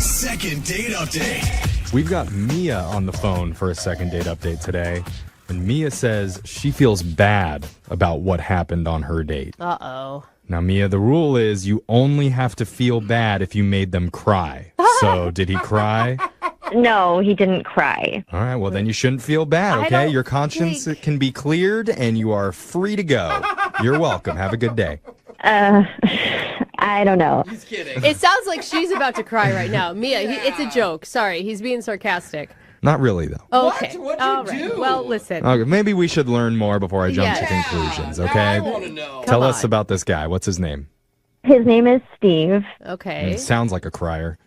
Second date update. We've got Mia on the phone for a second date update today. And Mia says she feels bad about what happened on her date. Uh-oh. Now, Mia, the rule is you only have to feel bad if you made them cry. So, did he cry? No, he didn't cry. All right, well, then you shouldn't feel bad, okay? Your conscience can be cleared, and you are free to go. You're welcome. Have a good day. I don't know. He's kidding. It sounds like she's about to cry right now. Mia, it's a joke. Sorry, he's being sarcastic. Not really, though. Okay. What'd All you right. do? Well, listen. Okay, maybe we should learn more before I jump to Yeah. conclusions, Now okay? I want to know. Tell Come us on. about this guy. What's his name? His name is Steve. Okay. Sounds like a crier.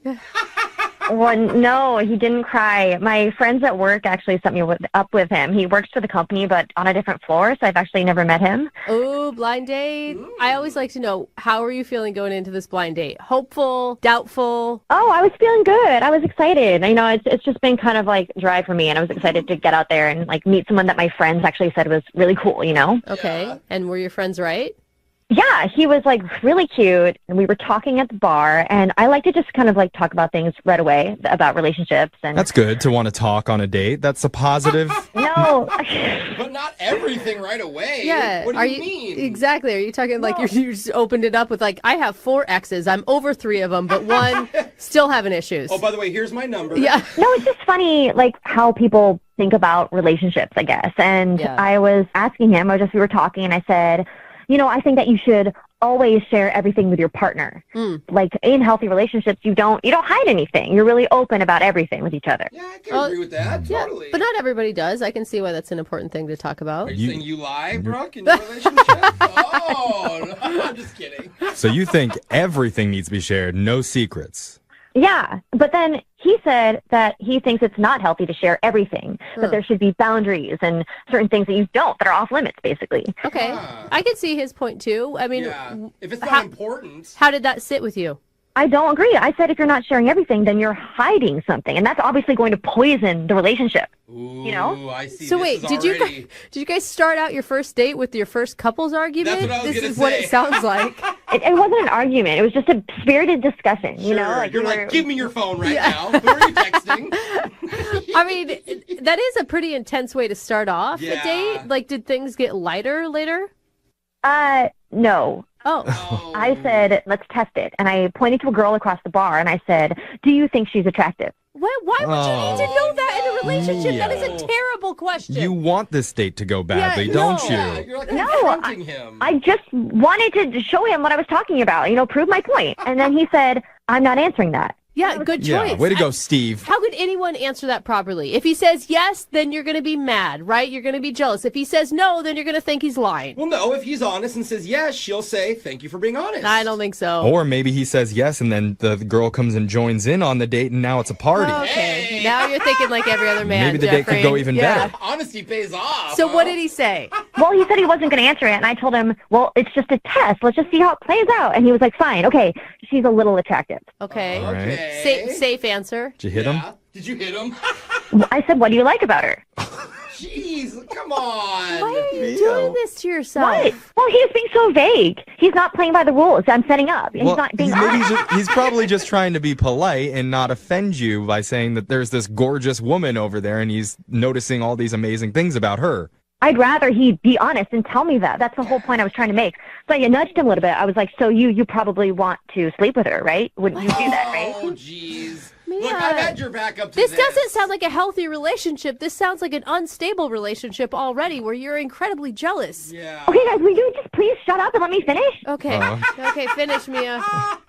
Well, no, he didn't cry. My friends at work actually set me up with him. He works for the company, but on a different floor, so I've actually never met him. Oh, blind date. I always like to know, how are you feeling going into this blind date? Hopeful? Doubtful? Oh, I was feeling good. I was excited. You know, it's just been kind of like dry for me, and I was excited to get out there and like meet someone that my friends actually said was really cool, you know? Okay. Yeah. And were your friends right? Yeah, he was like really cute, and we were talking at the bar, and I like to just kind of like talk about things right away about relationships. And That's good to want to talk on a date. That's a positive. no, But not everything right away. Yeah. What do are you mean? Exactly. Are you talking like you just opened it up with like, I have 4 exes. I'm over 3 of them, but 1 still having issues. Oh, by the way, here's my number. Yeah. no, it's just funny, like how people think about relationships, I guess. And Yeah. I was asking him, we were talking, and I said, you know, I think that you should always share everything with your partner. Like in healthy relationships, you don't hide anything. You're really open about everything with each other. Yeah, I can agree with that. Yeah, Totally. but not everybody does. I can see why that's an important thing to talk about. Are you saying you lie, Brooke, in your relationship? Oh, no, I'm just kidding. So you think everything needs to be shared, no secrets. Yeah, but then he said that he thinks it's not healthy to share everything, that there should be boundaries and certain things that you don't, that are off limits, basically. Okay. Ah. I can see his point too. I mean, Yeah. If it's not important. how did that sit with you? I don't agree. I said if you're not sharing everything, then you're hiding something, and that's obviously going to poison the relationship. Ooh, You know? I see. So This wait, is did you already... guys, start out your first date with your first couples argument? That's what I was This gonna is what say. it sounds like. It wasn't an argument. It was just a spirited discussion, you know? Sure. Like You're we like, were- give me your phone right now. Who are you texting? I mean, that is a pretty intense way to start off a Yeah. date. Like, did things get lighter later? No. Oh, Oh. I said, let's test it. And I pointed to a girl across the bar, and I said, do you think she's attractive? why would you need to know that in a relationship? That is no. a terrible question. You want this date to go badly, Yeah, don't no. Yeah, you? you're like No, confronting him. I just wanted to show him what I was talking about, you know, prove my point. And then he said, I'm not answering that. Yeah, good Yeah, choice. way to go, Steve. How could anyone answer that properly? If he says yes, then you're going to be mad, right? You're going to be jealous. If he says no, then you're going to think he's lying. Well, no, if he's honest and says yes, she'll say, thank you for being honest. I don't think so. Or maybe he says yes, and then the girl comes and joins in on the date, and now it's a party. Okay, Hey. now you're thinking like every other man. Maybe the date could Jeffrey. go even Yeah. better. Honesty pays off. So huh? what did he say? Well, he said he wasn't going to answer it. And I told him, well, it's just a test. Let's just see how it plays out. And he was like, fine. Okay. She's a little attractive. Okay. All right. Okay. Safe answer. Did you hit him? Yeah. Did you hit him? I said, what do you like about her? Jeez, come on. Why are you doing this to yourself? What? Well, he was being so vague. He's not playing by the rules I'm setting up. He's Well, not being maybe honest. he's probably just trying to be polite and not offend you by saying that there's this gorgeous woman over there, and he's noticing all these amazing things about her. I'd rather he be honest and tell me that. That's the whole point I was trying to make. So I nudged him a little bit. I was like, so you probably want to sleep with her, right? Wouldn't you do that, right? Oh, jeez. Mia, Look, I've had your back up to This doesn't sound like a healthy relationship. This sounds like an unstable relationship already where you're incredibly jealous. Yeah. Okay, guys, will you just please shut up and let me finish? Okay. Okay, finish, Mia.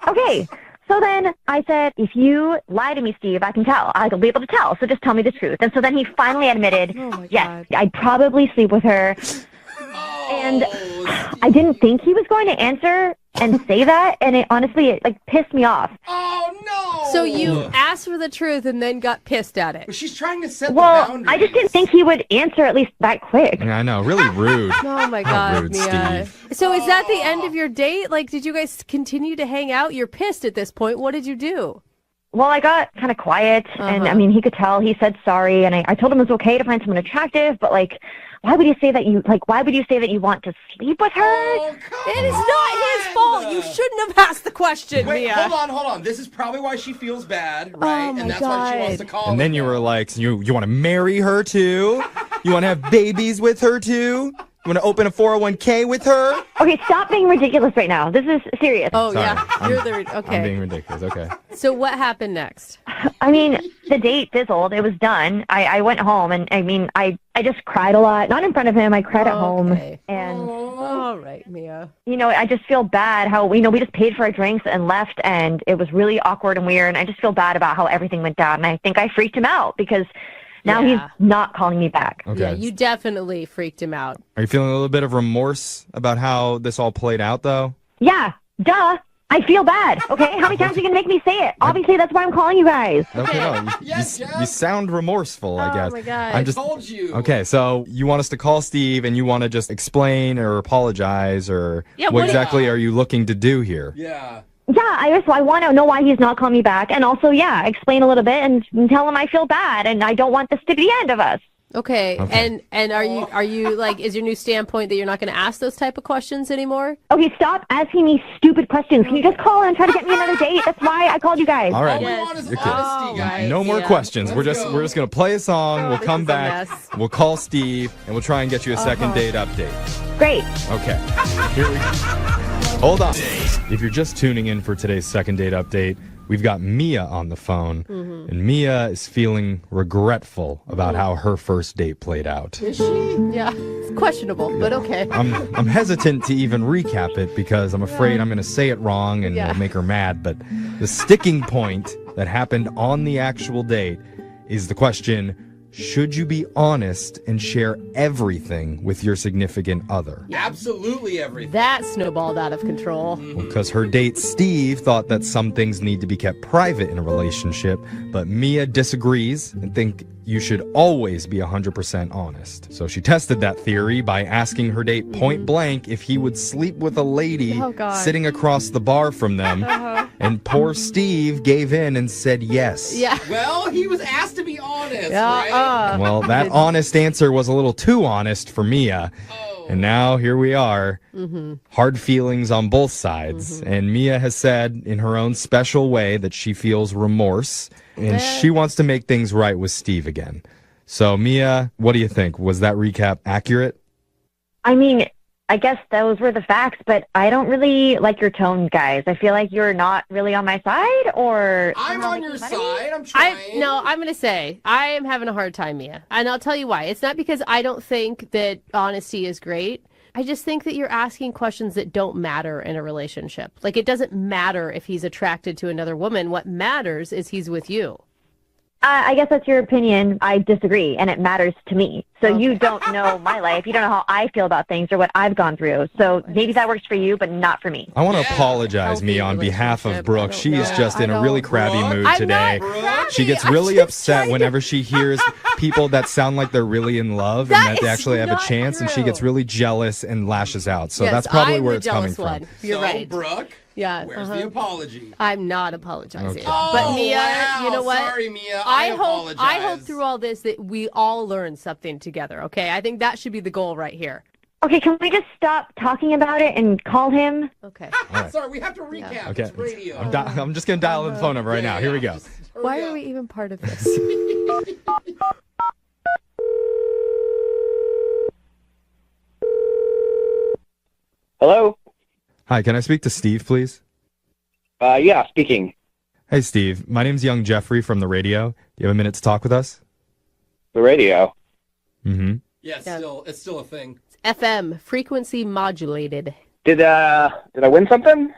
Okay. So then I said, if you lie to me, Steve, I can tell. I'll be able to tell. So just tell me the truth. And so then he finally admitted, Oh, my yes, God. I'd probably sleep with her. And I didn't think he was going to answer and say that. And it honestly, like, pissed me off. Oh, no. So you asked for the truth and then got pissed at it. But she's trying to set the Well, boundaries. I just didn't think he would answer at least that quick. Yeah, I know. Really rude. Oh my God, rude, Mia. Steve. So is that the end of your date? Like, did you guys continue to hang out? You're pissed at this point. What did you do? Well, I got kind of quiet, and I mean, he could tell. He said sorry, and I told him it was okay to find someone attractive, but like, why would you say that you want to sleep with her? Oh, come It is not his fault. You shouldn't have asked the question, Wait, Mia. hold on. This is probably why she feels bad, right? my And that's why she wants to God. call And him then you now. were like, so you want to marry her too? You want to have babies with her too? You want to open a 401k with her? Okay, stop being ridiculous right now. This is serious. Oh, Sorry, yeah. You're the... Okay. I'm being ridiculous. Okay. So what happened next? I mean, the date fizzled. It was done. I went home, and I mean, I just cried a lot. Not in front of him. I cried at home. Okay. And, All right, Mia. I just feel bad how, we just paid for our drinks and left, and it was really awkward and weird. And I just feel bad about how everything went down. And I think I freaked him out because now Yeah. he's not calling me back. Okay. Yeah, you definitely freaked him out. Are you feeling a little bit of remorse about how this all played out, though? Yeah, duh. I feel bad, okay? How many times are you going to make me say it? Obviously, that's why I'm calling you guys. Okay, no, Yes, you Jeff. sound remorseful, I guess. Oh, my God. I'm just told you. Okay, so you want us to call Steve and you want to just explain or apologize or Yeah, what what do you- exactly are you looking to do here? Yeah. Yeah, I want to know why he's not calling me back. And also, yeah, explain a little bit and tell him I feel bad and I don't want this to be the end of us. Okay. Okay. And are you like, is your new standpoint that you're not going to ask those type of questions anymore? Okay, stop asking me stupid questions. Can you just call and try to get me another date? That's why I called you guys. All All right. we Yes. want is Okay. honesty, guys. No more Yeah. questions. Let's We're go. just gonna play a song. We'll this come is a back. mess. We'll call Steve and we'll try and get you a second date update. Great. Okay. Here we go. Hold on. If you're just tuning in for today's second date update, we've got Mia on the phone, and Mia is feeling regretful about how her first date played out. Is she? Yeah. It's questionable, but okay. I'm hesitant to even recap it because I'm afraid I'm going to say it wrong and Yeah. it'll make her mad. But the sticking point that happened on the actual date is the question, should you be honest and share everything with your significant other? Absolutely everything. That snowballed out of control. Because her date Steve thought that some things need to be kept private in a relationship, but Mia disagrees and think you should always be 100% honest. So she tested that theory by asking her date point blank if he would sleep with a lady Oh, God. sitting across the bar from them. And poor Steve gave in and said yes. Yeah. Well, he was asked to be honest, Yeah. right? Well, that honest answer was a little too honest for Mia. And now here we are. Hard feelings on both sides. And Mia has said in her own special way that she feels remorse and she wants to make things right with Steve again. So Mia, what do you think? Was that recap accurate? I mean, I guess those were the facts, but I don't really like your tone, guys. I feel like you're not really on my side, or I'm somehow on your making fun of me. side. I'm trying. I'm going to say, I am having a hard time, Mia. And I'll tell you why. It's not because I don't think that honesty is great. I just think that you're asking questions that don't matter in a relationship. Like, it doesn't matter if he's attracted to another woman. What matters is he's with you. I guess that's your opinion. I disagree, and it matters to me. So you don't know my life. You don't know how I feel about things or what I've gone through. So maybe that works for you, but not for me. I want to Yeah. apologize, Healthy Mia, on behalf of relationship. Brooke. I don't She's know. just in I a really don't- crabby Brooke? mood I'm today. not crabby. She gets I'm really just upset trying to- whenever she hears people that sound like they're really in love and That that they is actually have a not chance, and she true. gets really jealous and lashes out. So Yes, that's probably I'm where the it's coming jealous from. one. You're So, right. Brooke, Yeah. where's the apology? I'm not apologizing. Okay. But Mia, wow. you know what? Sorry, Mia. I apologize. hope through all this that we all learn something together, okay? I think that should be the goal right here. Okay, can we just stop talking about it and call him? Okay. right. Sorry, we have to recap. Okay, It's radio. I'm just going to dial the phone up right now. Here we go. Just hurry Why up. are we even part of this? Hello? Hi, can I speak to Steve, please? Yeah, speaking. Hey, Steve. My name's Young Jeffrey from the radio. Do you have a minute to talk with us? The radio. Mm-hmm. Yeah, Yeah. it's still a thing. FM, frequency modulated. Did I win something?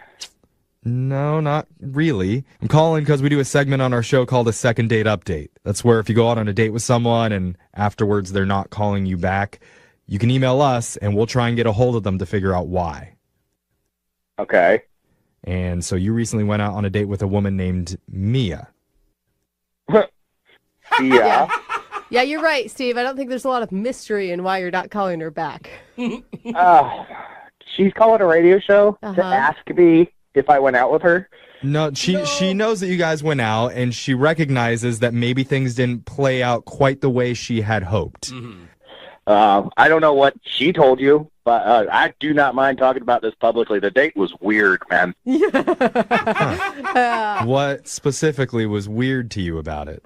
No, not really. I'm calling because we do a segment on our show called a second date update. That's where if you go out on a date with someone and afterwards they're not calling you back, you can email us and we'll try and get a hold of them to figure out why. Okay. And so you recently went out on a date with a woman named Mia. Yeah. Yeah, you're right, Steve. I don't think there's a lot of mystery in why you're not calling her back. She's calling a radio show Uh-huh. to ask me if I went out with her. No, she knows that you guys went out and she recognizes that maybe things didn't play out quite the way she had hoped. I don't know what she told you, but I do not mind talking about this publicly. The date was weird, man. What specifically was weird to you about it?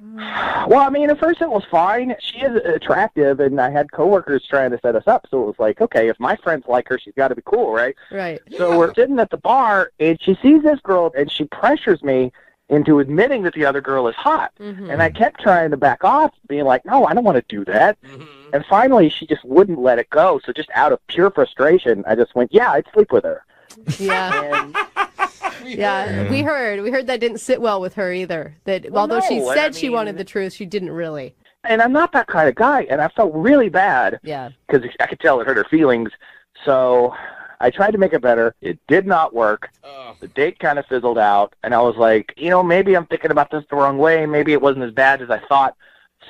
Well, I mean, at first it was fine. She is attractive, and I had coworkers trying to set us up, so it was like, okay, if my friends like her, she's got to be cool, right? Right. So we're sitting at the bar, and she sees this girl, and she pressures me into admitting that the other girl is hot. And I kept trying to back off, being like, no, I don't want to do that. And finally, she just wouldn't let it go. So just out of pure frustration, I just went, yeah, I'd sleep with her. Yeah. And We heard that didn't sit well with her either. That although she no, said I she mean- wanted the truth, she didn't really. And I'm not that kind of guy, and I felt really bad. Yeah. Because I could tell it hurt her feelings. So I tried to make it better. It did not work. The date kind of fizzled out, and I was like, maybe I'm thinking about this the wrong way. Maybe it wasn't as bad as I thought.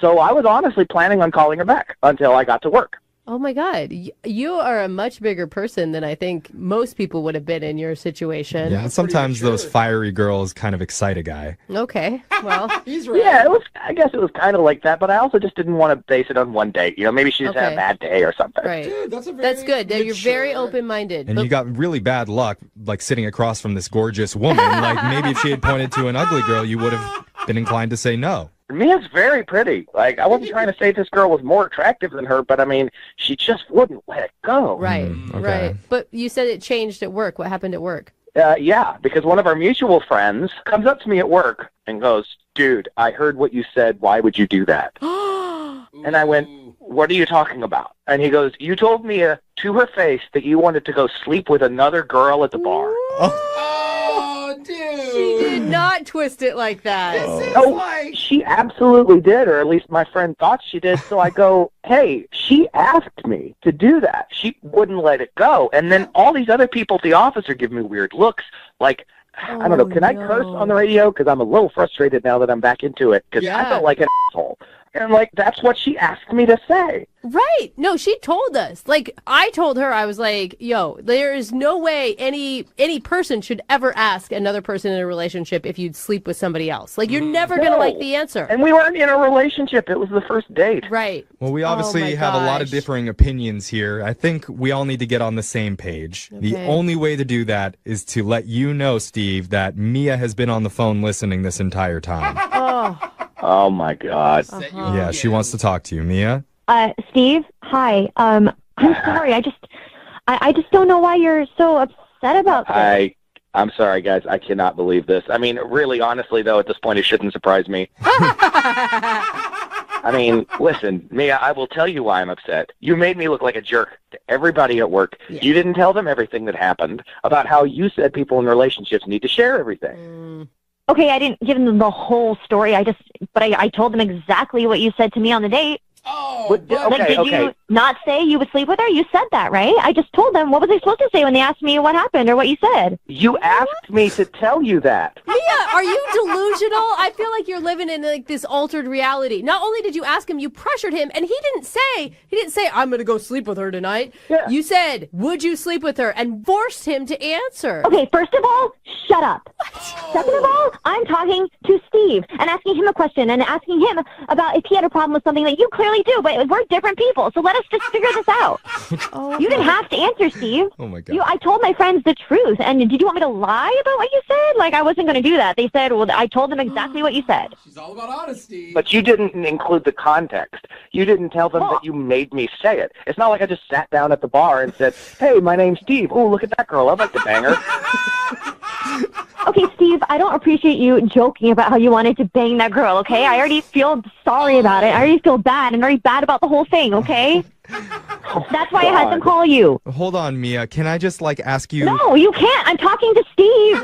So I was honestly planning on calling her back until I got to work. Oh my God. You are a much bigger person than I think most people would have been in your situation. Yeah, sometimes those fiery girls kind of excite a guy. Okay. Well, He's right. Yeah, I guess it was kind of like that, but I also just didn't want to base it on one date. Maybe she just had Okay. a bad day or something. right. Dude, that's good. You're very mature- open-minded. And But- you got really bad luck, like sitting across from this gorgeous woman. Like maybe if she had pointed to an ugly girl, you would have been inclined to say no. Mia's very pretty. Like, I wasn't trying to say this girl was more attractive than her, but I mean, she just wouldn't let it go. Right, okay. right. But you said it changed at work. What happened at work? Yeah, because one of our mutual friends comes up to me at work and goes, dude, I heard what you said. Why would you do that? And I went, what are you talking about? And he goes, you told Mia to her face that you wanted to go sleep with another girl at the bar. Oh, dude. She did not twist it like that. Oh, she absolutely did, or at least my friend thought she did. So I go, hey, she asked me to do that. She wouldn't let it go. And then all these other people at the office are giving me weird looks. Like, I don't know, can I curse on the radio? Because I'm a little frustrated now that I'm back into it. Because I felt like an asshole. And, like, that's what she asked me to say. Right. No, she told us. Like, I told her, I was like, yo, there is no way any person should ever ask another person in a relationship if you'd sleep with somebody else. Like, you're never going to like the answer. And we weren't in a relationship. It was the first date. Right. Well, we Oh obviously my have a lot of gosh. differing opinions here. I think we all need to get on the same page. The Okay. only way to do that is to let you know, Steve, that Mia has been on the phone listening this entire time. Oh. Oh, my God. Yeah, she wants to talk to you. Mia? Steve, hi. I'm sorry. I just don't know why you're so upset about this. I'm sorry, guys. I cannot believe this. I mean, really, honestly, though, at this point, it shouldn't surprise me. I mean, listen, Mia, I will tell you why I'm upset. You made me look like a jerk to everybody at work. Yeah. You didn't tell them everything that happened about how you said people in relationships need to share everything. Okay, I didn't give them the whole story. I told them exactly what you said to me on the date. Oh, But- but Like, did you not say you would sleep with her? You said that, right? I just told them. What was I supposed to say when they asked me what happened or what you said? You asked me to tell you that. Mia, are you delusional? I feel like you're living in like this altered reality. Not only did you ask him, you pressured him, and he didn't say, I'm going to go sleep with her tonight. Yeah. You said, would you sleep with her? And forced him to answer. Okay, first of all, shut up. Second of all, I'm talking to Steve and asking him a question and asking him about if he had a problem with something that you clearly do, but we're different people, so let us just figure this out. Oh, You didn't have to answer, Steve. Oh, my God. I told my friends the truth, and did you want me to lie about what you said? Like, I wasn't going to do that. They said, well, I told them exactly what you said. she's all about honesty. But you didn't include the context. You didn't tell them that you made me say it. It's not like I just sat down at the bar and said, hey, my name's Steve. Oh, look at that girl. I'd like to bang her. Okay, Steve, I don't appreciate you joking about how you wanted to bang that girl, okay? I already feel sorry about it. I already feel bad and already bad about the whole thing, okay? That's why I had them call you. Hold on, Mia. Can I just, ask you? No, you can't. I'm talking to Steve.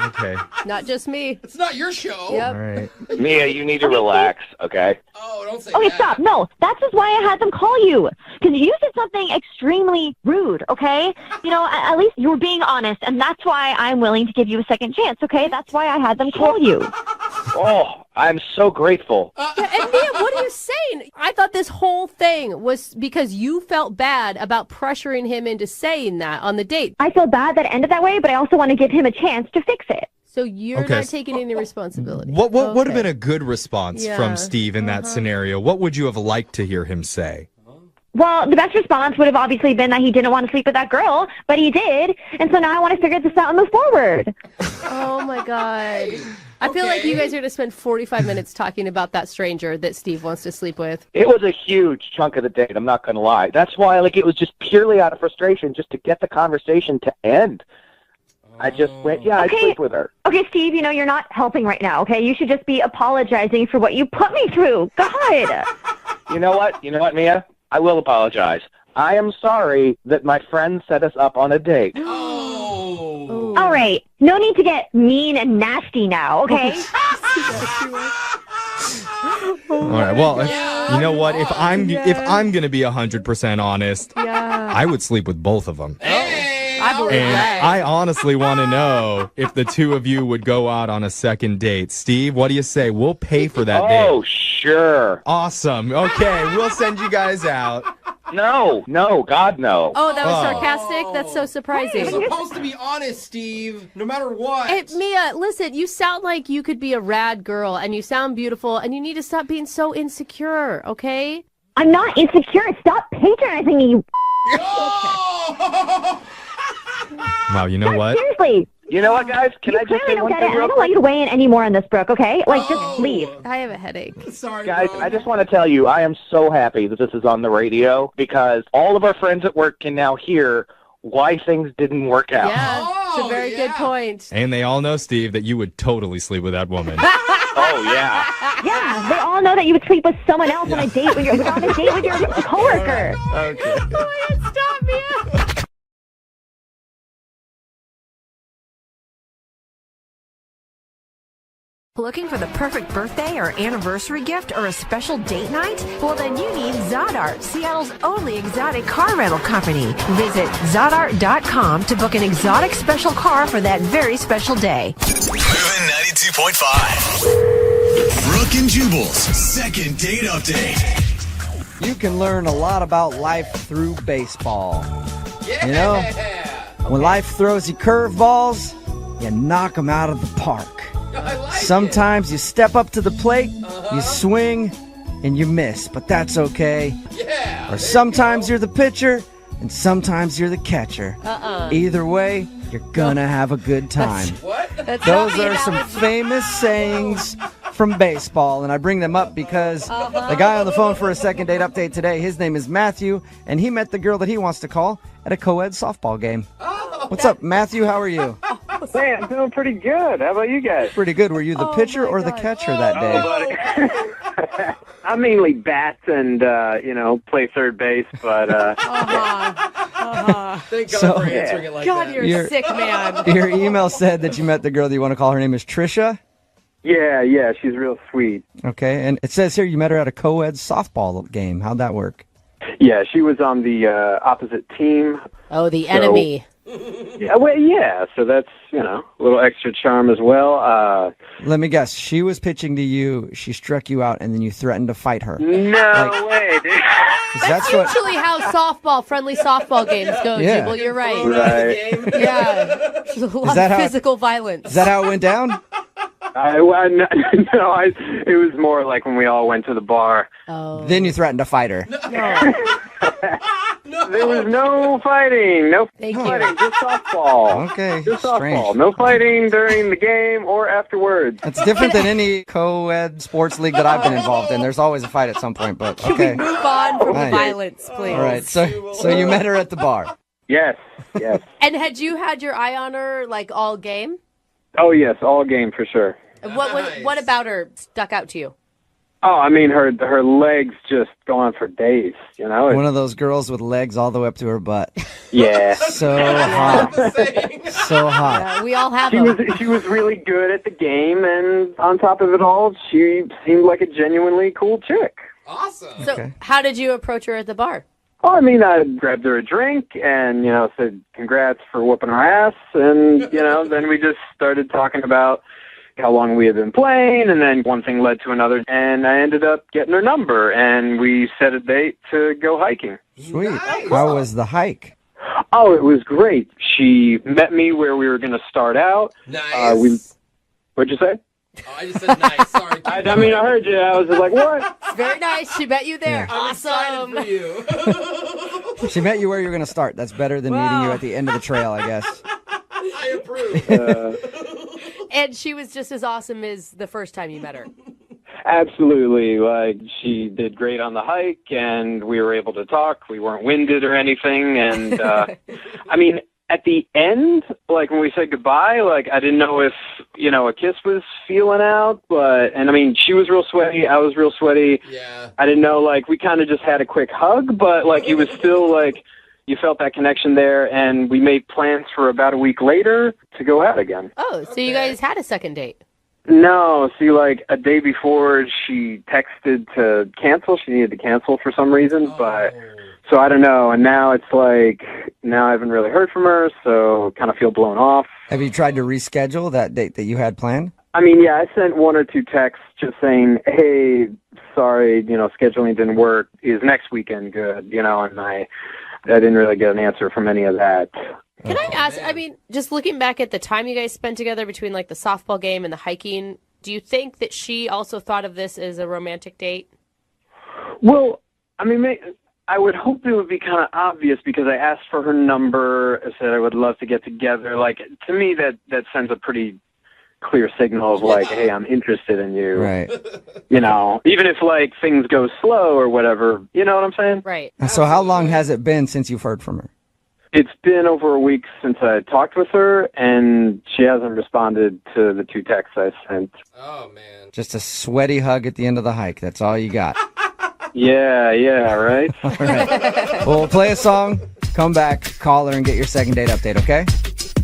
Okay. not just me. It's not your show. Yep. All right. Mia, you need to relax, okay? Oh, don't say Okay, that. stop. No, that's just why I had them call you. Because you said something extremely rude, okay? At least you were being honest, and that's why I'm willing to give you a second chance, okay? That's why I had them call you. Oh, I'm so grateful. Yeah, and Mia, what are you saying? I thought this whole thing was because you felt bad about pressuring him into saying that on the date. I feel bad that it ended that way, but I also want to give him a chance to fix it. So you're Okay. not taking any responsibility. What would have Okay. been a good response Yeah. from Steve in that scenario? What would you have liked to hear him say? Well, the best response would have obviously been that he didn't want to sleep with that girl, but he did. And so now I want to figure this out and move forward. Oh, my God. I feel like you guys are going to spend 45 minutes talking about that stranger that Steve wants to sleep with. It was a huge chunk of the date, I'm not going to lie. That's why, it was just purely out of frustration just to get the conversation to end. I just went, I'd sleep with her. Okay, Steve, you're not helping right now, okay? You should just be apologizing for what you put me through. God. You know what, Mia? I will apologize. I am sorry that my friend set us up on a date. Oh. All right. No need to get mean and nasty now, okay? All right. Well, you know what? If I'm gonna be 100% honest, I would sleep with both of them. I believe And that. I honestly want to know if the two of you would go out on a second date. Steve, what do you say? We'll pay for that date. Oh, sure. Awesome. Okay, we'll send you guys out. No, God, no. Oh, that was sarcastic? That's so surprising. You're supposed to be honest, Steve, no matter what. Hey, Mia, listen, you sound like you could be a rad girl, and you sound beautiful, and you need to stop being so insecure, okay? I'm not insecure. Stop patronizing me, you... Oh! Wow, you know what? Seriously. You know what, guys? Can I just Clearly say don't one get it. thing I real don't want quick? you to weigh in any more on this, Brooke, okay? Just leave. I have a headache. Sorry, Guys, bro. I just want to tell you, I am so happy that this is on the radio because all of our friends at work can now hear why things didn't work out. Yeah, it's a very good point. And they all know, Steve, that you would totally sleep with that woman. Oh, yeah. Yeah, they all know that you would sleep with someone else on a date when you're on a date with your coworker. Okay. Stop, Mia. Looking for the perfect birthday or anniversary gift or a special date night? Well, then you need Zodart, Seattle's only exotic car rental company. Visit Zodart.com to book an exotic special car for that very special day. Moving 92.5. Brooke and Jubal's second date update. You can learn a lot about life through baseball. Yeah. You know, when life throws you curveballs, you knock them out of the park. I like Sometimes you step up to the plate, you swing, and you miss, but that's okay. it. Yeah. Or sometimes you're the pitcher, and sometimes you're the catcher. Either way, you're gonna have a good time. What? That's Those not the are some analogy. famous sayings from baseball, and I bring them up because the guy on the phone for a second date update today, his name is Matthew, and he met the girl that he wants to call at a co-ed softball game. What's up, Matthew? How are you? Hey, I'm doing pretty good. How about you guys? Pretty good. Were you the pitcher or the catcher that day? I mainly bat and, play third base, but Thank God So- for answering it like God, that. you're You're- a sick man. Your email said that you met the girl that you want to call. Her name is Trisha. yeah, she's real sweet. Okay, and it says here you met her at a co-ed softball game. How'd that work? Yeah, she was on the opposite team. Oh, the enemy. Yeah, so that's, a little extra charm as well. Let me guess. She was pitching to you. She struck you out, and then you threatened to fight her. No way, dude. 'Cause That's what. usually how friendly softball games go, Yeah. Jubal. You're right. Right. Yeah. There's a lot that of how- physical violence. Is that how it went down? It was more like when we all went to the bar. Oh. Then you threatened to fight her. There was no fighting. No Thank you. fighting. Just softball. Okay, Just softball. strange. No fighting during the game or afterwards. It's different than any co-ed sports league that I've been involved in. There's always a fight at some point, but okay. Move on from Nice. the violence, please. All right, so you met her at the bar. Yes. And had you had your eye on her all game? Oh, yes. All game for sure. What about her stuck out to you? Oh, I mean, her legs just go on for days, One of those girls with legs all the way up to her butt. Yeah. So hot. So hot. We all have She them. was really good at the game, and on top of it all, she seemed like a genuinely cool chick. Awesome. So Okay. how did you approach her at the bar? Oh, I mean, I grabbed her a drink and, said congrats for whooping her ass, and, then we just started talking about how long we had been playing, and then one thing led to another, and I ended up getting her number, and we set a date to go hiking. Sweet. Nice. How was the hike? Oh, it was great. She met me where we were going to start out. Nice. What'd you say? Oh, I just said nice. Sorry. I heard you. I was just like, what? It's Very nice. She met you there. I'm excited for you. She met you where you're going to start. That's better than meeting you at the end of the trail, I guess. I approve. And she was just as awesome as the first time you met her. Absolutely. Like, she did great on the hike, and we were able to talk. We weren't winded or anything. And, I mean, at the end, like, when we said goodbye, like, I didn't know if, you know, a kiss was feeling out. And, I mean, she was real sweaty. I was real sweaty. Yeah. I didn't know, like, we kind of just had a quick hug, but, like, it was still, like, you felt that connection there. And we made plans for about a week later to go out again. Oh, so you guys had a second date. No, see, like, a day before, she texted to cancel. She needed to cancel for some reason, but, so I don't know. And now it's like, now I haven't really heard from her, so kind of feel blown off. Have you tried to reschedule that date that you had planned? I mean, yeah, I sent one or two texts just saying, hey, sorry, you know, scheduling didn't work. Is next weekend good? You know, and I didn't really get an answer from any of that. Can I ask, I mean, just looking back at the time you guys spent together between like the softball game and the hiking, do you think that she also thought of this as a romantic date? Well, I mean, I would hope it would be kind of obvious because I asked for her number. I said I would love to get together. Like, to me, that sends a pretty clear signal of like, hey, I'm interested in you. Right. You know, even if like things go slow or whatever, you know what I'm saying? Right. So how long has it been since you've heard from her? It's been over a week since I talked with her, and she hasn't responded to the two texts I sent. Oh, man. Just a sweaty hug at the end of the hike. That's all you got. Yeah, right? All right. Well, we'll play a song, come back, call her, and get your second date update, okay?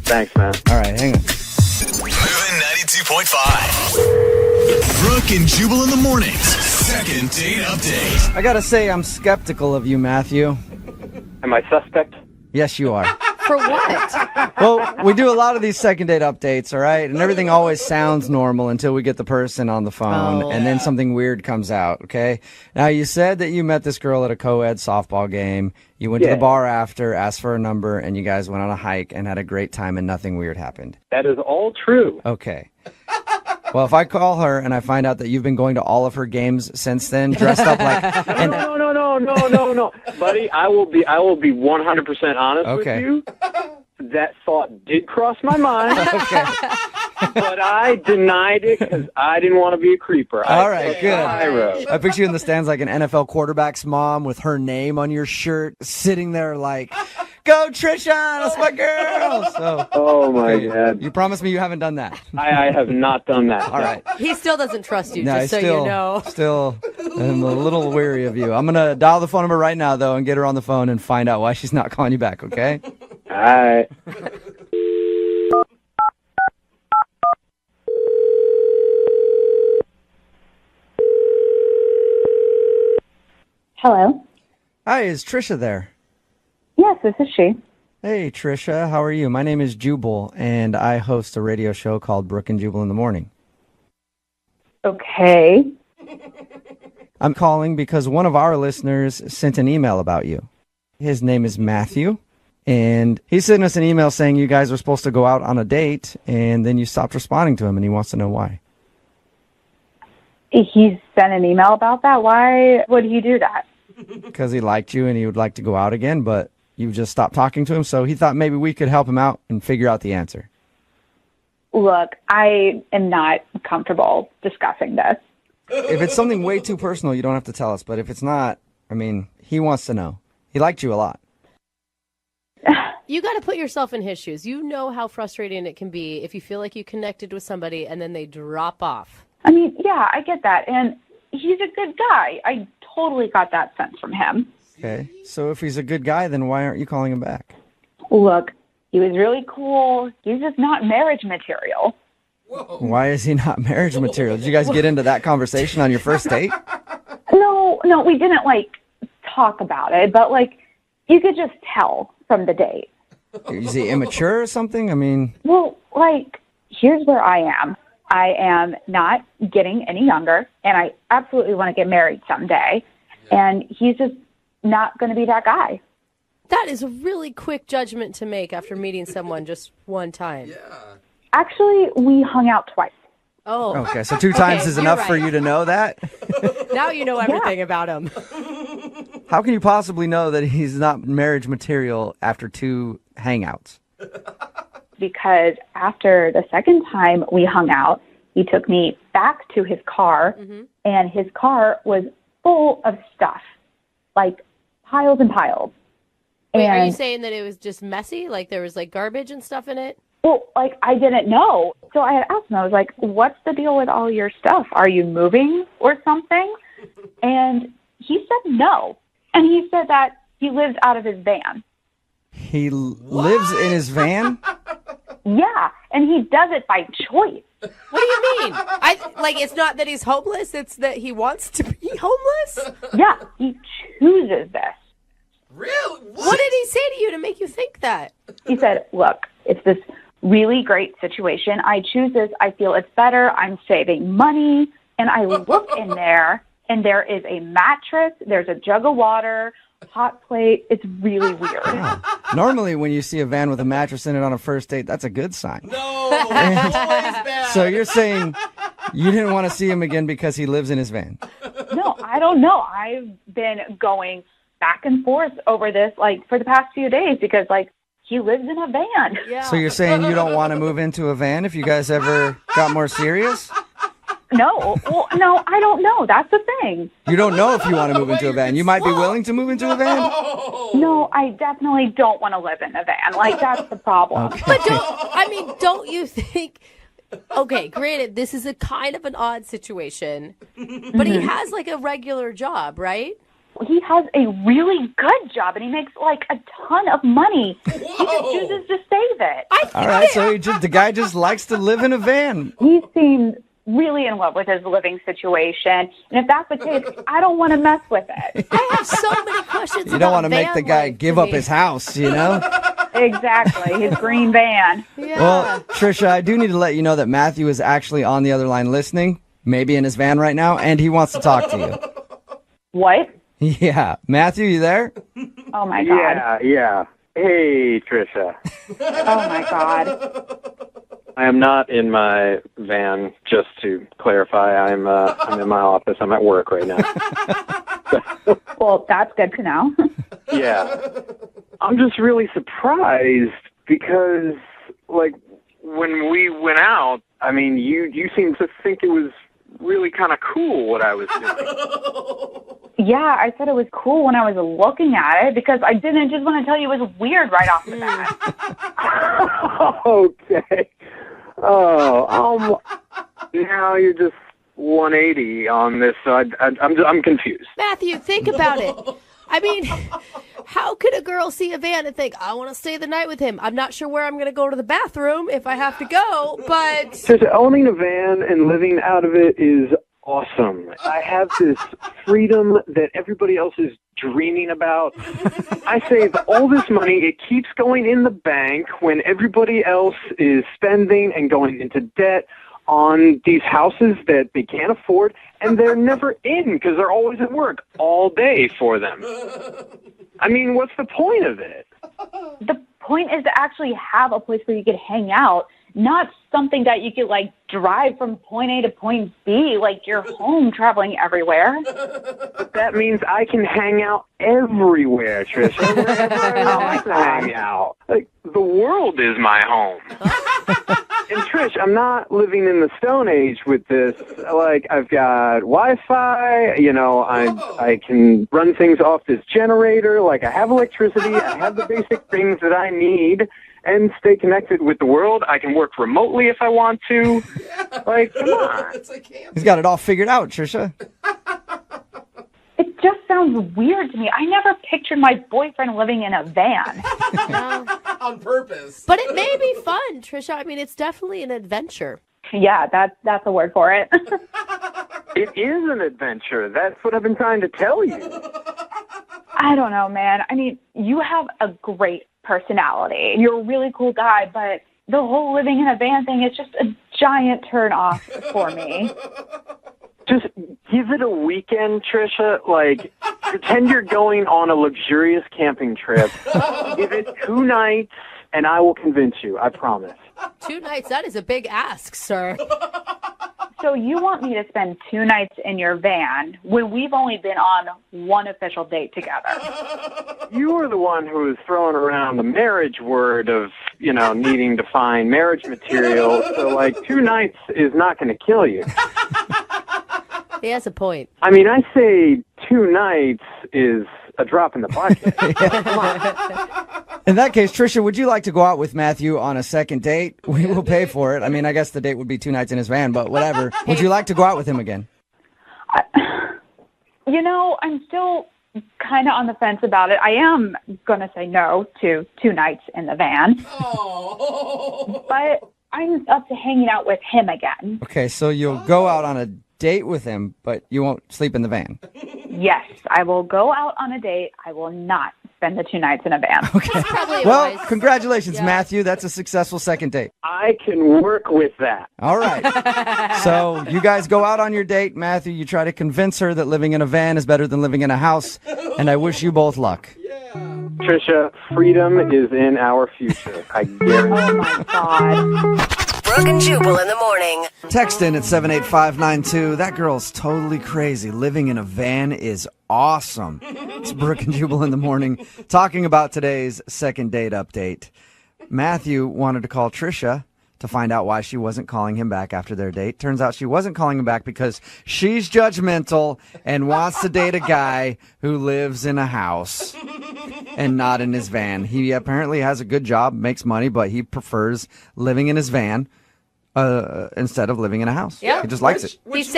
Thanks, man. All right, hang on. Moving 92.5. Brooke and Jubal in the mornings. Second date update. I gotta say, I'm skeptical of you, Matthew. Am I suspect? Yes, you are. For what? Well, we do a lot of these second date updates, all right? And everything always sounds normal until we get the person on the phone, and then something weird comes out, okay? Now, you said that you met this girl at a co-ed softball game. You went to the bar after, asked for a number, and you guys went on a hike and had a great time, and nothing weird happened. That is all true. Okay. Well, if I call her and I find out that you've been going to all of her games since then, dressed up like... No. Buddy, I will be 100% honest with you. That thought did cross my mind. Okay. But I denied it because I didn't want to be a creeper. All right, good. I I picture you in the stands like an NFL quarterback's mom with her name on your shirt, sitting there like, go Trisha, that's my girl. So, oh my God. You promise me you haven't done that. I have not done that. All right. He still doesn't trust you, No, just so you know. Still, I'm a little weary of you. I'm going to dial the phone number right now, though, and get her on the phone and find out why she's not calling you back, okay? All right. Hello. Hi, is Trisha there? Yes, this is she. Hey, Trisha, how are you? My name is Jubal, and I host a radio show called Brooke and Jubal in the Morning. Okay. I'm calling because one of our listeners sent an email about you. His name is Matthew, and he sent us an email saying you guys were supposed to go out on a date, and then you stopped responding to him, and he wants to know why. He sent an email about that? Why would he do that? Because he liked you and he would like to go out again, but you just stopped talking to him, so he thought maybe we could help him out and figure out the answer. Look, I am not comfortable discussing this. If it's something way too personal, you don't have to tell us, but if it's not, I mean, he wants to know. He liked you a lot. You got to put yourself in his shoes. You know how frustrating it can be if you feel like you connected with somebody and then they drop off. I mean, yeah, I get that. And he's a good guy. I totally got that sense from him. Okay, so if he's a good guy, then why aren't you calling him back? Look, he was really cool. He's just not marriage material. Whoa. Why is he not marriage material? Did you guys get into that conversation on your first date? No, we didn't, talk about it. But, you could just tell from the date. Is he immature or something? I mean... Well, here's where I am. I am not getting any younger, and I absolutely want to get married someday. Yeah. And he's just not going to be that guy. That is a really quick judgment to make after meeting someone just one time. Yeah. Actually, we hung out twice. Oh. Okay, so 2 times is enough for you to know that? Now you know everything about him. How can you possibly know that he's not marriage material after 2 hangouts? Because after the second time we hung out, he took me back to his car, and his car was full of stuff, like piles and piles. Wait, and are you saying that it was just messy? Like there was like garbage and stuff in it? Well, like, I didn't know. So I had asked him, I was like, what's the deal with all your stuff? Are you moving or something? And he said no. And he said that he lives out of his van. He lives in his van? Yeah, and he does it by choice. What do you mean? Like, it's not that he's homeless, it's that he wants to be homeless? Yeah, he chooses this. Really? What did he say to you to make you think that? He said, look, it's this really great situation. I choose this. I feel it's better. I'm saving money. And I look in there, and there is a mattress. There's a jug of water, hot plate. It's really weird. Normally, when you see a van with a mattress in it on a first date, that's a good sign. No, always bad. So you're saying you didn't want to see him again because he lives in his van? No, I don't know. I've been going back and forth over this, like, for the past few days because, like, he lives in a van. Yeah. So you're saying you don't want to move into a van if you guys ever got more serious? No, well, no, I don't know. That's the thing. You don't know if you want to move into a van. You might be willing to move into a van? No, I definitely don't want to live in a van. Like, that's the problem. Okay. But don't you think... Okay, granted, this is a kind of an odd situation, but he has, like, a regular job, right? He has a really good job, and he makes, like, a ton of money. He just chooses to save it. All right, so the guy just likes to live in a van. He seemed really in love with his living situation, and if that's the case, I don't want to mess with it. I have so many questions. You don't want to make the guy give up his house, you know? Exactly, his green van. Yeah. Well, Trisha, I do need to let you know that Matthew is actually on the other line listening, maybe in his van right now, and he wants to talk to you. What? Yeah. Matthew, you there? Oh, my God. Yeah. Hey, Trisha. Oh, my God. I am not in my van, just to clarify. I'm in my office. I'm at work right now. Well, that's good to know. Yeah. I'm just really surprised because, like, when we went out, I mean, you seemed to think it was really kind of cool what I was doing. Yeah, I said it was cool when I was looking at it because I didn't just want to tell you it was weird right off the bat. Okay. Oh, now you're just 180 on this. So I'm confused. Matthew, think about it. I mean, how could a girl see a van and think, I want to stay the night with him? I'm not sure where I'm going to go to the bathroom if I have to go, but... Just owning a van and living out of it is awesome. I have this freedom that everybody else is dreaming about. I save all this money. It keeps going in the bank when everybody else is spending and going into debt on these houses that they can't afford, and they're never in because they're always at work all day for them. I mean, what's the point of it? The point is to actually have a place where you could hang out, not something that you could, like, drive from point A to point B, like you're home traveling everywhere. But that means I can hang out everywhere, Trisha. Wherever I want to hang out. Like, the world is my home. And Trish, I'm not living in the Stone Age with this. Like, I've got Wi-Fi, you know, I can run things off this generator. Like, I have electricity. I have the basic things that I need and stay connected with the world. I can work remotely if I want to. Like, come on. He's got it all figured out, Trisha. It just sounds weird to me. I never pictured my boyfriend living in a van. On purpose. But it may be fun, Trisha. I mean, it's definitely an adventure. Yeah, that's the word for it. It is an adventure. That's what I've been trying to tell you. I don't know, man. I mean, you have a great personality. You're a really cool guy, but the whole living in a van thing is just a giant turn off for me. Just give it a weekend, Trisha. Like, pretend you're going on a luxurious camping trip. Give it 2 nights, and I will convince you. I promise. 2 nights, that is a big ask, sir. So you want me to spend 2 nights in your van when we've only been on one official date together? You were the one who was throwing around the marriage word of, needing to find marriage material. So, 2 nights is not going to kill you. He has a point. I mean, I say 2 nights is a drop in the bucket. In that case, Trisha, would you like to go out with Matthew on a second date? We will pay for it. I mean, I guess the date would be 2 nights in his van, but whatever. Would you like to go out with him again? I'm still kind of on the fence about it. I am going to say no to 2 nights in the van. Oh. But I'm up to hanging out with him again. Okay, so you'll go out on a date with him, but you won't sleep in the van. Yes, I will go out on a date. I will not spend the 2 nights in a van. Okay. Well, congratulations, Matthew. That's a successful second date. I can work with that. All right. So you guys go out on your date. Matthew, you try to convince her that living in a van is better than living in a house, and I wish you both luck. Trisha, freedom is in our future. I guarantee. Oh, my God. Brooke and Jubal in the morning. Text in at 78592. That girl's totally crazy. Living in a van is awesome. It's Brooke and Jubal in the morning, talking about today's second date update. Matthew wanted to call Trisha to find out why she wasn't calling him back after their date. Turns out she wasn't calling him back because she's judgmental and wants to date a guy who lives in a house and not in his van. He apparently has a good job, makes money, but he prefers living in his van instead of living in a house. Yeah. He just likes it. He's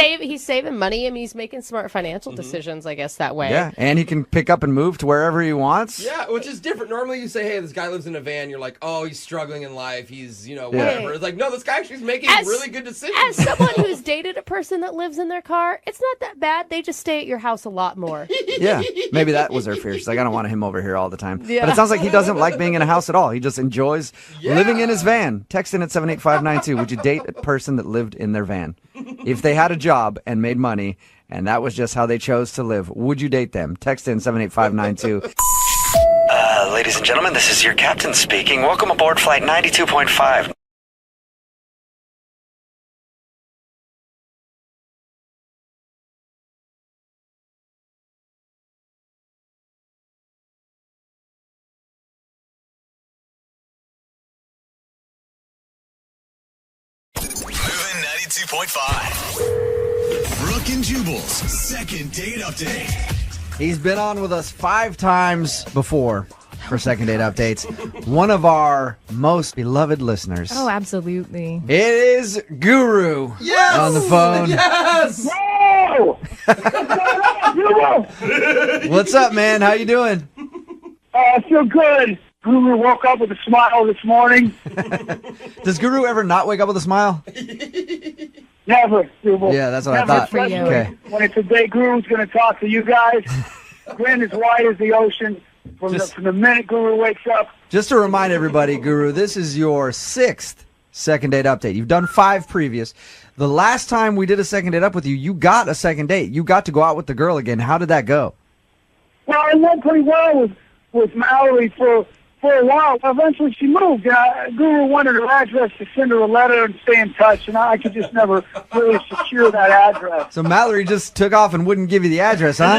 saving money. I mean, he's making smart financial decisions, I guess, that way. Yeah, and he can pick up and move to wherever he wants. Yeah, which is different. Normally you say, hey, this guy lives in a van. You're like, oh, he's struggling in life. He's, whatever. It's like, no, this guy actually is making really good decisions. As someone who's dated a person that lives in their car, it's not that bad. They just stay at your house a lot more. Yeah, maybe that was her fear. She's like, I don't want him over here all the time. Yeah. But it sounds like he doesn't like being in a house at all. He just enjoys living in his van. Text in at 78592. Would you date a person that lived in their van? If they had a job and made money, and that was just how they chose to live, would you date them? Text in 78592. Ladies and gentlemen, this is your captain speaking. Welcome aboard Flight 92.5. Moving 92.5. Brooke and Jubal's second date update. He's been on with us 5 times before for second date updates. One of our most beloved listeners. Oh, absolutely. It is Guru on the phone. Yes! Whoa! What's up, man? How you doing? I feel good. Guru woke up with a smile this morning. Does Guru ever not wake up with a smile? Never, Jubal. Yeah, that's what Never, I thought. especially Okay. when it's a day Guru's going to talk to you guys. Grin as wide as the ocean from the minute Guru wakes up. Just to remind everybody, Guru, this is your 6th second date update. You've done 5 previous. The last time we did a second date up with you, you got a second date. You got to go out with the girl again. How did that go? Well, it went pretty well with Mallory for a while. Eventually she moved. Guru wanted her address to send her a letter and stay in touch, and I could just never really secure that address. So Mallory just took off and wouldn't give you the address, huh?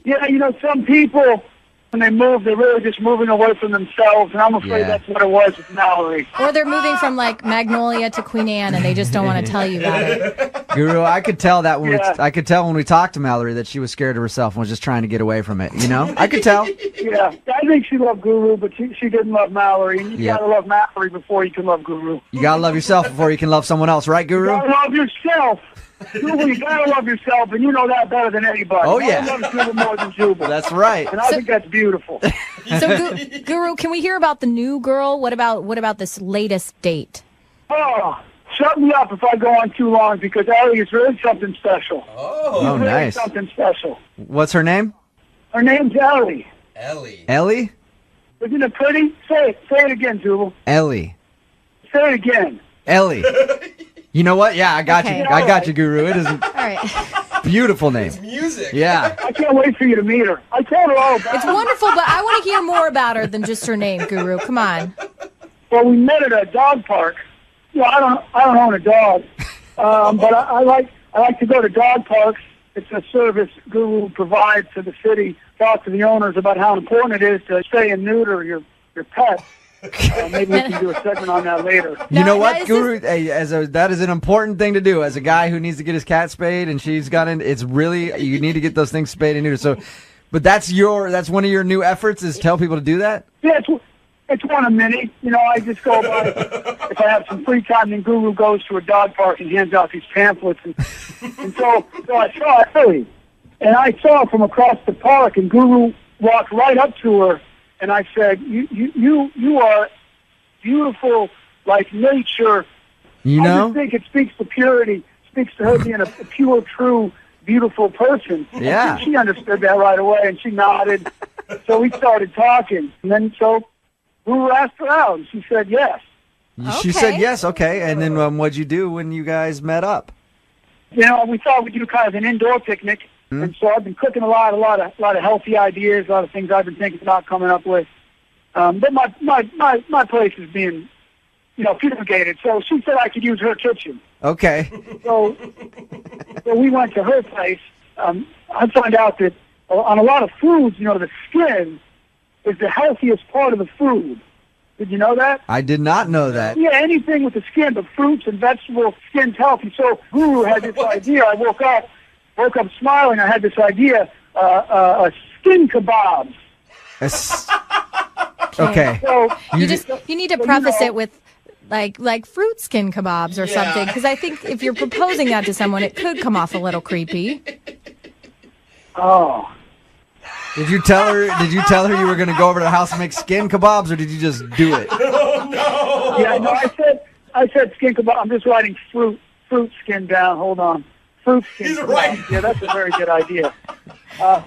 Yeah, some people, when they move, they're really just moving away from themselves, and I'm afraid that's what it was with Mallory. Or they're moving from like Magnolia to Queen Anne, and they just don't want to tell you about it. Guru, I could tell that when I could tell when we talked to Mallory that she was scared of herself and was just trying to get away from it. I could tell. Yeah, I think she loved Guru, but she didn't love Mallory. And you gotta love Mallory before you can love Guru. You gotta love yourself before you can love someone else, right, Guru? You gotta love yourself. Jubal, you gotta love yourself, and you know that better than anybody. Oh, yeah. I love Jubal more than Jubal. That's right. And I think that's beautiful. So, Guru, can we hear about the new girl? What about this latest date? Oh, shut me up if I go on too long, because Ellie is really something special. Oh, really nice. Something special. What's her name? Her name's Ellie. Ellie? Isn't it pretty? Say it again, Jubal. Ellie. Say it again. Ellie. You know what? Yeah, I got Okay. you. I got you, Guru. It is a All right. beautiful name. Music. Yeah. I can't wait for you to meet her. I told her all about It's wonderful, but I want to hear more about her than just her name, Guru. Come on. Well, we met at a dog park. I don't own a dog. But I like to go to dog parks. It's a service Guru provides to the city. Talk to the owners about how important it is to spay and neuter your pet. Maybe we can do a segment on that later. You know what, Guru? Hey, that is an important thing to do. As a guy who needs to get his cat spayed, and she's gotten, it's really, you need to get those things spayed and neutered. So, but that's one of your new efforts, is tell people to do that? Yeah, it's one of many. You know, I just go about it. If I have some free time, then Guru goes to a dog park and hands out these pamphlets. And so I saw Ellie, and I saw her from across the park, and Guru walked right up to her, and I said, you are beautiful like nature. You know? I just think it speaks to purity, speaks to her being a pure, true, beautiful person. Yeah. And she understood that right away, and she nodded. So we started talking, and then Guru asked her out, and she said yes. She said yes, okay. And then what'd you do when you guys met up? You know, we thought we'd do kind of an indoor picnic, and so I've been cooking a lot of healthy ideas, a lot of things I've been thinking about coming up with. But my place is being, fumigated. So she said I could use her kitchen. Okay. So we went to her place. I found out that on a lot of foods, the skin is the healthiest part of the food. Did you know that? I did not know that. Yeah, anything with the skin, but fruits and vegetables, skin's healthy. So Guru had this idea. I woke up smiling. I had this idea, skin kebabs. Okay. So, you need to preface it with like fruit skin kebabs or something, because I think if you're proposing that to someone, it could come off a little creepy. Oh. Did you tell her you were going to go over to the house and make skin kebabs, or did you just do it? Oh, no. Yeah, no, I said skin kebab. I'm just writing fruit skin down. Hold on. Fruit skin. He's right. Yeah, that's a very good idea.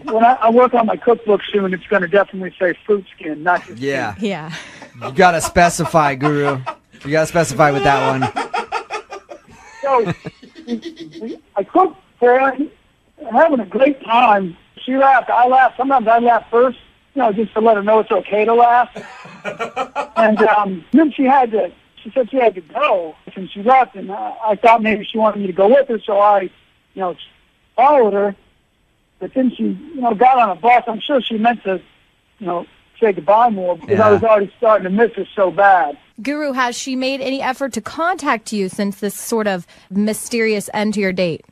When I work on my cookbook soon, it's going to definitely say fruit skin, not just skin. Yeah. You got to specify, Guru. You got to specify with that one. So I cooked for her, having a great time. She laughed. I laughed. Sometimes I laugh first, just to let her know it's okay to laugh. And then she said she had to go, and she left. And I thought maybe she wanted me to go with her, so I, followed her. But then she, got on a bus. I'm sure she meant to, say goodbye more, because I was already starting to miss her so bad. Guru, has she made any effort to contact you since this sort of mysterious end to your date?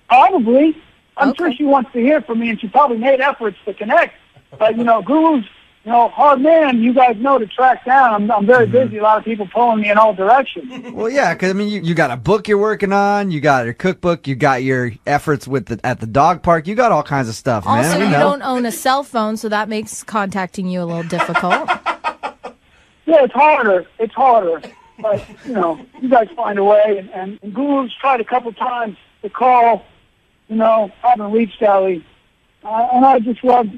Probably. I'm sure she wants to hear from me, and she probably made efforts to connect. But, Guru's, hard man, you guys know, to track down. I'm very busy. A lot of people pulling me in all directions. Well, yeah, because, you got a book you're working on. You got your cookbook. You got your efforts at the dog park. You got all kinds of stuff, man. Also, you don't own a cell phone, so that makes contacting you a little difficult. Yeah, it's harder. But, you guys find a way. And Guru's tried a couple times to call. I haven't reached Ellie. And I just love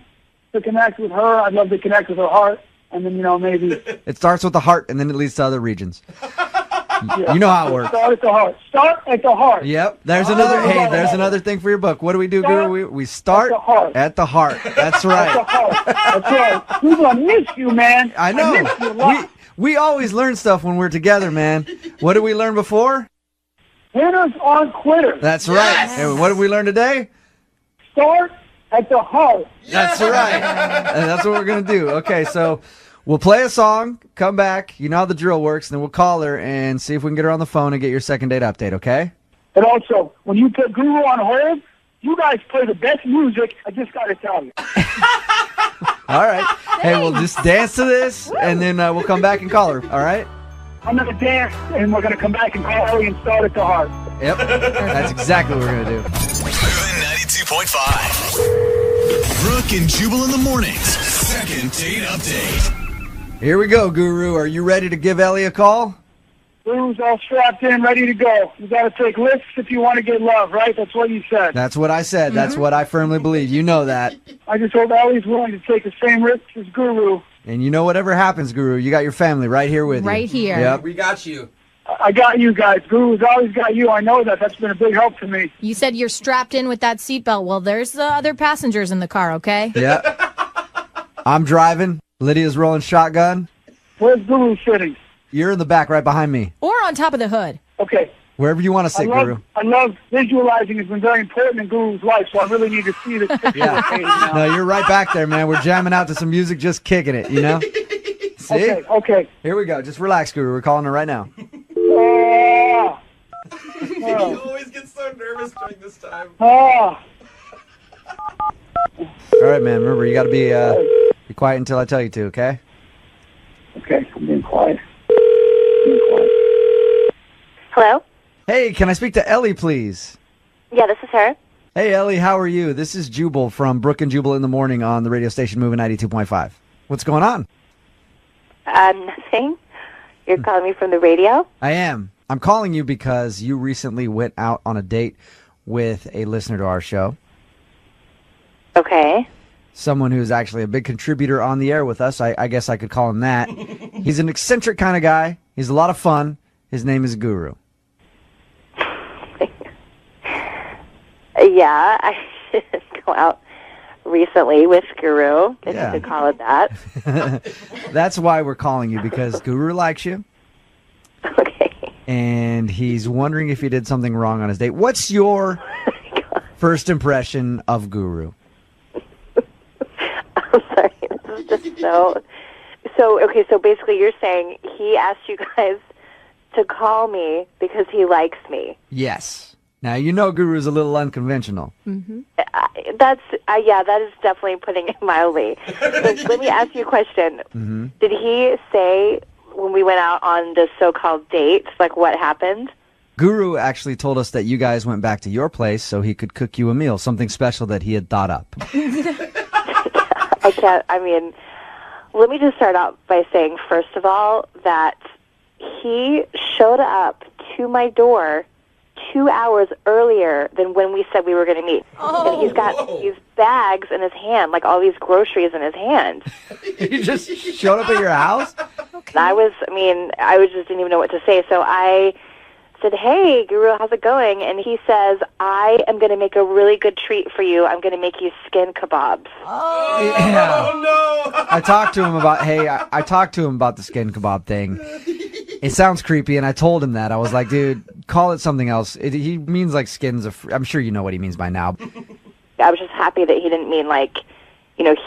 to connect with her. I'd love to connect with her heart. And then, maybe... It starts with the heart, and then it leads to other regions. Yeah. You know how it works. Start at the heart. Start at the heart. Yep. There's another thing for your book. What do we do, Guru? We start at the heart. That's right. At the heart. That's right. We're going to miss you, man. I know. I miss you a lot. We always learn stuff when we're together, man. What did we learn before? Winners aren't quitters. That's right. And what did we learn today? Start at the heart. That's right. And that's what we're going to do. Okay, so we'll play a song, come back, you know how the drill works, and then we'll call her and see if we can get her on the phone and get your second date update, okay? And also, when you put Guru on hold, you guys play the best music. I just got to tell you. All right. Hey, we'll just dance to this, and then we'll come back and call her, all right? I'm going to dance, and we're going to come back and call Ellie and start at the heart. Yep. That's exactly what we're going to do. 92.5. Brooke and Jubal in the mornings. Second date update. Here we go, Guru. Are you ready to give Ellie a call? Guru's all strapped in, ready to go. You got to take risks if you want to get love, right? That's what you said. That's what I said. That's what I firmly believe. You know that. I just hope Ellie's willing to take the same risks as Guru. And you know whatever happens, Guru, you got your family right here with you. Right here. Yep. We got you. I got you guys. Guru's always got you. I know that. That's been a big help to me. You said you're strapped in with that seatbelt. Well, there's other passengers in the car, okay? Yep. I'm driving. Lydia's rolling shotgun. Where's Guru sitting? You're in the back right behind me. Or on top of the hood. Okay. Wherever you want to sit, Guru. I love visualizing. It's been very important in Guru's life, so I really need to see this picture. Yeah. No, you're right back there, man. We're jamming out to some music, just kicking it, you know? See? Okay. Here we go. Just relax, Guru. We're calling her right now. You always get so nervous during this time. All right, man. Remember, you got to be quiet until I tell you to, okay? Okay, I'm being quiet. Hello? Hey, can I speak to Ellie, please? Yeah, this is her. Hey, Ellie, how are you? This is Jubal from Brooke and Jubal in the morning on the radio station Moving 92.5. What's going on? Nothing. You're calling me from the radio? I am. I'm calling you because you recently went out on a date with a listener to our show. Okay. Someone who's actually a big contributor on the air with us. I guess I could call him that. He's an eccentric kind of guy. He's a lot of fun. His name is Guru. Yeah, I did go out recently with Guru, if you could call it that. That's why we're calling you, because Guru likes you. Okay. And he's wondering if you did something wrong on his date. What's your first impression of Guru? I'm sorry, this is just so... Okay, so basically you're saying he asked you guys to call me because he likes me. Yes. Now, you know Guru's a little unconventional. Mm-hmm. That is definitely putting it mildly. So let me ask you a question. Mm-hmm. Did he say when we went out on this so-called date, like what happened? Guru actually told us that you guys went back to your place so he could cook you a meal, something special that he had thought up. Let me just start out by saying, first of all, that he showed up to my door 2 hours earlier than when we said we were going to meet. Oh, and he's got these bags in his hand, like all these groceries in his hand. He just showed up at your house? Okay. And I just didn't even know what to say. So I said, "Hey, Guru, how's it going?" And he says, "I am going to make a really good treat for you. I'm going to make you skin kebabs." Oh, yeah. No. I talked to him about, I talked to him about the skin kebab thing. It sounds creepy, and I told him that. I was like, dude, call it something else. He means like skins of, I'm sure you know what he means by now. I was just happy that he didn't mean like,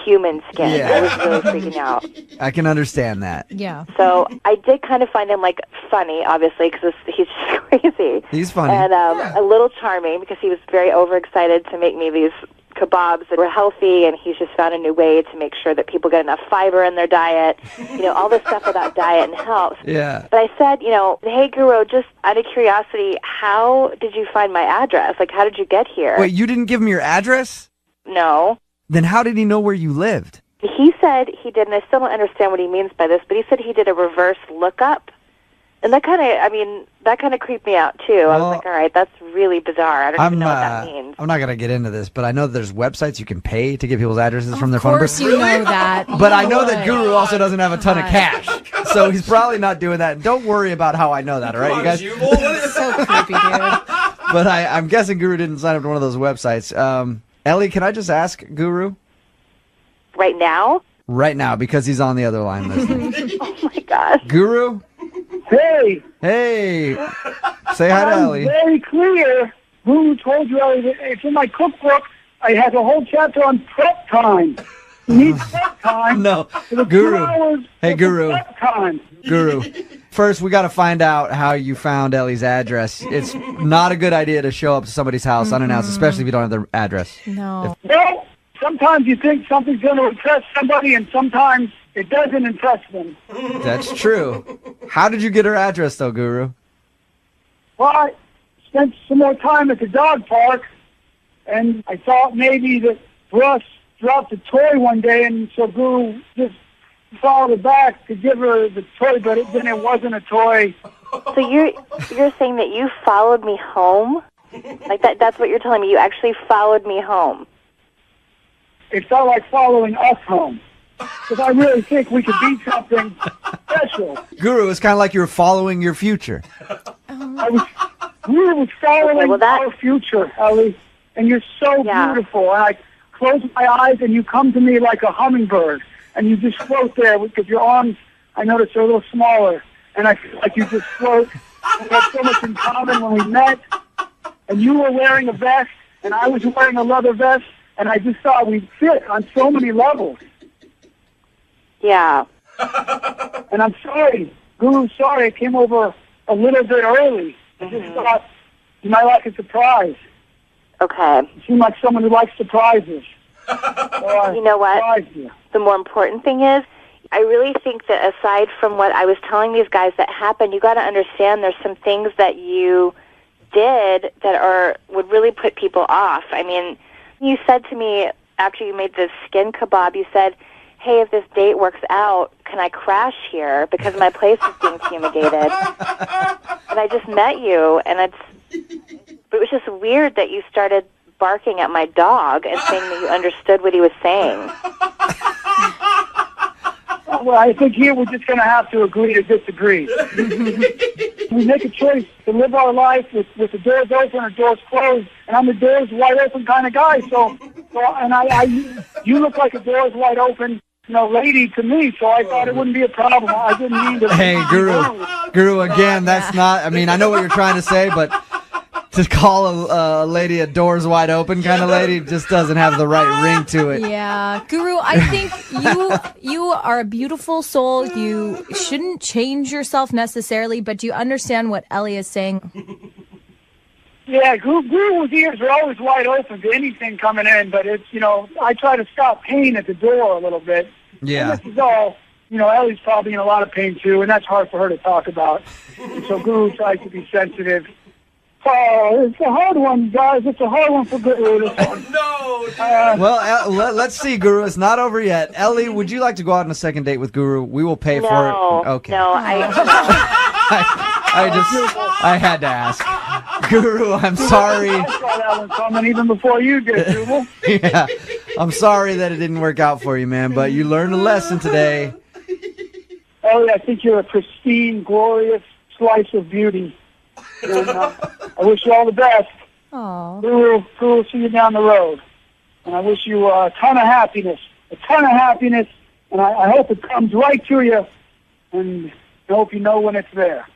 human skin. Yeah. I was really freaking out. I can understand that. Yeah. So I did kind of find him like funny, obviously, because he's just crazy. He's funny. And a little charming because he was very overexcited to make me these kebabs that were healthy, and he's just found a new way to make sure that people get enough fiber in their diet, all this stuff about diet and health. Yeah. But I said, "Hey, Guru, just out of curiosity, how did you find my address? Like, how did you get here?" Wait, you didn't give him your address? No. Then how did he know where you lived? He said he did, and I still don't understand what he means by this, but he said he did a reverse lookup. And that kind of creeped me out, too. I was like, all right, that's really bizarre. I don't even know what that means. I'm not going to get into this, but I know there's websites you can pay to get people's addresses from their phone numbers. Of course you know that. But I know that Guru also doesn't have a ton of cash. So he's probably not doing that. Don't worry about how I know that, all right, you guys? So creepy, dude. But I'm guessing Guru didn't sign up to one of those websites. Ellie, can I just ask Guru? Right now? Right now, because he's on the other line listening. Oh, my gosh. Guru? Hey! Hey! Say hi to Ellie. Very clear. Who told you, Ellie, that it's in my cookbook. I have a whole chapter on prep time. You need prep time. No, for Guru. 2 hours Hey, Guru. Prep time. Guru. First, we got to find out how you found Ellie's address. It's not a good idea to show up to somebody's house unannounced, especially if you don't have their address. No. Well, sometimes you think something's going to impress somebody, and sometimes it doesn't impress them. That's true. How did you get her address, though, Guru? Well, I spent some more time at the dog park, and I thought maybe that Russ dropped a toy one day, and so Guru just followed her back to give her the toy, but then it wasn't a toy. So you're saying that you followed me home? Like that's what you're telling me? You actually followed me home? It felt like following us home. Because I really think we could be something special. Guru, it's kind of like you were following your future. We were following our future, Ellie. And you're so beautiful. And I close my eyes and you come to me like a hummingbird. And you just float there because your arms, I notice, are a little smaller. And I feel like you just float We had so much in common when we met. And you were wearing a vest, and I was wearing a leather vest, and I just thought we'd fit on so many levels. Yeah. And I'm sorry, Guru, sorry I came over a little bit early. I just thought you might like a surprise. Okay. You seem like someone who likes surprises. You know what? The more important thing is, I really think that aside from what I was telling these guys that happened, you got to understand there's some things that you did that would really put people off. I mean, you said to me after you made this skin kebab, you said, hey, if this date works out, can I crash here because my place is being fumigated? And I just met you, and it was just weird that you started barking at my dog and saying that you understood what he was saying. Well, I think here we're just going to have to agree to disagree. We make a choice to live our life with the doors open or doors closed, and I'm a doors wide open kind of guy. You look like a doors wide open, lady to me. So I thought it wouldn't be a problem. I didn't mean to. Hey, Guru, again, that's not. I mean, I know what you're trying to say, but to call a lady a doors wide open kind of lady just doesn't have the right ring to it. Yeah, Guru, I think you are a beautiful soul. You shouldn't change yourself necessarily, but you understand what Ellie is saying. Yeah, Guru's ears are always wide open to anything coming in, but it's, I try to stop pain at the door a little bit. Yeah. And this is all, Ellie's probably in a lot of pain too, and that's hard for her to talk about. And so Guru tries to be sensitive. Oh, it's a hard one, guys. It's a hard one for Guru. Well, let's see, Guru. It's not over yet. Ellie, would you like to go out on a second date with Guru? We will pay for it. Okay. No, I had to ask. Guru, I'm sorry. I saw that one coming even before you did, Jubal. Yeah, I'm sorry that it didn't work out for you, man, but you learned a lesson today. Ellie, I think you're a pristine, glorious slice of beauty. And, I wish you all the best. Aww. We'll see you down the road. And I wish you a ton of happiness. And I hope it comes right to you. And I hope you know when it's there.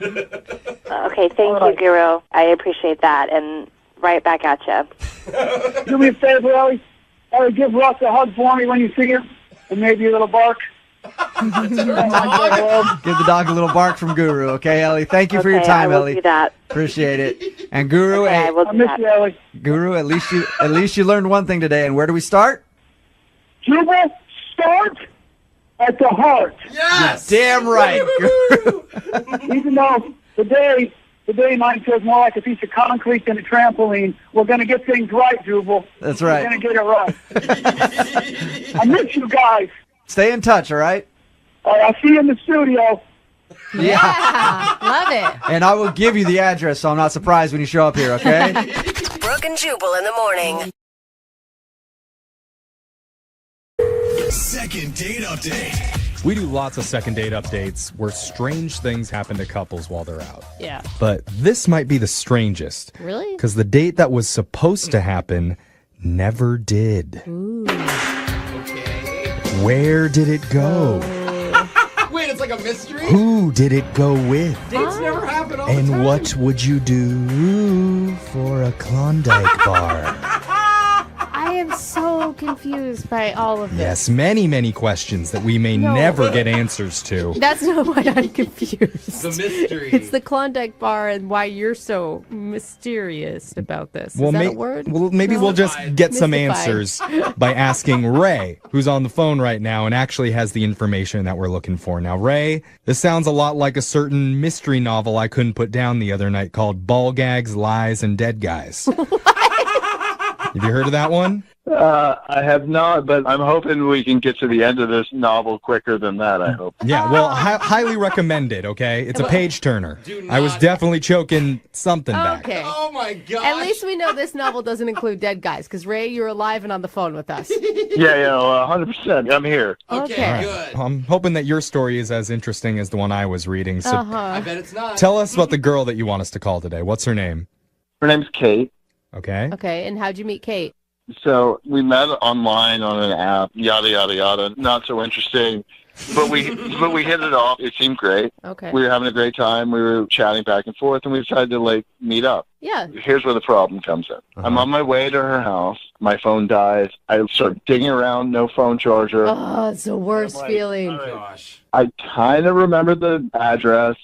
Okay, thank you, Guru. I appreciate that. And right back at you. Do me a favor, Ellie. Give Russ a hug for me when you see her. And maybe a little bark. Give the dog a little bark from Guru, okay, Ellie? Thank you for your time, Ellie. Do that. Appreciate it. And Guru, I will do miss that. you, Ellie. Guru, at least you learned one thing today. And where do we start? Jubal, start at the heart. Yes! Damn right, Guru. Even though today mine feels more like a piece of concrete than a trampoline, we're going to get things right, Jubal. That's right. We're going to get it right. I miss you guys. Stay in touch, all right? All right, I'll see you in the studio. Yeah, love it. And I will give you the address so I'm not surprised when you show up here, okay? Brooke and Jubal in the morning. Second date update. We do lots of second date updates where strange things happen to couples while they're out. Yeah. But this might be the strangest. Really? Because the date that was supposed to happen never did. Ooh. Where did it go? Wait, it's like a mystery? Who did it go with? Dates never happen all the And time. what would you do for a Klondike bar? I am so confused by all of this. Yes, many questions that we may never get answers to. That's not why I'm confused. The mystery. It's the Klondike bar and why you're so mysterious about this. Is that a word? Well, maybe No? we'll just get some Mystified. answers by asking Ray, who's on the phone right now and actually has the information that we're looking for. Now, Ray, this sounds a lot like a certain mystery novel I couldn't put down the other night called Ball Gags, Lies, and Dead Guys. Have you heard of that one? I have not, but I'm hoping we can get to the end of this novel quicker than that, I hope. Yeah, well, highly recommended, okay? It's a page turner. I was definitely choking something back. Okay. Oh my gosh. At least we know this novel doesn't include dead guys, because Ray, you're alive and on the phone with us. Yeah, 100%. I'm here. Okay. All right. Good. I'm hoping that your story is as interesting as the one I was reading. So I bet it's not. tell us about the girl that you want us to call today. What's her name? Her name's Kate. Okay. Okay, and how'd you meet Kate? So we met online on an app, yada, yada, yada. Not so interesting. But we hit it off. It seemed great. Okay. We were having a great time. We were chatting back and forth, and we decided to like meet up. Yeah. Here's where the problem comes in. I'm on my way to her house. My phone dies. I start digging around, no phone charger. Oh, it's the worst feeling. Oh, gosh. I kind of remember the address.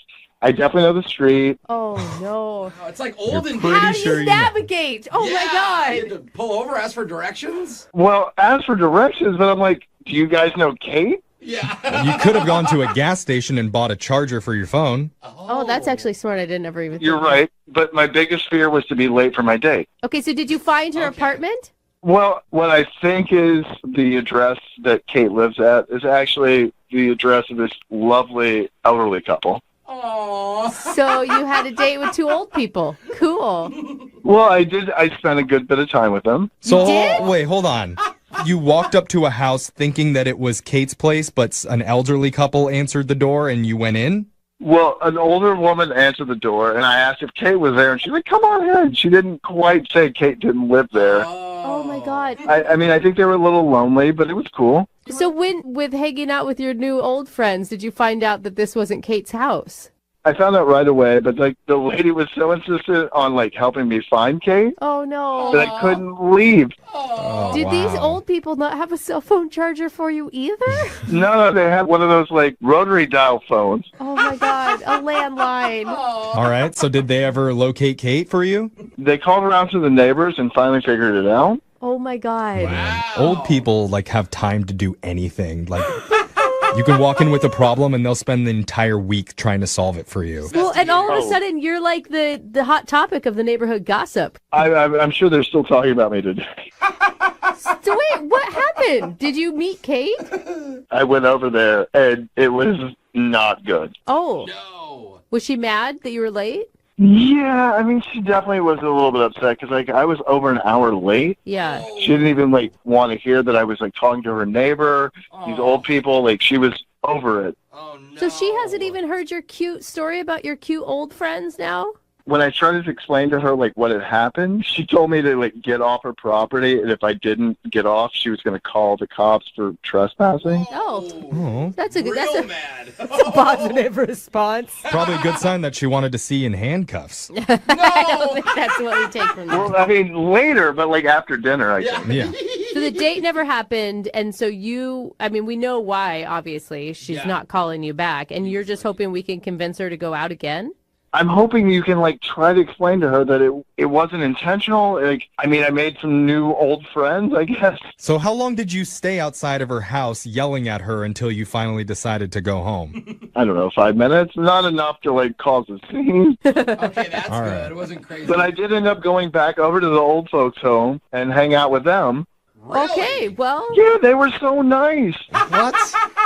I definitely know the street. Oh, no. Oh, it's like olden pretty How days. do sure you you know. navigate? Oh, You my had God. to pull over, ask for directions? Well, as for directions, but I'm like, do you guys know Kate? Yeah. You could have gone to a gas station and bought a charger for your phone. Oh, that's actually smart. I didn't ever even You're think right. But my biggest fear was to be late for my date. Okay, so did you find her apartment? Well, what I think is the address that Kate lives at is actually the address of this lovely elderly couple. Aww. So you had a date with two old people. Cool. Well, I did. I spent a good bit of time with them. So did? wait, hold on. You walked up to a house thinking that it was Kate's place, but an elderly couple answered the door and you went in? Well, an older woman answered the door, and I asked if Kate was there, and she's like, come on in. She didn't quite say Kate didn't live there. Oh, my God. I mean, I think they were a little lonely, but it was cool. So with hanging out with your new old friends, did you find out that this wasn't Kate's house? I found out right away, but like the lady was so insistent on like helping me find Kate Oh, no. that I couldn't leave. Oh, Did these wow. old people not have a cell phone charger for you either? No, they had one of those like rotary dial phones. Oh, my God. A landline. All right, so did they ever locate Kate for you? They called around to the neighbors and finally figured it out. Oh, my God. Old people like have time to do anything. Like you can walk in with a problem and they'll spend the entire week trying to solve it for you. Well, and all of a sudden, you're like the hot topic of the neighborhood gossip. I'm sure they're still talking about me today. So wait, what happened? Did you meet Kate? I went over there and it was not good. Oh. No. Was she mad that you were late? Yeah, I mean, she definitely was a little bit upset because like I was over an hour late. Yeah. She didn't even like want to hear that I was like talking to her neighbor. These old people, like she was over it. Oh, no. So she hasn't even heard your cute story about your cute old friends now? When I started to explain to her like what had happened, she told me to like get off her property, and if I didn't get off, she was going to call the cops for trespassing. Oh. That's a good Real mad. that's a positive response. Probably a good sign that she wanted to see you in handcuffs. I don't think that's what we take from that. Well, I mean later, but like after dinner, I think. Yeah. So the date never happened, and so we know why, obviously. She's not calling you back, and you're just hoping we can convince her to go out again? I'm hoping you can like try to explain to her that it wasn't intentional. Like, I mean, I made some new old friends, I guess. So how long did you stay outside of her house yelling at her until you finally decided to go home? I don't know, 5 minutes. Not enough to like cause a scene. Okay, that's All good. right. It wasn't crazy. But I did end up going back over to the old folks' home and hang out with them. Really? Okay, well. Yeah, they were so nice. What?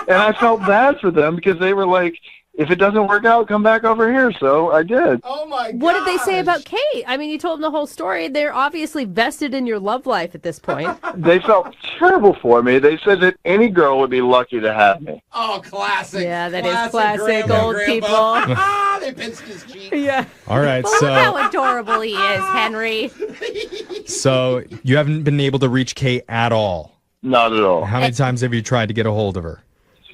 And I felt bad for them because they were like, if it doesn't work out, come back over here. So I did. Oh, my God. What did they say about Kate? I mean, you told them the whole story. They're obviously vested in your love life at this point. They felt terrible for me. They said that any girl would be lucky to have me. Oh, classic. Yeah, that is classic grandma, old grandpa. people. They pinched his cheek. Yeah. All right, Look how so adorable he is, Henry. you haven't been able to reach Kate at all. Not at all. How many times have you tried to get a hold of her?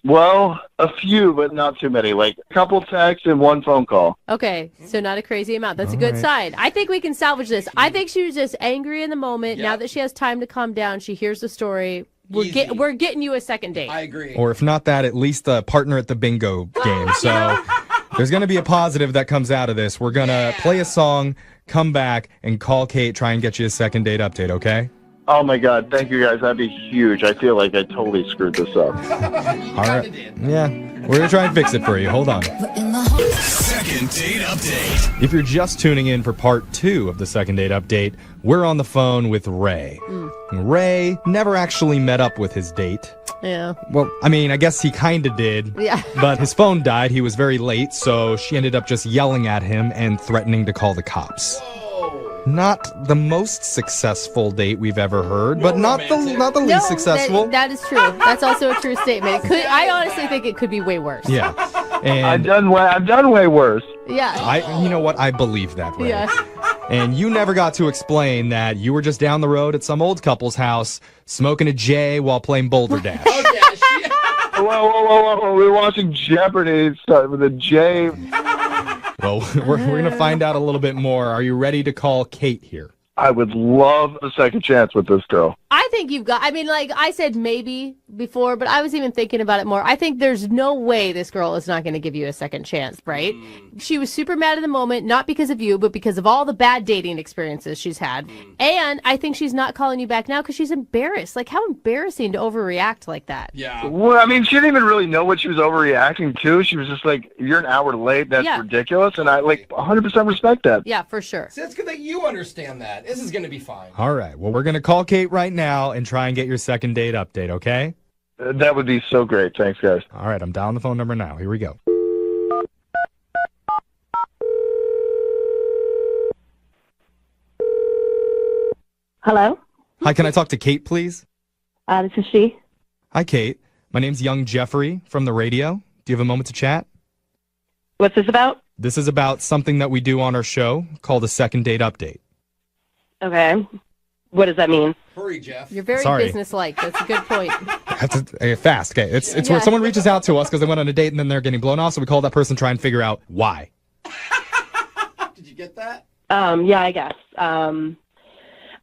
Well, a few, but not too many. Like a couple texts and one phone call. Okay, so not a crazy amount. That's a good sign. I think we can salvage this. I think she was just angry in the moment. Now that she has time to calm down, she hears the story. We're getting you a second date. I agree. Or if not that, at least a partner at the bingo game. So there's going to be a positive that comes out of this. We're going to play a song, come back, and call Kate, try and get you a second date update, okay? Oh my God, thank you guys. That'd be huge. I feel like I totally screwed this up. All right. Yeah, we're going to try and fix it for you. Hold on. Second date update. If you're just tuning in for part 2 of the second date update, we're on the phone with Ray. Ray never actually met up with his date. Yeah. Well, I mean, I guess he kind of did. Yeah. But his phone died. He was very late, so she ended up just yelling at him and threatening to call the cops. Not the most successful date we've ever heard, but not the least successful. That is true. That's also a true statement. I honestly think it could be way worse. Yeah. And I've done way worse. Yeah. you know what? I believe that, Ray. Yeah. And you never got to explain that you were just down the road at some old couple's house smoking a J while playing Boulder Dash. Whoa. We were watching Jeopardy with a J. Well, we're going to find out a little bit more. Are you ready to call Kate here? I would love a second chance with this girl. I think you've got, I mean, like I said maybe before, but I was even thinking about it more. I think there's no way this girl is not going to give you a second chance, right? She was super mad in the moment, not because of you, but because of all the bad dating experiences she's had. And I think she's not calling you back now because she's embarrassed. Like, how embarrassing to overreact like that. Yeah. Well, I mean, she didn't even really know what she was overreacting to. She was just like, you're an hour late. That's ridiculous. And I, 100% respect that. Yeah, for sure. See, it's good that you understand that. This is going to be fine. All right. Well, we're going to call Kate right now and try and get your second date update, okay? That would be so great. Thanks, guys. All right. I'm dialing the phone number now. Here we go. Hello? Hi, can I talk to Kate, please? This is she. Hi, Kate. My name's Young Jeffrey from the radio. Do you have a moment to chat? What's this about? This is about something that we do on our show called a second date update. Okay. What does that mean? Hurry, Jeff. You're very businesslike. That's a good point. Fast. Okay. It's where someone reaches out to us because they went on a date and then they're getting blown off, so we call that person, try and figure out why. Did you get that? Yeah, I guess.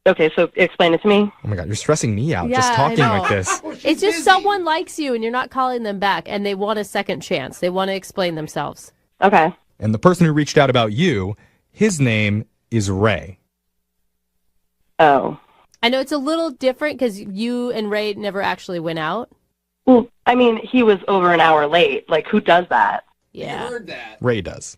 Okay, so explain it to me. Oh my God, you're stressing me out just talking like this. It's just someone likes you and you're not calling them back and they want a second chance. They want to explain themselves. Okay. And the person who reached out about you, his name is Ray. Oh. I know it's a little different because you and Ray never actually went out. Well, I mean, he was over an hour late. Like, who does that? Yeah. You heard that. Ray does.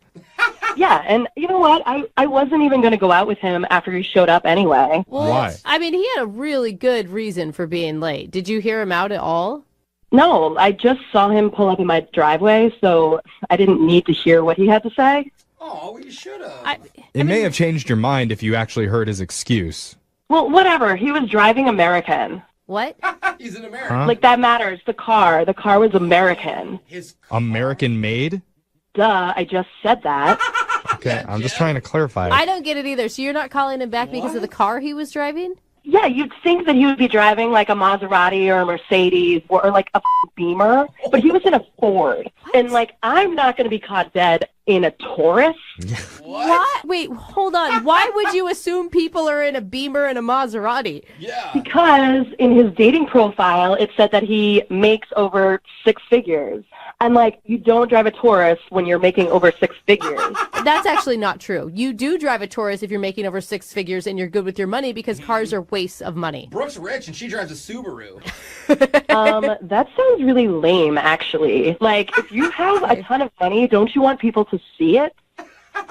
Yeah, and you know what? I wasn't even going to go out with him after he showed up anyway. Well, why? I mean, he had a really good reason for being late. Did you hear him out at all? No, I just saw him pull up in my driveway, so I didn't need to hear what he had to say. Oh, well, you should have. It may have changed your mind if you actually heard his excuse. Well, whatever. He was driving American. What? He's an American. Huh? Like, that matters. The car was American. American made? Duh, I just said that. Okay, I'm just trying to clarify. I don't get it either. So you're not calling him back because of the car he was driving? Yeah, you'd think that he would be driving like a Maserati or a Mercedes or like a Beamer, but he was in a Ford. What? And like, I'm not going to be caught dead in a Taurus. What? Wait, hold on. Why would you assume people are in a Beamer and a Maserati? Yeah. Because in his dating profile, it said that he makes over 6 figures. And like, you don't drive a Taurus when you're making over 6 figures. That's actually not true. You do drive a Taurus if you're making over 6 figures and you're good with your money because cars are wastes of money. Brooke's rich and she drives a Subaru. That sounds really lame, actually. Like, if you have a ton of money, don't you want people to see it?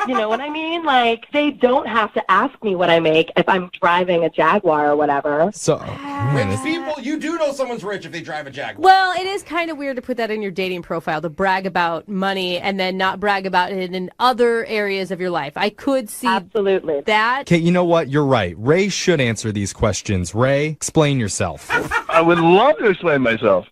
You know what I mean? Like, they don't have to ask me what I make if I'm driving a Jaguar or whatever. So, Rich people, you do know someone's rich if they drive a Jaguar. Well, it is kind of weird to put that in your dating profile, to brag about money and then not brag about it in other areas of your life. I could see that. Kate, you know what? You're right. Ray should answer these questions. Ray, explain yourself. I would love to explain myself.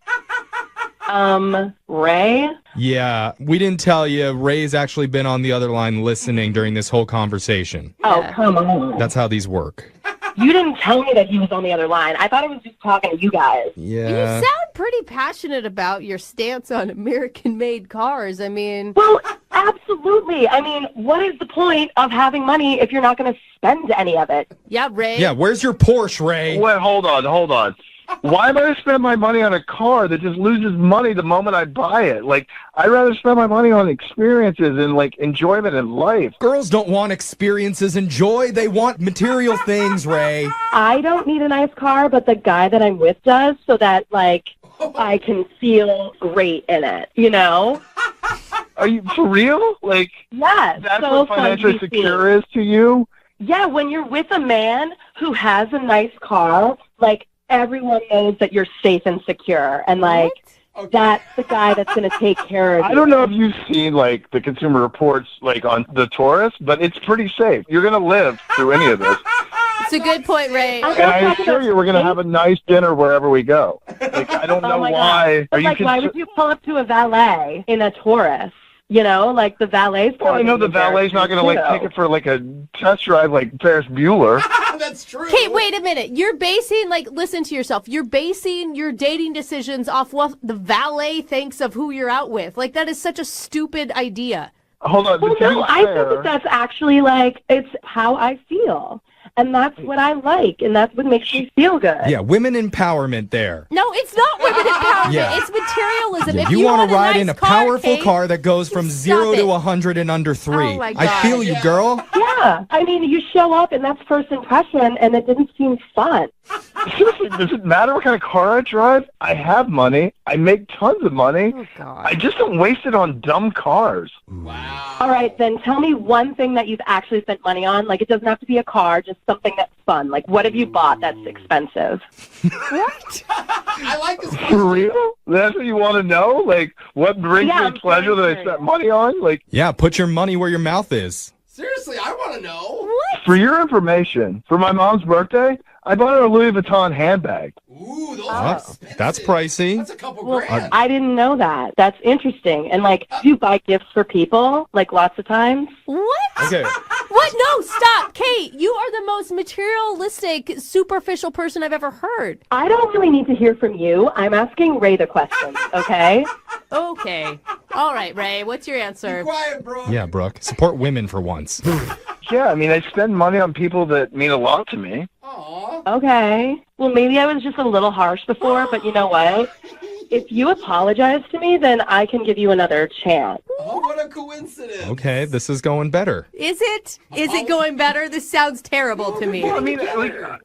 Ray? Yeah, we didn't tell you. Ray's actually been on the other line listening during this whole conversation. Oh, come on. That's how these work. You didn't tell me that he was on the other line. I thought I was just talking to you guys. Yeah. You sound pretty passionate about your stance on American-made cars. I mean... Well, absolutely. I mean, what is the point of having money if you're not going to spend any of it? Yeah, Ray. Yeah, where's your Porsche, Ray? Wait, hold on. Why am I going to spend my money on a car that just loses money the moment I buy it? Like, I'd rather spend my money on experiences and, like, enjoyment in life. Girls don't want experiences and joy. They want material things, Ray. I don't need a nice car, but the guy that I'm with does, so that, like, I can feel great in it, you know? Are you for real? Like, yes, that's so what financially fun to be secure is to you? Yeah, when you're with a man who has a nice car, like, everyone knows that you're safe and secure, and like that's the guy that's going to take care of you. I don't know if you've seen like the Consumer Reports like on the Taurus, but it's pretty safe. You're going to live through any of this. It's a good point, Ray. And I assure you, we're going to have a nice dinner wherever we go. Like, I don't know why. But, like, why would you pull up to a valet in a Taurus? You know, like the valet's Well, I know the valet's not going to like take it for like a test drive like Ferris Bueller. That's true. Kate, wait a minute. You're basing, listen to yourself. You're basing your dating decisions off what the valet thinks of who you're out with. Like, that is such a stupid idea. Hold on. Well, no, I think that that's actually it's how I feel. And that's what I like, and that's what makes me feel good. Yeah, women empowerment there. No, it's not women empowerment. Yeah. It's materialism. Yeah, If you want to ride nice in a car, powerful Kate, car that goes from 0 to 100 in under 3. Oh my I God. feel you, girl. Yeah, I mean, you show up, and that's first impression, and it didn't seem fun. Does it matter what kind of car I drive? I have money. I make tons of money. Oh, God. I just don't waste it on dumb cars. Wow. All right, then tell me one thing that you've actually spent money on. Like, it doesn't have to be a car, just something that's fun. Like, what have you bought that's expensive? What? I like this. For real? That's what you want to know? Like, what brings Yeah, me I'm pleasure that I curious. spent money on? Like, Yeah, put your money where your mouth is. Seriously, I want to know. for your information, for my mom's birthday, I bought her a Louis Vuitton handbag. Ooh, those That's pricey. That's a couple Well, grand. I didn't know that. That's interesting. And, do you buy gifts for people, lots of times? What? Okay. What? No, stop. Kate, you are the most materialistic, superficial person I've ever heard. I don't really need to hear from you. I'm asking Ray the questions, okay? Okay. All right, Ray, what's your answer? Quiet, bro. Yeah, Brooke. Support women for once. Yeah, I mean, I spend money on people that mean a lot to me. Aw. Okay. Well, maybe I was just a little harsh before, but you know what? If you apologize to me, then I can give you another chance. Oh, what a coincidence. Okay, this is going better. Is it? Is it going better? This sounds terrible to me. Well, I mean,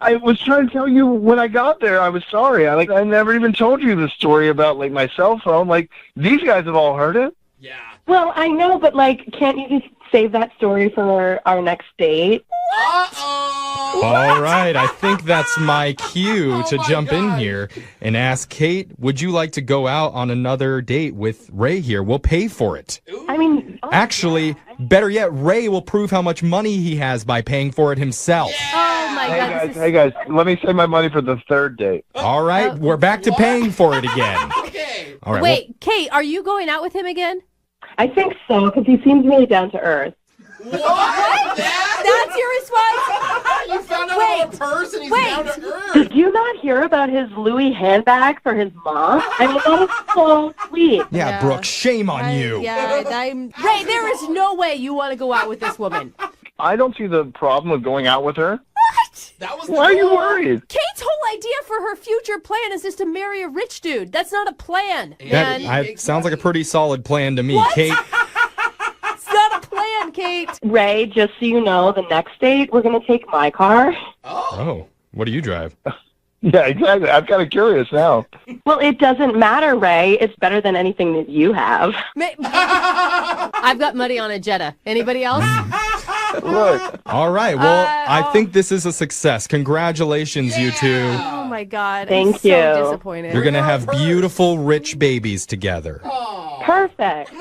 I was trying to tell you when I got there, I was sorry. I never even told you the story about, my cell phone. These guys have all heard it. Yeah. Well, I know, but, can't you just save that story for our next date? Uh-oh. All right, I think that's my cue to jump in here and ask Kate, would you like to go out on another date with Ray here? We'll pay for it. I mean... Actually, better yet, Ray will prove how much money he has by paying for it himself. Oh, my God. Hey guys, let me save my money for the third date. All right, we're back to paying for it again. Okay. All right. Wait, Kate, are you going out with him again? I think so, because he seems really down to earth. What? That's your response? You found out about a purse and he's down to earth. Did you not hear about his Louis handbag for his mom? I mean, that is so sweet. Yeah, Brooke, shame on you. Ray, there is no way you want to go out with this woman. I don't see the problem with going out with her. What? That was Why are you worried? Kate's whole idea for her future plan is just to marry a rich dude. That's not a plan. That sounds like a pretty solid plan to me, What? Kate. It's not a plan, Kate. Ray, just so you know, the next date, we're going to take my car. Oh, what do you drive? Yeah, exactly. I'm kind of curious now. Well, it doesn't matter, Ray. It's better than anything that you have. I've got money on a Jetta. Anybody else? Look. All right, well, I think this is a success. Congratulations, you two. Oh, my God. Thank I'm so you. disappointed. You're going to have beautiful, rich babies together. Perfect.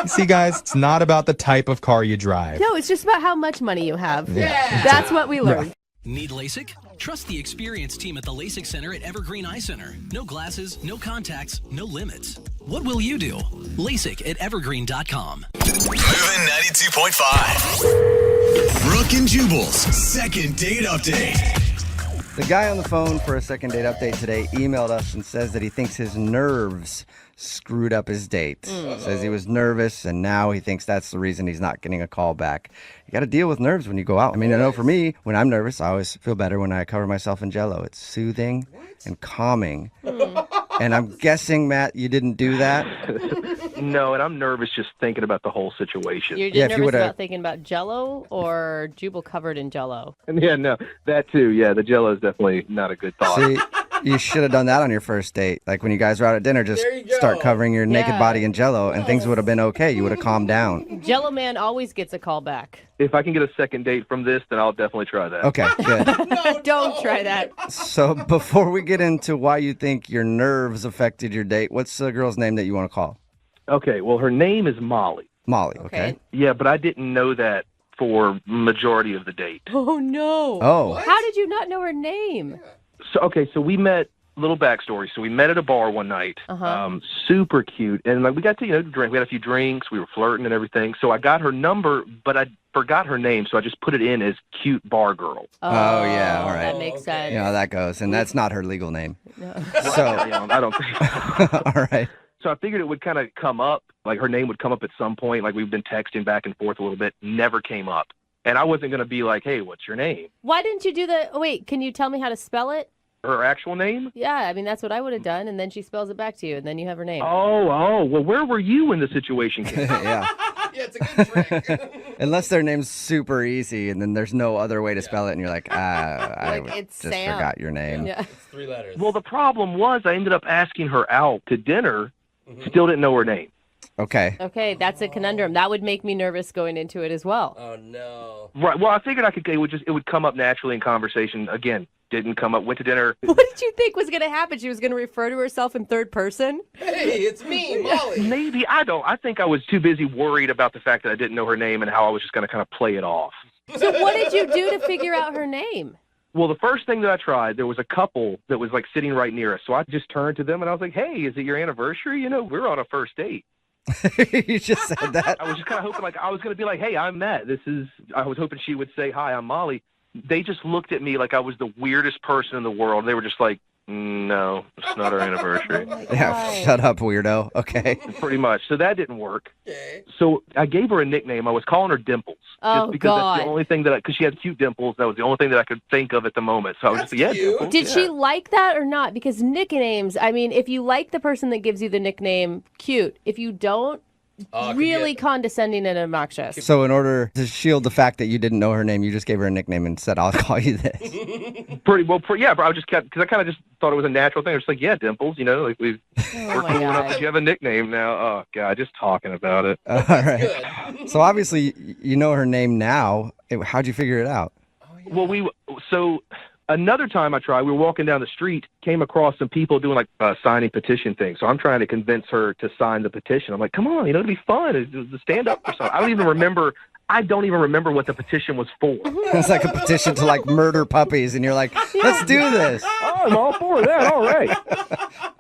See, guys, it's not about the type of car you drive. No, it's just about how much money you have. Yeah. That's what we learned. Need LASIK? Trust the experienced team at the LASIK Center at Evergreen Eye Center. No glasses, no contacts, no limits. What will you do? LASIK at evergreen.com. Moving 92.5. Brooke and Jubal's second date update. The guy on the phone for a second date update today emailed us and says that he thinks his nerves screwed up his date. Says he was nervous and now he thinks that's the reason he's not getting a call back. You got to deal with nerves when you go out. I mean, I know for me, when I'm nervous, I always feel better when I cover myself in Jell-O. It's soothing and calming. And I'm guessing, Matt, you didn't do that? No, and I'm nervous just thinking about the whole situation. You're just nervous about thinking about Jell-O or Jubal covered in Jell-O? Yeah, no, that too. Yeah, the Jell-O is definitely not a good thought. See, you should have done that on your first date. Like when you guys were out at dinner, just start covering your naked body in Jell-O and things would have been okay. You would have calmed down. Jell-O man always gets a call back. If I can get a second date from this, then I'll definitely try that. Okay, good. Don't try that. So before we get into why you think your nerves affected your date, what's the girl's name that you want to call? Okay, well, her name is Molly. Molly, okay. Yeah, but I didn't know that for majority of the date. Oh, no. Oh. How did you not know her name? So we met little backstory. So we met at a bar one night, super cute. And like we got to, drink. We had a few drinks. We were flirting and everything. So I got her number, but I forgot her name. So I just put it in as cute bar girl. Oh, yeah. All right. That makes sense. You know how that goes. And that's not her legal name. No. So, I don't think so. All right. So I figured it would kind of come up, like her name would come up at some point. Like we've been texting back and forth a little bit. Never came up. And I wasn't going to be like, hey, what's your name? Why didn't you do wait, can you tell me how to spell it? Her actual name? Yeah, I mean, that's what I would have done, and then she spells it back to you, and then you have her name. Oh, well, where were you when the situation came? Yeah. Yeah, it's a good trick. Unless their name's super easy, and then there's no other way to spell it, and you're like, I it's just Sam. forgot your name. Yeah. It's 3 letters. Well, the problem was I ended up asking her out to dinner, still didn't know her name. Okay. Okay, that's a conundrum. That would make me nervous going into it as well. Oh, no. Right. Well, I figured it would come up naturally in conversation. Again, didn't come up. Went to dinner. What did you think was going to happen? She was going to refer to herself in third person? Hey, it's me, Molly. Maybe. I don't. I think I was too busy worried about the fact that I didn't know her name and how I was just going to kind of play it off. So what did you do to figure out her name? Well, the first thing that I tried, there was a couple that was like sitting right near us. So I just turned to them and I was like, hey, is it your anniversary? We're on a first date. You just said that? I was just kind of hoping, I was going to be like, hey, I'm Matt. I was hoping she would say, hi, I'm Molly. They just looked at me like I was the weirdest person in the world. They were just like, no, it's not our anniversary. Yeah, shut up, weirdo. Okay. Pretty much. So that didn't work. Okay. So I gave her a nickname. I was calling her Dimples. Just because that's the only thing because she had cute dimples. That was the only thing that I could think of at the moment. So I was just like, yeah, Dimples. Did she like that or not? Because nicknames, I mean, if you like the person that gives you the nickname, cute. If you don't, really condescending and obnoxious. So in order to shield the fact that you didn't know her name, you just gave her a nickname and said, I'll call you this. Pretty well, yeah, but I just kept, because I kind of just thought it was a natural thing. I was like, yeah, Dimples, like we're cool enough that you have a nickname now. Oh, God, just talking about it. All right. So obviously you know her name now. How'd you figure it out? Well, so another time I tried, we were walking down the street, came across some people doing like a signing petition thing. So I'm trying to convince her to sign the petition. I'm like, come on, it'll be fun. It's stand up for something. I don't even remember what the petition was for. It's like a petition to like murder puppies, and you're like, let's do this. Oh, I'm all for that. All right.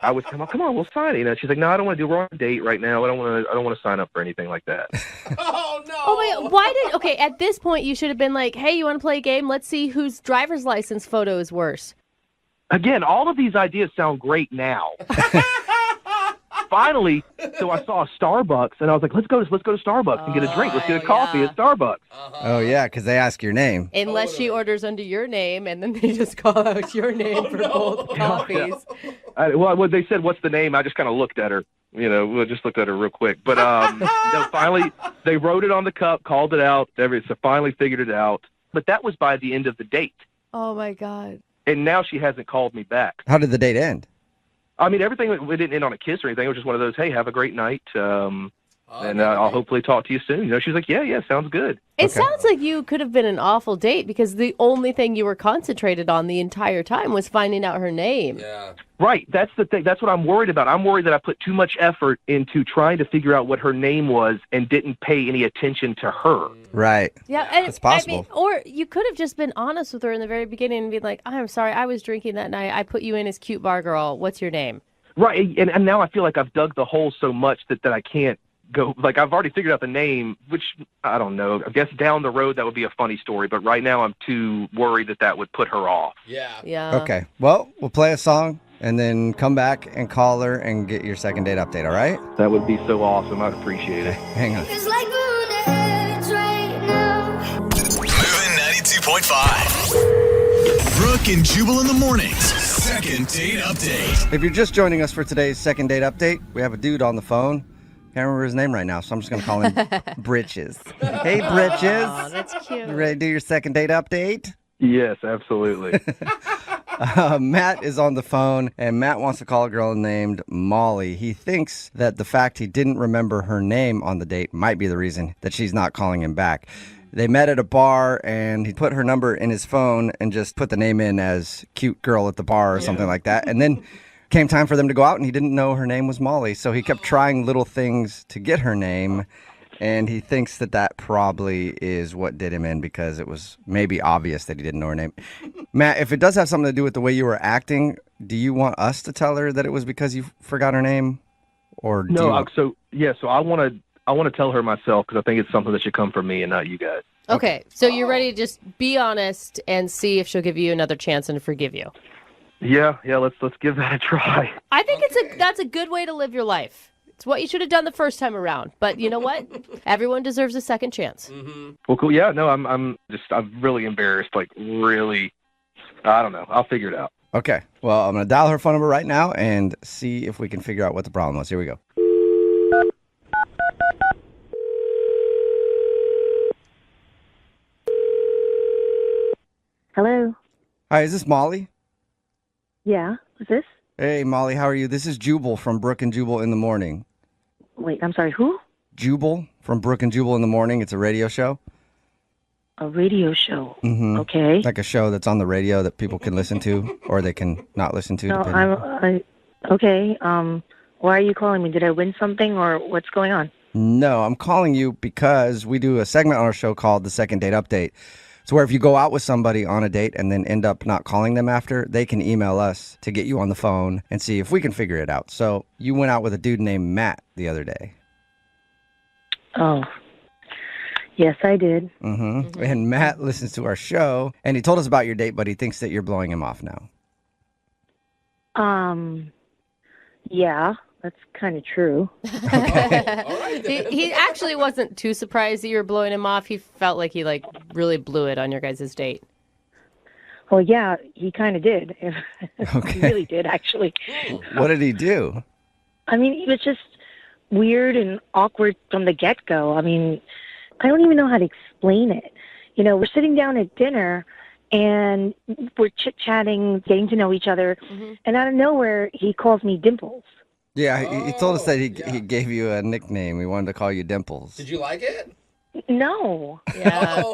I was, come on, we'll sign it. She's like, no, I don't want to do. We're on a date right now. I don't want to sign up for anything like that. Oh no. Oh wait, okay, at this point you should have been like, hey, you want to play a game? Let's see whose driver's license photo is worse. Again, all of these ideas sound great now. Finally, so I saw a Starbucks, and I was like, let's go to Starbucks and get a drink. Let's get a coffee at Starbucks. Oh, yeah, because they ask your name. Unless she orders under your name, and then they just call out your name for both coffees. Well, they said, what's the name? I just kind of looked at her. We just looked at her real quick. But no, finally, they wrote it on the cup, called it out. So finally figured it out. But that was by the end of the date. Oh, my God. And now she hasn't called me back. How did the date end? I mean, everything, it didn't end on a kiss or anything. It was just one of those, hey, have a great night. And I'll hopefully talk to you soon. She's like, yeah, sounds good. It sounds like you could have been an awful date because the only thing you were concentrated on the entire time was finding out her name. Yeah. Right. That's the thing. That's what I'm worried about. I'm worried that I put too much effort into trying to figure out what her name was and didn't pay any attention to her. Right. Yeah, and it's possible. I mean, or you could have just been honest with her in the very beginning and be like, I'm sorry, I was drinking that night. I put you in as cute bar girl. What's your name? Right. And now I feel like I've dug the hole so much that I can't go. Like, I've already figured out the name, which I don't know. I guess down the road that would be a funny story. But right now I'm too worried that would put her off. Yeah. Okay. Well, we'll play a song and then come back and call her and get your second date update, all right? That would be so awesome. I'd appreciate it. Hang on. It's like moon heads right now. Moving 92.5. Brooke and Jubal in the mornings. Second date update. If you're just joining us for today's second date update, we have a dude on the phone. Can't remember his name right now, so I'm just going to call him Britches. Hey, Britches. Oh, that's cute. You ready to do your second date update? Yes, absolutely. Matt is on the phone, and Matt wants to call a girl named Molly. He thinks that the fact he didn't remember her name on the date might be the reason that she's not calling him back. They met at a bar, and he put her number in his phone and just put the name in as cute girl at the bar or something like that. And then came time for them to go out, and he didn't know her name was Molly. So he kept trying little things to get her name, And he thinks that probably is what did him in because it was maybe obvious that he didn't know her name. Matt, if it does have something to do with the way you were acting, do you want us to tell her that it was because you forgot her name? Or do No, so I want to tell her myself because I think it's something that should come from me and not you guys. Okay, so you're ready to just be honest and see if she'll give you another chance and forgive you. Yeah, let's give that a try. I think that's a good way to live your life. It's what you should have done the first time around. But you know what? Everyone deserves a second chance. Mm-hmm. Well, cool. Yeah, no, I'm really embarrassed. Like, really, I don't know. I'll figure it out. Okay. Well, I'm going to dial her phone number right now and see if we can figure out what the problem was. Here we go. Hello. Hi, is this Molly? Yeah, who's this? Hey, Molly, how are you? This is Jubal from Brooke and Jubal in the Morning. Wait, I'm sorry, who? Jubal from Brooke and Jubal in the Morning. It's a radio show. A radio show. Mm-hmm. Okay. Like a show that's on the radio that people can listen to or they can not listen to. No, okay. Why are you calling me? Did I win something or what's going on? No, I'm calling you because we do a segment on our show called The Second Date Update. It's where if you go out with somebody on a date and then end up not calling them after, they can email us to get you on the phone and see if we can figure it out. So you went out with a dude named Matt the other day. Oh, yes, I did. Mm-hmm. And Matt listens to our show, and he told us about your date, but he thinks that you're blowing him off now. Yeah, that's kind of true. He actually wasn't too surprised that you were blowing him off. He felt like he really blew it on your guys' date. Well, yeah, he kind of did. Okay. He really did, actually. What did he do? I mean, he was just weird and awkward from the get-go. I mean, I don't even know how to explain it. You know, we're sitting down at dinner, and we're chit-chatting, getting to know each other, and out of nowhere, he calls me Dimples. Yeah, he told us that he gave you a nickname. He wanted to call you Dimples. Did you like it? No. Yeah.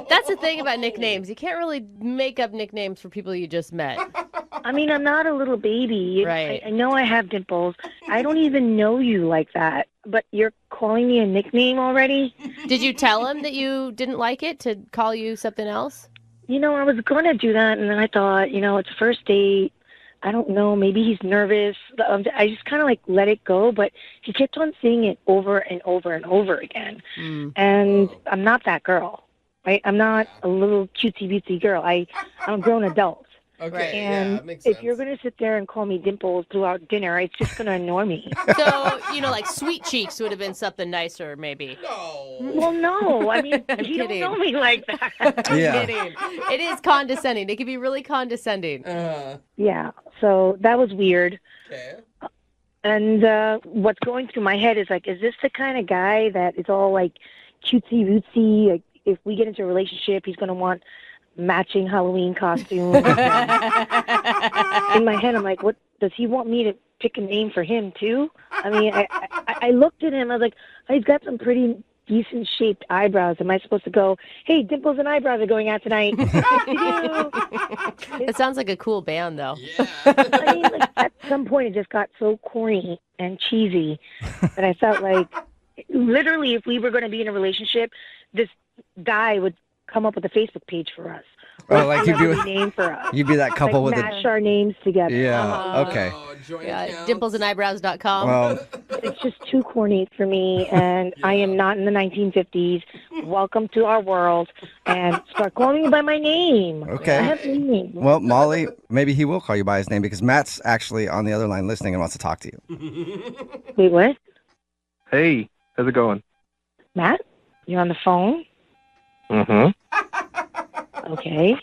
That's the thing about nicknames. You can't really make up nicknames for people you just met. I mean, I'm not a little baby. Right. I know I have dimples. I don't even know you like that. But you're calling me a nickname already? Did you tell him that you didn't like it to call you something else? You know, I was going to do that, and then I thought, it's a first date. I don't know, maybe he's nervous. I just kind of let it go, but he kept on saying it over and over and over again. And I'm not that girl, right? I'm not a little cutesy-bootsy girl. I'm a grown adult. Okay, and that makes sense. if you're going to sit there and call me Dimples throughout dinner, it's just going to annoy me. So, like Sweet Cheeks would have been something nicer, maybe. No. Well, no. I mean, you don't know me like that. I'm kidding. It is condescending. It can be really condescending. Yeah, so that was weird. Okay. And what's going through my head is is this the kind of guy that is all cutesy-rootsy? Like, if we get into a relationship, he's going to want matching Halloween costumes. In my head, I'm like, what does he want me to pick a name for him too? I mean, I looked at him. I was like, oh, he's got some pretty decent shaped eyebrows. Am I supposed to go, hey, Dimples and Eyebrows are going out tonight? It sounds like a cool band, though. Yeah. I mean, at some point, it just got so corny and cheesy that I felt like, literally, if we were going to be in a relationship, this guy would come up with a Facebook page for us. Oh, you'd be name for us. You'd be that couple with match our names together. Yeah. Okay. Dimplesandeyebrows.com. Well, it's just too corny for me, and I am not in the 1950s. Welcome to our world, and start calling me by my name. Okay. I have a name. Well, Molly, maybe he will call you by his name because Matt's actually on the other line listening and wants to talk to you. Wait, what? Hey, how's it going? Matt, you're on the phone? Mm-hmm. Okay.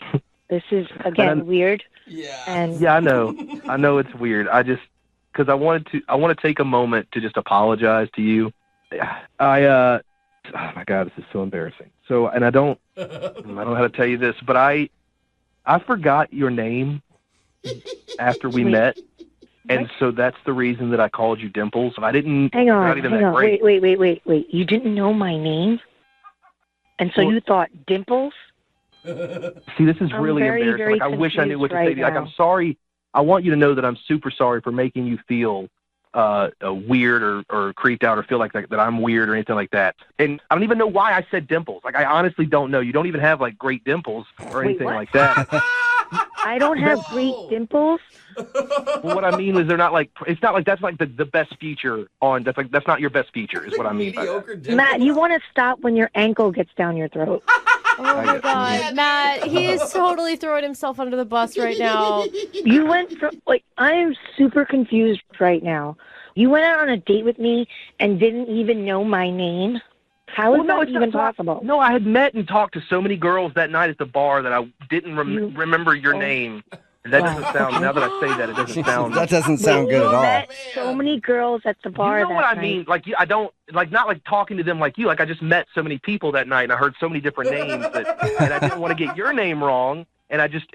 This is, again, weird. Yeah. And Yeah, I know. I know it's weird. Because I want to take a moment to just apologize to you. Oh my God, this is so embarrassing. So, and I don't know how to tell you this, but I forgot your name after we met. And so that's the reason that I called you Dimples. I didn't. Hang on. Great. Wait. You didn't know my name? And so you thought Dimples? See, this is I'm really very, embarrassing. very I wish I knew what to say confused to you. right I'm now. sorry. I want you to know that I'm super sorry for making you feel weird or creeped out or feel like that I'm weird or anything like that. And I don't even know why I said dimples. Like, I honestly don't know. You don't even have like great dimples or anything what? like that. I don't have great dimples. Well, what I mean is they're not like, it's not like that's like the best feature on, that's not your best feature is what I mean by that. Matt, you want to stop when your ankle gets down your throat. Oh my God, Matt, he is totally throwing himself under the bus right now. You went from, like, I am super confused right now. You went out on a date with me and didn't even know my name? How is that even possible? No, I had met and talked to so many girls that night at the bar that I didn't remember your name. That doesn't sound, now that I say that, it doesn't sound. That doesn't sound good at all. Met so many girls at the bar. You know what I mean? Like, I don't, like, not like talking to them like you. Like, I just met so many people that night and I heard so many different names and I didn't want to get your name wrong. And I just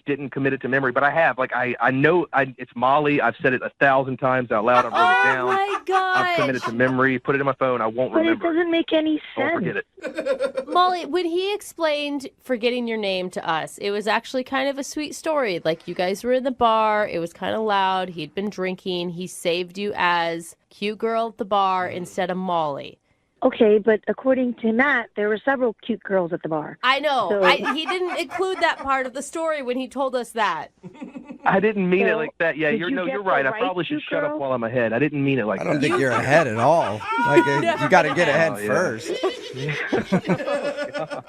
didn't commit it to memory, but I have. Like, I know it's Molly. I've said it 1,000 times out loud. I've wrote it down. Oh my God! I've committed to memory. Put it in my phone. I won't remember. But it doesn't make any sense. Don't forget it. Molly, when he explained forgetting your name to us, it was actually kind of a sweet story. Like, you guys were in the bar. It was kind of loud. He'd been drinking. He saved you as cute girl at the bar instead of Molly. Okay, but according to Matt, there were several cute girls at the bar. I know. So- He didn't include that part of the story when he told us that. I didn't mean it So, like that. Yeah, did you're you get right. the I probably should cute shut up girl? while I'm ahead. I didn't mean it like that. I don't think you're ahead at all. Like, you got to get ahead Oh, yeah. first.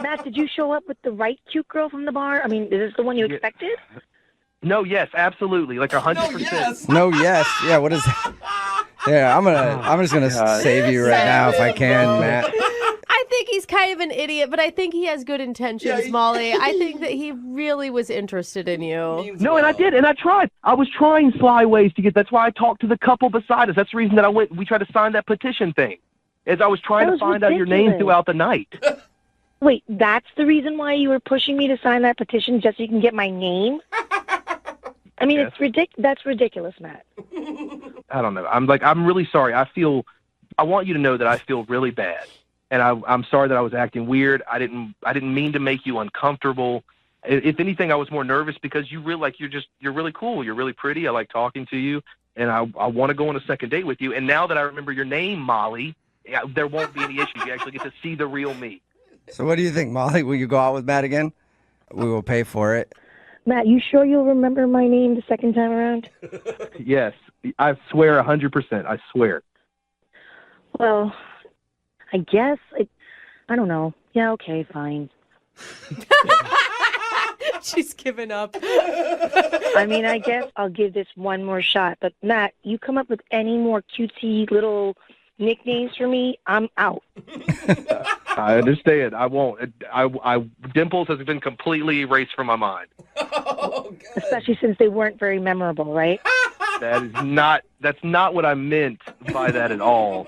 Matt, did you show up with the right cute girl from the bar? I mean, is this the one you expected? No, yes, absolutely, like 100%. No, yes. Yeah, what is that? Yeah, I'm just gonna save you right now if I can, Matt. I think he's kind of an idiot, but I think he has good intentions, Molly. I think that he really was interested in you. No, and I did, and I tried. I was trying sly ways to get. That's why I talked to the couple beside us. That's the reason that we tried to sign that petition thing, as I was trying to find out your name ridiculous. throughout the night. Wait, that's the reason why you were pushing me to sign that petition, just so you can get my name? I mean, Yes. That's ridiculous, Matt. I don't know. I'm really sorry. I want you to know that I feel really bad, and I'm sorry that I was acting weird. I didn't mean to make you uncomfortable. If anything, I was more nervous because you're really cool. You're really pretty. I like talking to you, and I want to go on a second date with you. And now that I remember your name, Molly, there won't be any issues. You actually get to see the real me. So what do you think, Molly? Will you go out with Matt again? We will pay for it. Matt, you sure you'll remember my name the second time around? Yes, I swear 100%. I swear. Well, I guess. I don't know. Yeah, okay, fine. She's given up. I mean, I guess I'll give this one more shot. But, Matt, you come up with any more cutesy little nicknames for me, I'm out. I understand. I won't. Dimples has been completely erased from my mind. Especially since they weren't very memorable, right? That's not what I meant by that at all.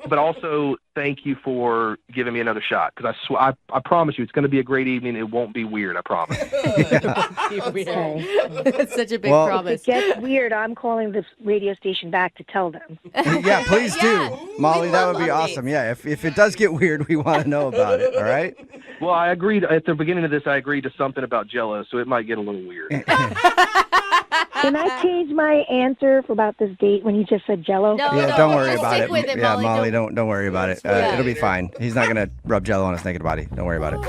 But also, thank you for giving me another shot, because I promise you, it's going to be a great evening. It won't be weird. I promise. That's such a big Well- promise. If it gets weird, I'm calling this radio station back to tell them. Yeah, please do. Molly, that would be awesome. Yeah, if it does get weird, we want to know about it, all right? Well, I agreed at the beginning of this. I agreed to something about Jell-O, so it might get a little weird. Can I change my answer for about this date when you just said Jell-O? Yeah, don't worry just about stick it. with it, Yeah, Molly. Molly, don't worry about it. It'll be fine. He's not going to rub Jell-O on his naked body. Don't worry about it.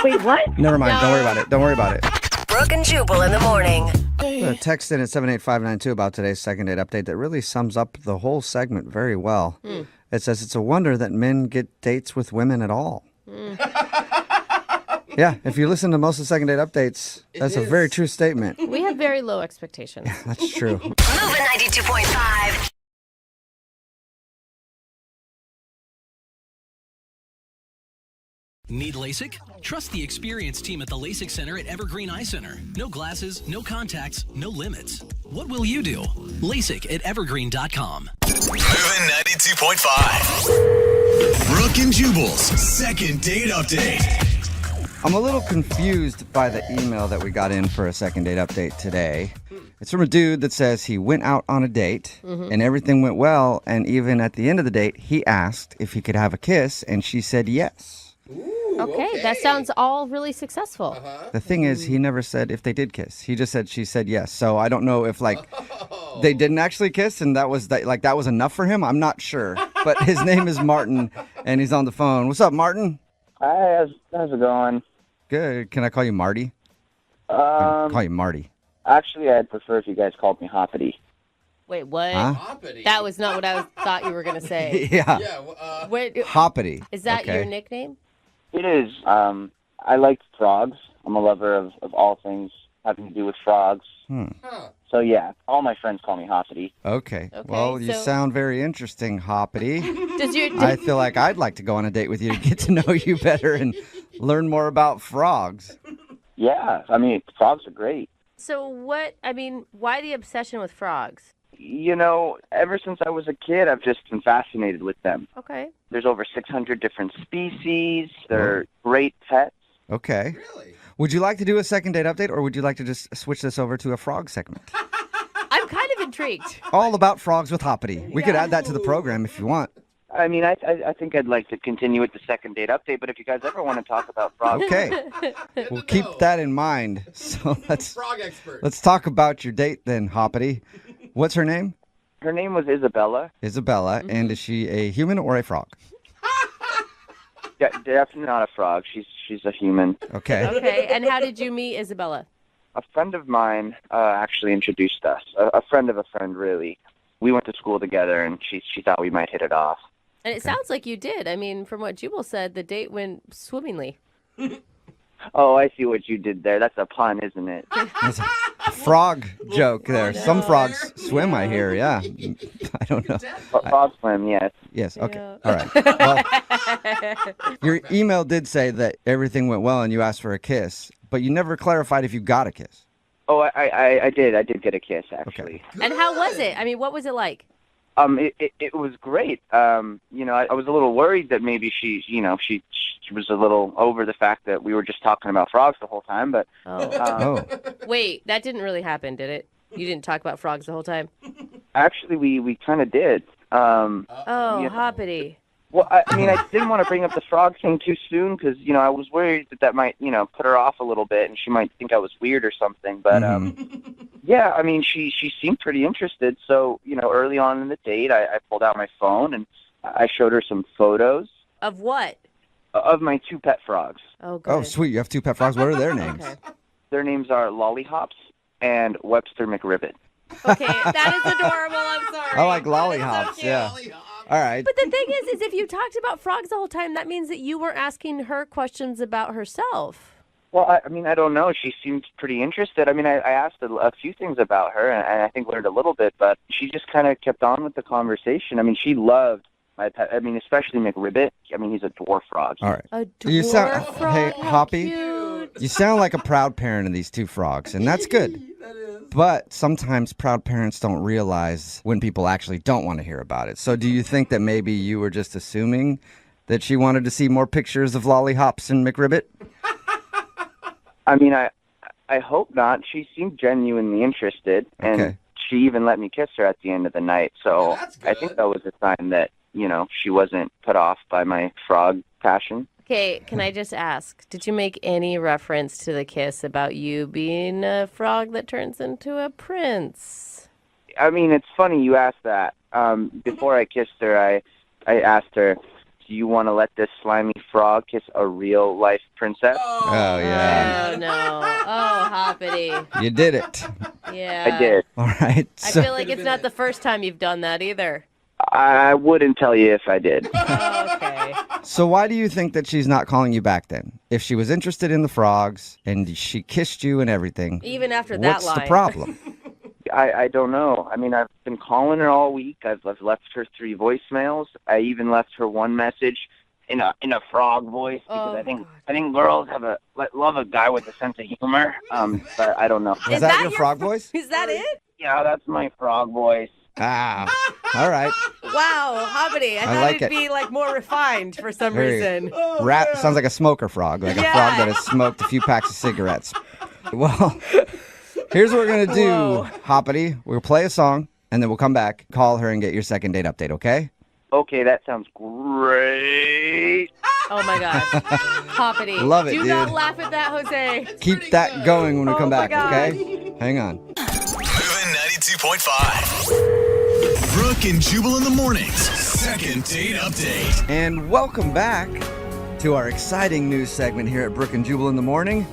Wait, what? Never mind. Don't worry about it. Don't worry about it. Brooke and Jubal in the morning. A text in at 78592 about today's second date update that really sums up the whole segment very well. It says it's a wonder that men get dates with women at all. Yeah, if you listen to most of the second date updates, that's a very true statement. We have very low expectations. That's true. Moving 92.5. Need LASIK? Trust the experienced team at the LASIK Center at Evergreen Eye Center. No glasses, no contacts, no limits. What will you do? LASIK at evergreen.com. Moving 92.5. Brooke and Jubal's second date update. I'm a little confused by the email that we got in for a second date update today. It's from a dude that says he went out on a date and everything went well, and even at the end of the date, he asked if he could have a kiss, and she said yes. Okay, that sounds all really successful. The thing is, he never said if they did kiss. He just said she said yes. So I don't know if they didn't actually kiss and that was that was enough for him. I'm not sure. But his name is Martin and he's on the phone. What's up, Martin? Hi, how's it going? Good. Can I call you Marty? Call you Marty. Actually, I'd prefer if you guys called me Hoppity. Wait, what? Huh? That was not what I thought you were going to say. Yeah. Hoppity. Is that Okay. your nickname? It is. I like frogs. I'm a lover of all things having to do with frogs. So yeah, all my friends call me Hoppity. Okay. Well, you so- sound very interesting, Hoppity. Does I feel like I'd like to go on a date with you to get to know you better and learn more about frogs. Yeah, I mean, frogs are great. So why the obsession with frogs? You know, ever since I was a kid, I've just been fascinated with them. Okay. There's over 600 different species. They're great pets. Okay. Really? Would you like to do a second date update, or would you like to just switch this over to a frog segment? I'm kind of intrigued. All about frogs with Hoppity. We could add that to the program if you want. I mean, I think I'd like to continue with the second date update, but if you guys ever want to talk about frogs... Okay. We'll keep that in mind. So Frog expert. let's talk about your date then, Hoppity. What's her name? Her name was Isabella. Isabella. And is she a human or a frog? Yeah, definitely not a frog. She's a human. Okay. Okay, and how did you meet Isabella? A friend of mine actually introduced us. A friend of a friend, really. We went to school together, and she thought we might hit it off. And it sounds like you did. I mean, from what Jubal said, the date went swimmingly. Oh, I see what you did there. That's a pun, isn't it? That's a frog joke there. Some frogs swim, I hear. Yeah. I don't know. Frog swim, yes. Yes. Okay. All right. Well, your email did say that everything went well and you asked for a kiss, but you never clarified if you got a kiss. Oh, I did. I did get a kiss, actually. And how was it? I mean, what was it like? It was great. You know, I was a little worried that maybe she was a little over the fact that we were just talking about frogs the whole time, but... Wait, that didn't really happen, did it? You didn't talk about frogs the whole time? Actually, we kind of did. Hoppity. Well, I mean, I didn't want to bring up the frog thing too soon because, you know, I was worried that might, you know, put her off a little bit and she might think I was weird or something. But, yeah, I mean, she seemed pretty interested. So, you know, early on in the date, I pulled out my phone and I showed her some photos. Of what? Of my two pet frogs. Oh, good. Oh, sweet. You have two pet frogs. What are their names? Their names are Lollihops and Webster McRibbit. Okay, that is adorable. I'm sorry. I like lollihops. Yeah. All right. But the thing is if you talked about frogs the whole time, that means that you weren't asking her questions about herself. Well, I mean, I don't know. She seemed pretty interested. I mean, I asked a few things about her, and I think learned a little bit, but she just kind of kept on with the conversation. I mean, she loved my pet. I mean, especially McRibbit. I mean, he's a dwarf frog. All right. A You sound, frog? hey, How Hoppy, cute. you sound like a proud parent of these two frogs, and that's good. But sometimes proud parents don't realize when people actually don't want to hear about it. So do you think that maybe you were just assuming that she wanted to see more pictures of Lollihops and McRibbit? I mean, I hope not. She seemed genuinely interested, and she even let me kiss her at the end of the night. So I think that was a sign that, you know, she wasn't put off by my frog passion. Okay, can I just ask, did you make any reference to the kiss about you being a frog that turns into a prince? I mean, it's funny you asked that. Before I kissed her, I asked her, do you want to let this slimy frog kiss a real-life princess? Oh, yeah. Oh, no. Oh, Hoppity. You did it. Yeah. I did. All right. I feel like it's not the first time you've done that either. I wouldn't tell you if I did. Okay. So why do you think that she's not calling you back then? If she was interested in the frogs and she kissed you and everything, Even after that what's line. the problem? I don't know. I mean, I've been calling her all week. I've left her 3 voicemails. I even left her one message in a frog voice because I think girls love a guy with a sense of humor. But I don't know. Is that your frog voice? Is that it? Yeah, that's my frog voice. Ah, all right. Wow, Hoppity. I thought like it'd it. be like more refined for some reason. Sounds like a smoker frog, like a frog that has smoked a few packs of cigarettes. Well, here's what we're going to do, Hoppity. We'll play a song, and then we'll come back, call her, and get your second date update, okay? Okay, that sounds great. Oh my gosh. Hoppity. Love it, Do dude. not laugh at that, Jose. Keep that going when we come my back, God. okay? Hang on. Moving 92.5. Brooke and Jubal in the mornings. Second date update. And welcome back to our exciting news segment here at Brooke and Jubal in the morning.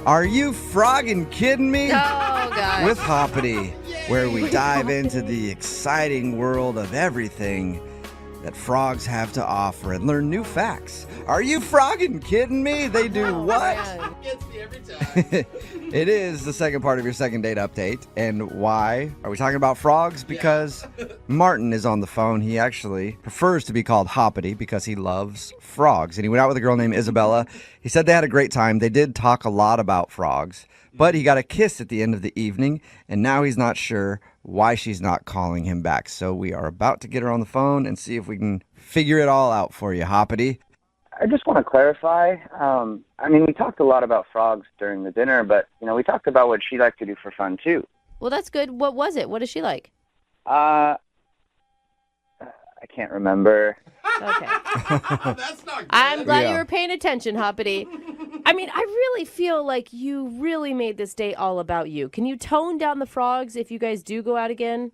Are you frogging kidding me? Oh, God. With Hoppity, where we dive into the exciting world of everything that frogs have to offer and learn new facts. Are you frogging kidding me? They do what? Gets me every time. It is the second part of your second date update. And why are we talking about frogs? Because Martin is on the phone. He actually prefers to be called Hoppity because he loves frogs. And he went out with a girl named Isabella. He said they had a great time. They did talk a lot about frogs, but he got a kiss at the end of the evening, and now he's not sure why she's not calling him back. So we are about to get her on the phone and see if we can figure it all out for you, Hoppity. I just want to clarify. I mean, we talked a lot about frogs during the dinner, but, we talked about what she liked to do for fun, too. Well, that's good. What was it? What is she like? I can't remember. Okay. That's not good. I'm glad Yeah. you were paying attention, Hoppity. I mean, I really feel like you really made this date all about you. Can you tone down the frogs if you guys do go out again?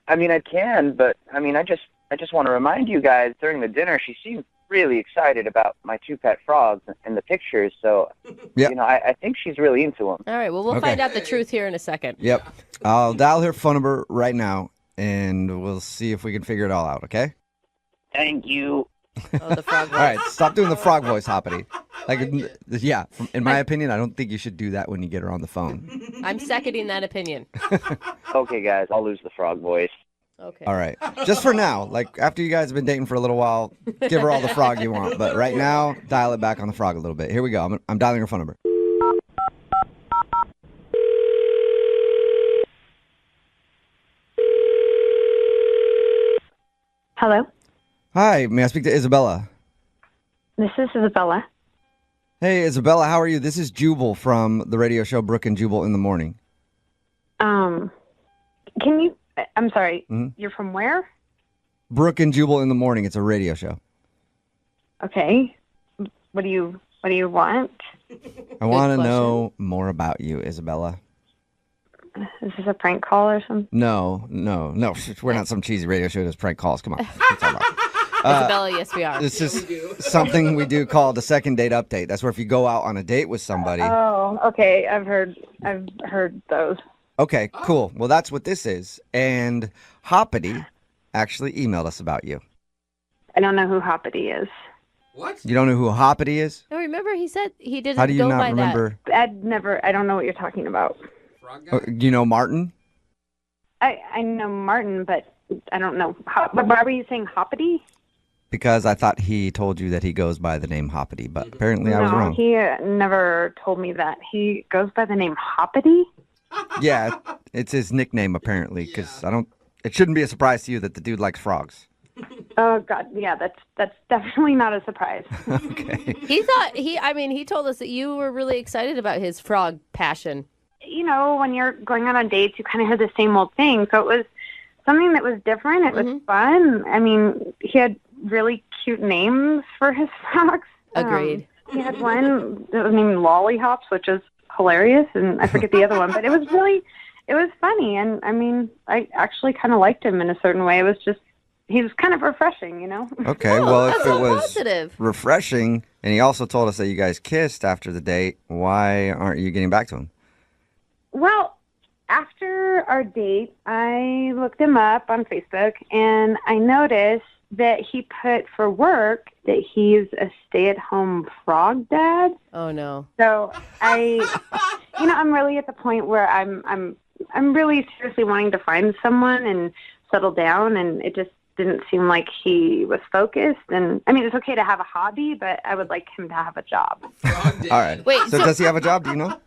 I mean, I can, but, I just want to remind you guys, during the dinner, she seemed really excited about my two pet frogs and the pictures, so, Yep. I think she's really into them. All right, well, we'll Okay. find out the truth here in a second. Yep. I'll dial her phone number right now, and we'll see if we can figure it all out, okay? Thank you. Oh, the frog voice. All right, stop doing the frog voice, Hoppity. Yeah, in my opinion, I don't think you should do that when you get her on the phone. I'm seconding that opinion. Okay, guys, I'll lose the frog voice. Okay. All right, just for now. Like, after you guys have been dating for a little while, give her all the frog you want. But right now, dial it back on the frog a little bit. Here we go. I'm dialing her phone number. Hello, Hi, may I speak to Isabella? this is Isabella. Hey, Isabella, how are you? This is Jubal from the radio show Brooke and Jubal in the Morning. Can you? I'm sorry. Mhm. You're from where? Brooke and Jubal in the Morning. It's a radio show. Okay. What do you want? I want to question. know more about you, Isabella. Is this a prank call or something? No. We're not some cheesy radio show that does prank calls. Come on. Let's talk about it. Isabella, yes, we are. This is something we do called a second date update. That's where if you go out on a date with somebody. Oh, okay. I've heard those. Okay, cool. Well, that's what this is. And Hoppity actually emailed us about you. I don't know who Hoppity is. What? You don't know who Hoppity is? No, remember he said he didn't How do you go not by remember? I don't know what you're talking about. Frog guy? Do you know Martin? I know Martin, but I don't know. But why were you saying Hoppity? Because I thought he told you that he goes by the name Hoppity, but apparently I was wrong. He never told me that. He goes by the name Hoppity? Yeah, it's his nickname apparently, because it shouldn't be a surprise to you that the dude likes frogs. Oh God, yeah, that's definitely not a surprise. Okay. He told us that you were really excited about his frog passion. You know, when you're going out on dates, you kind of have the same old thing. So it was something that was different. It was fun. I mean, he had really cute names for his frogs. Agreed. He had one that was named Lollyhops, which is hilarious, and I forget the other one, but it was funny. And I mean, I actually kind of liked him in a certain way. It was just, he was kind of refreshing, you know? Okay, well, if that's it so was positive. refreshing, and he also told us that you guys kissed after the date, why aren't you getting back to him? Well, after our date, I looked him up on Facebook, and I noticed that he put for work that he's a stay-at-home frog dad. Oh no. So I'm really at the point where I'm really seriously wanting to find someone and settle down, and it just didn't seem like he was focused. And I mean, it's okay to have a hobby, but I would like him to have a job. All right. Wait, So does he have a job? Do you know?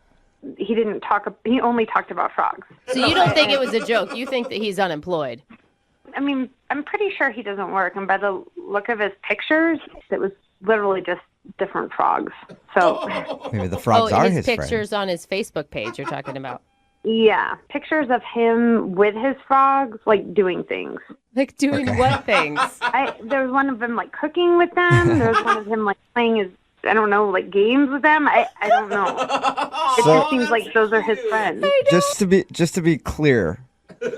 He didn't talk. He only talked about frogs. So you don't think it was a joke? You think that he's unemployed? I mean, I'm pretty sure he doesn't work, and by the look of his pictures, it was literally just different frogs. So Maybe the frogs are his his pictures friends. on his Facebook page you're talking about. Yeah, pictures of him with his frogs, like doing things. Like doing what things? There was one of them like cooking with them. There was one of him like playing his, I don't know, like games with them. I don't know. It just seems like those are his friends. Just to be clear,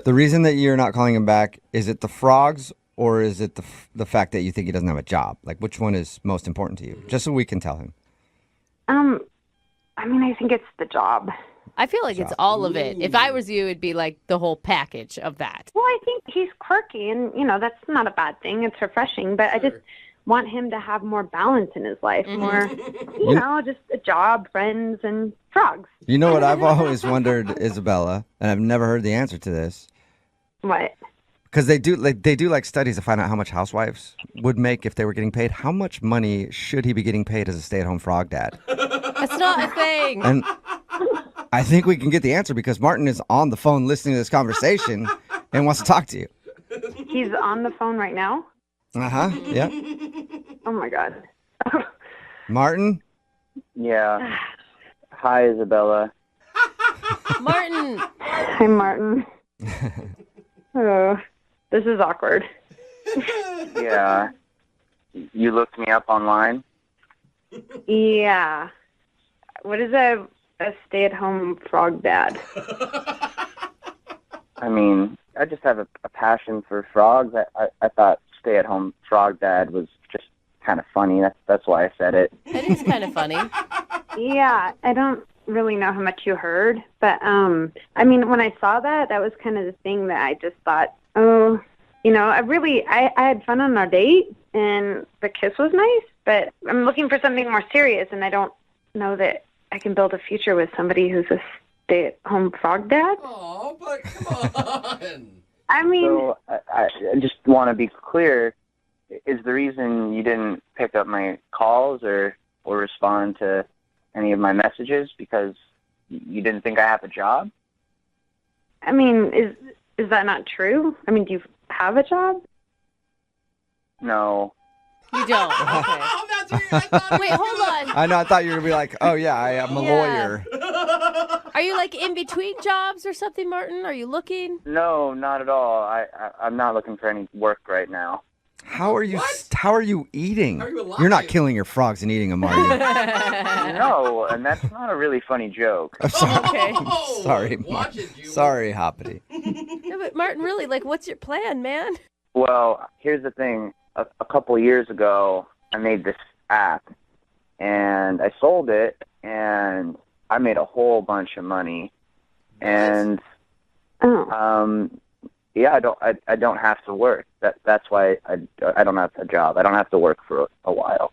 the reason that you're not calling him back, is it the frogs or is it the fact that you think he doesn't have a job? Like, which one is most important to you? Just so we can tell him. I mean, I think it's the job. I feel like it's all of it. If I was you, it'd be like the whole package of that. Well, I think he's quirky, and, that's not a bad thing. It's refreshing, but I just want him to have more balance in his life, more, just a job, friends, and frogs. You know what I've always wondered, Isabella, and I've never heard the answer to this. What? Because they do studies to find out how much housewives would make if they were getting paid. How much money should he be getting paid as a stay-at-home frog dad? That's not a thing. And I think we can get the answer because Martin is on the phone listening to this conversation and wants to talk to you. He's on the phone right now? Uh-huh, yeah. Oh, my God. Martin? Yeah. Hi, Isabella. Martin. Hi, Martin. Oh, this is awkward. Yeah. You looked me up online? Yeah. What is a stay-at-home frog dad? I mean, I just have a passion for frogs. I thought stay-at-home frog dad was just kind of funny. That's why I said it. It is kind of funny. Yeah, I don't really know how much you heard, but I mean, when I saw that was kind of the thing that I just thought, I had fun on our date, and the kiss was nice, but I'm looking for something more serious, and I don't know that I can build a future with somebody who's a stay-at-home frog dad. Oh, but come on. I mean... So, I just want to be clear. Is the reason you didn't pick up my calls or respond to any of my messages because you didn't think I have a job? I mean, is that not true? I mean, do you have a job? No. You don't. Okay. Wait, hold on. I know, I thought you were going to be like, oh, yeah, I am a lawyer. Are you like in between jobs or something, Martin? Are you looking? No, not at all. I'm not looking for any work right now. How are you eating? Are you alive? You're not killing your frogs and eating them, are you? No, and that's not a really funny joke. I'm sorry. Okay. Sorry, sorry, Hoppity. No, but Martin, really, like, what's your plan, man? Well, here's the thing. A couple years ago, I made this app, and I sold it, and I made a whole bunch of money. And yeah, I don't have to work. That's why I don't have a job. I don't have to work for a while.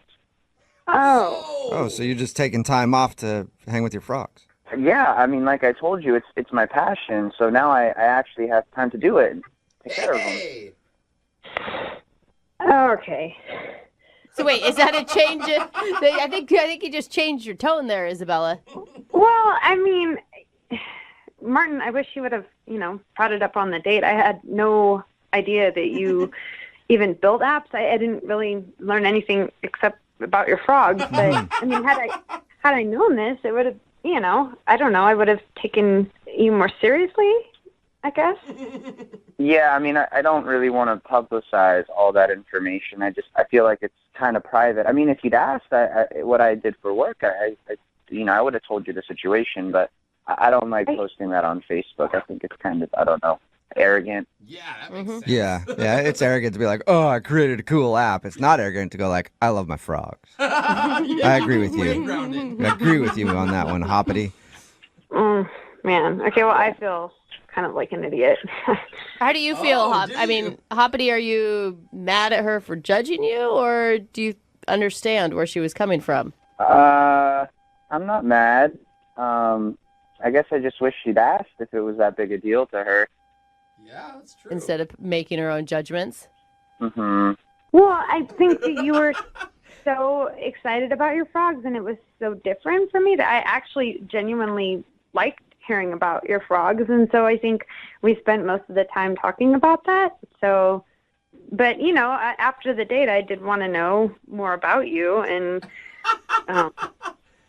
Oh, so you're just taking time off to hang with your frogs? Yeah, I mean, like I told you, it's my passion. So now I actually have time to do it and take care of them. Okay. So wait, is that a change? I think you just changed your tone there, Isabella. Well, I mean, Martin, I wish you would have, brought it up on the date. I had no idea that you even build apps. I didn't really learn anything except about your frogs. But I mean, had I known this, it would have, I don't know, I would have taken you more seriously, I guess. Yeah, I mean, I don't really want to publicize all that information. I feel like it's kind of private. I mean, if you'd asked what I did for work, I would have told you the situation, but I don't like posting that on Facebook. I think it's kind of, I don't know, arrogant. Yeah, that makes sense. Yeah, it's arrogant to be like, oh, I created a cool app. It's not arrogant to go like, I love my frogs. I agree with you. I agree with you on that one, Hoppity. Man. Okay, well, I feel kind of like an idiot. How do you feel, I mean, Hoppity, are you mad at her for judging you, or do you understand where she was coming from? I'm not mad. I guess I just wish she'd asked if it was that big a deal to her. Yeah, that's true. Instead of making her own judgments? Mm-hmm. Well, I think that you were so excited about your frogs, and it was so different for me that I actually genuinely liked hearing about your frogs, and so I think we spent most of the time talking about that. So, but after the date, I did want to know more about you, and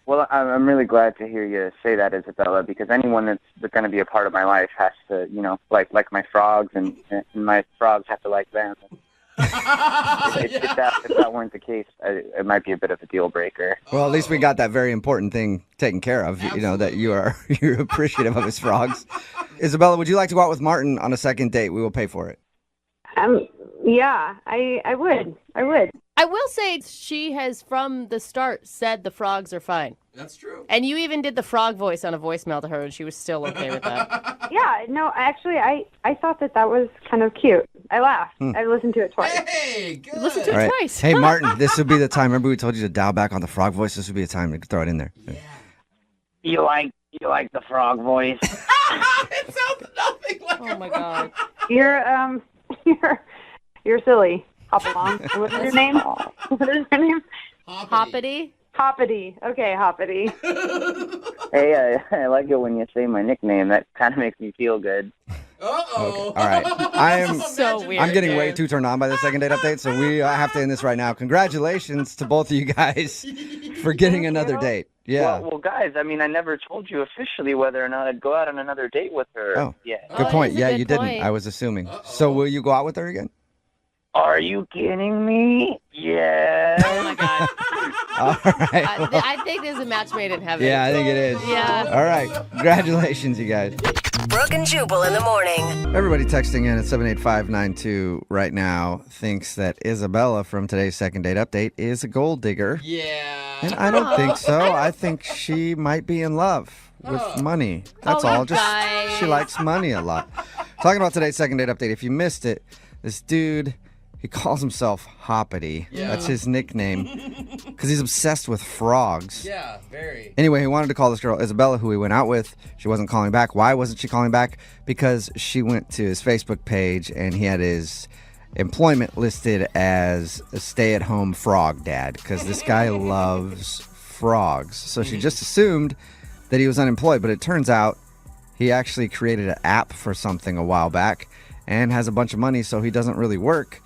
Well, I'm really glad to hear you say that, Isabella, because anyone that's going to be a part of my life has to, like my frogs, and my frogs have to like them. If that weren't the case, it might be a bit of a deal breaker. Well, at least we got that very important thing taken care of. That you're appreciative of his frogs. Isabella, would you like to go out with Martin on a second date? We will pay for it. Yeah, I would. I will say she has, from the start, said the frogs are fine. That's true. And you even did the frog voice on a voicemail to her, and she was still okay with that. Yeah, no, actually, I thought that was kind of cute. I laughed. I listened to it twice. Hey, good. Listen to All it right. twice. Hey, Martin, this would be the time. Remember we told you to dial back on the frog voice? This would be the time to throw it in there. Yeah. You like the frog voice? It sounds nothing like Oh, my God. You're silly. Hop along. What is your name? What is your name? Hoppity? Hoppity. Okay, Hoppity. Hey, I like it when you say my nickname. That kind of makes me feel good. Uh-oh. Okay. All right. So weird. I'm getting way too turned on by the second date update, so we have to end this right now. Congratulations to both of you guys for getting another date. Yeah. Well, guys, I never told you officially whether or not I'd go out on another date with her. Oh, yeah. Good point. that's a Yeah, good you point. didn't. I was assuming. So will you go out with her again? Are you kidding me? Yeah. Oh, my God. All right. I think there's a match made in heaven. Yeah, I think it is. Yeah. All right. Congratulations, you guys. Brooke and Jubal in the morning. Everybody texting in at 78592 right now thinks that Isabella from today's second date update is a gold digger. Yeah. And I don't think so. I think she might be in love with money. That's Oh, all. you Just guys. she likes money a lot. Talking about today's second date update. If you missed it, this dude, he calls himself Hoppity. Yeah. That's his nickname because he's obsessed with frogs. Yeah, very. Anyway, he wanted to call this girl Isabella, who he went out with. She wasn't calling back. Why wasn't she calling back? Because she went to his Facebook page and he had his employment listed as a stay-at-home frog dad because this guy loves frogs. So she just assumed that he was unemployed, but it turns out he actually created an app for something a while back and has a bunch of money, so he doesn't really work.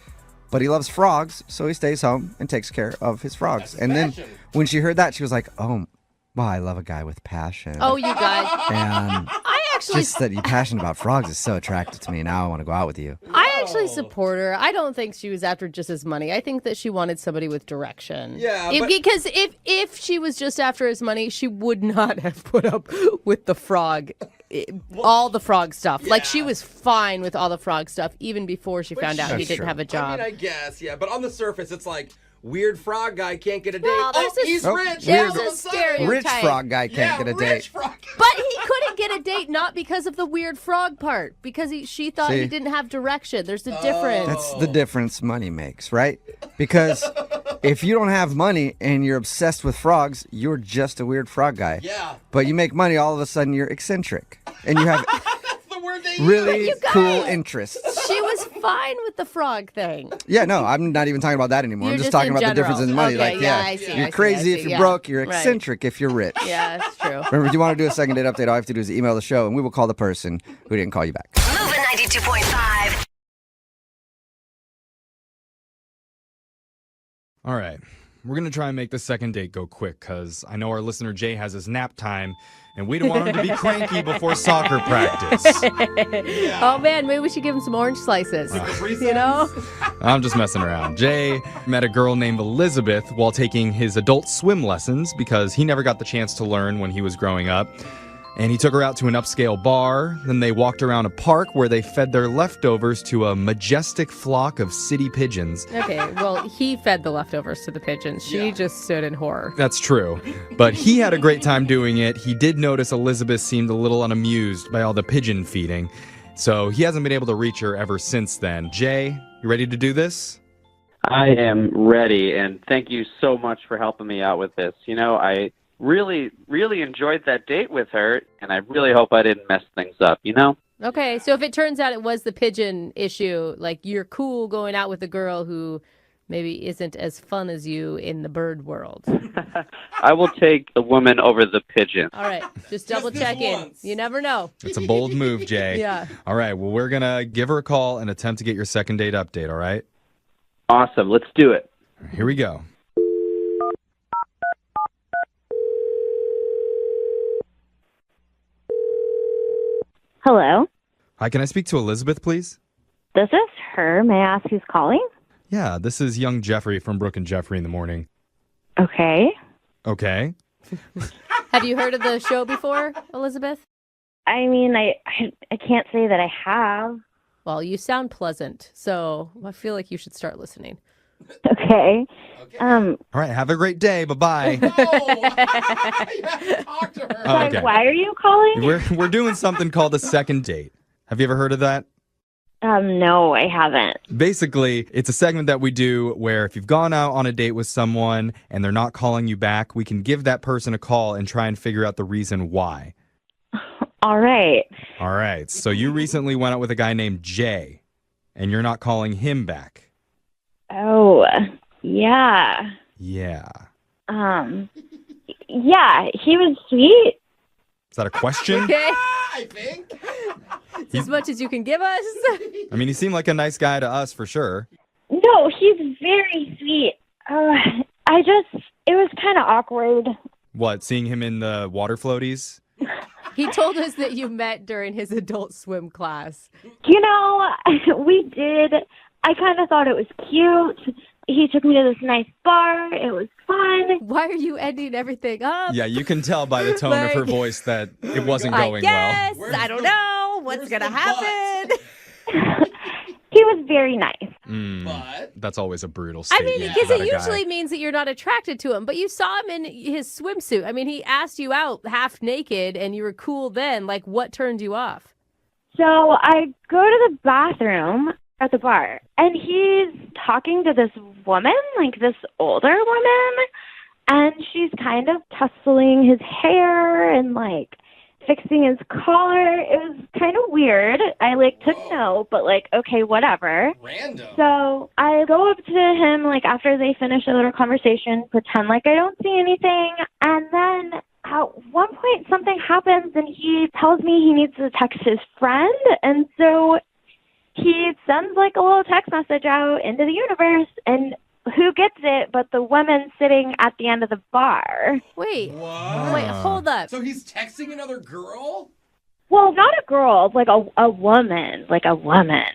But he loves frogs, so he stays home and takes care of his frogs. And then when she heard that, she was like, oh, well, I love a guy with passion. Oh, you guys. And I actually just that you're passionate about frogs is so attractive to me. Now I want to go out with you. I actually support her. I don't think she was after just his money. I think that she wanted somebody with direction. Yeah, Because if she was just after his money, she would not have put up with the frog, all the frog stuff. Like, she was fine with all the frog stuff even before she found out he didn't have a job. I guess, yeah. But on the surface, it's like, weird frog guy can't get a date. Well, He's rich. There's All of a a sudden. stereotype. Rich frog guy can't get a date. Frog. But he couldn't get a date not because of the weird frog part, because she thought See? he didn't have direction. There's a difference. That's the difference money makes, right? Because if you don't have money and you're obsessed with frogs, you're just a weird frog guy. Yeah. But you make money, all of a sudden you're eccentric. And you have The word they really You guys- cool interests. She was fine with the frog thing. Yeah, no, I'm not even talking about that anymore. You're I'm just just talking in about the general. difference in money. Okay, like, yeah, I see, you're I see, crazy I see, if you're yeah. broke. You're Right. eccentric if you're rich. Yeah, that's true. Remember, if you want to do a second date update, all you have to do is email the show, and we will call the person who didn't call you back. Moving 92.5. All right. We're going to try and make the second date go quick because I know our listener Jay has his nap time and we don't want him to be cranky before soccer practice. Oh, man, maybe we should give him some orange slices. You know? I'm just messing around. Jay met a girl named Elizabeth while taking his adult swim lessons because he never got the chance to learn when he was growing up. And he took her out to an upscale bar. Then they walked around a park where they fed their leftovers to a majestic flock of city pigeons. Okay, well, he fed the leftovers to the pigeons. She just stood in horror. That's true. But he had a great time doing it. He did notice Elizabeth seemed a little unamused by all the pigeon feeding. So he hasn't been able to reach her ever since then. Jay, you ready to do this? I am ready, and thank you so much for helping me out with this. You know, I really enjoyed that date with her, and I really hope I didn't mess things up, you know? Okay, so if it turns out it was the pigeon issue, like you're cool going out with a girl who maybe isn't as fun as you in the bird world. I will take the woman over the pigeon. All right, just double check in. You never know. It's a bold move, Jay. Yeah. All right, well, we're going to give her a call and attempt to get your second date update, all right? Awesome, let's do it. Here we go. Hello. Hi, can I speak to Elizabeth, please? This is her. May I ask who's calling? Yeah, this is young Jeffrey from Brooke and Jeffrey in the morning. Okay. Okay. Have you heard of the show before, Elizabeth? I mean, I can't say that I have. Well, you sound pleasant, so I feel like you should start listening. Okay. All right, have a great day. Bye-bye. Sorry, why are you calling? We're doing something called a second date. Have you ever heard of that? No, I haven't. Basically, it's a segment that we do where if you've gone out on a date with someone and they're not calling you back, we can give that person a call and try and figure out the reason why. All right. All right. So you recently went out with a guy named Jay, and you're not calling him back. Oh, yeah. Yeah. Yeah, he was sweet. Is that a question? Okay. I think. It's as much as you can give us. I mean, he seemed like a nice guy to us for sure. No, he's very sweet. It was kind of awkward. What, seeing him in the water floaties? He told us that you met during his adult swim class. You know, we did. I kind of thought it was cute. He took me to this nice bar. It was fun. Why are you ending everything up? Yeah, you can tell by the tone of her voice that it wasn't going I well. guess. I don't know what's going to happen. He was very nice. That's always a brutal I statement. mean, because about it a guy. usually means that you're not attracted to him, but you saw him in his swimsuit. I mean, he asked you out half naked and you were cool then. Like, what turned you off? So I go to the bathroom at the bar, and he's talking to this woman, like this older woman, and she's kind of tussling his hair and like fixing his collar. It was kind of weird. I took note, but okay, whatever. Random. So I go up to him after they finish a little conversation, pretend like I don't see anything, and then at one point something happens and he tells me he needs to text his friend, and so he sends a little text message out into the universe, and who gets it but the woman sitting at the end of the bar. Wait, hold up. So he's texting another girl? Well, not a girl, a woman, a woman.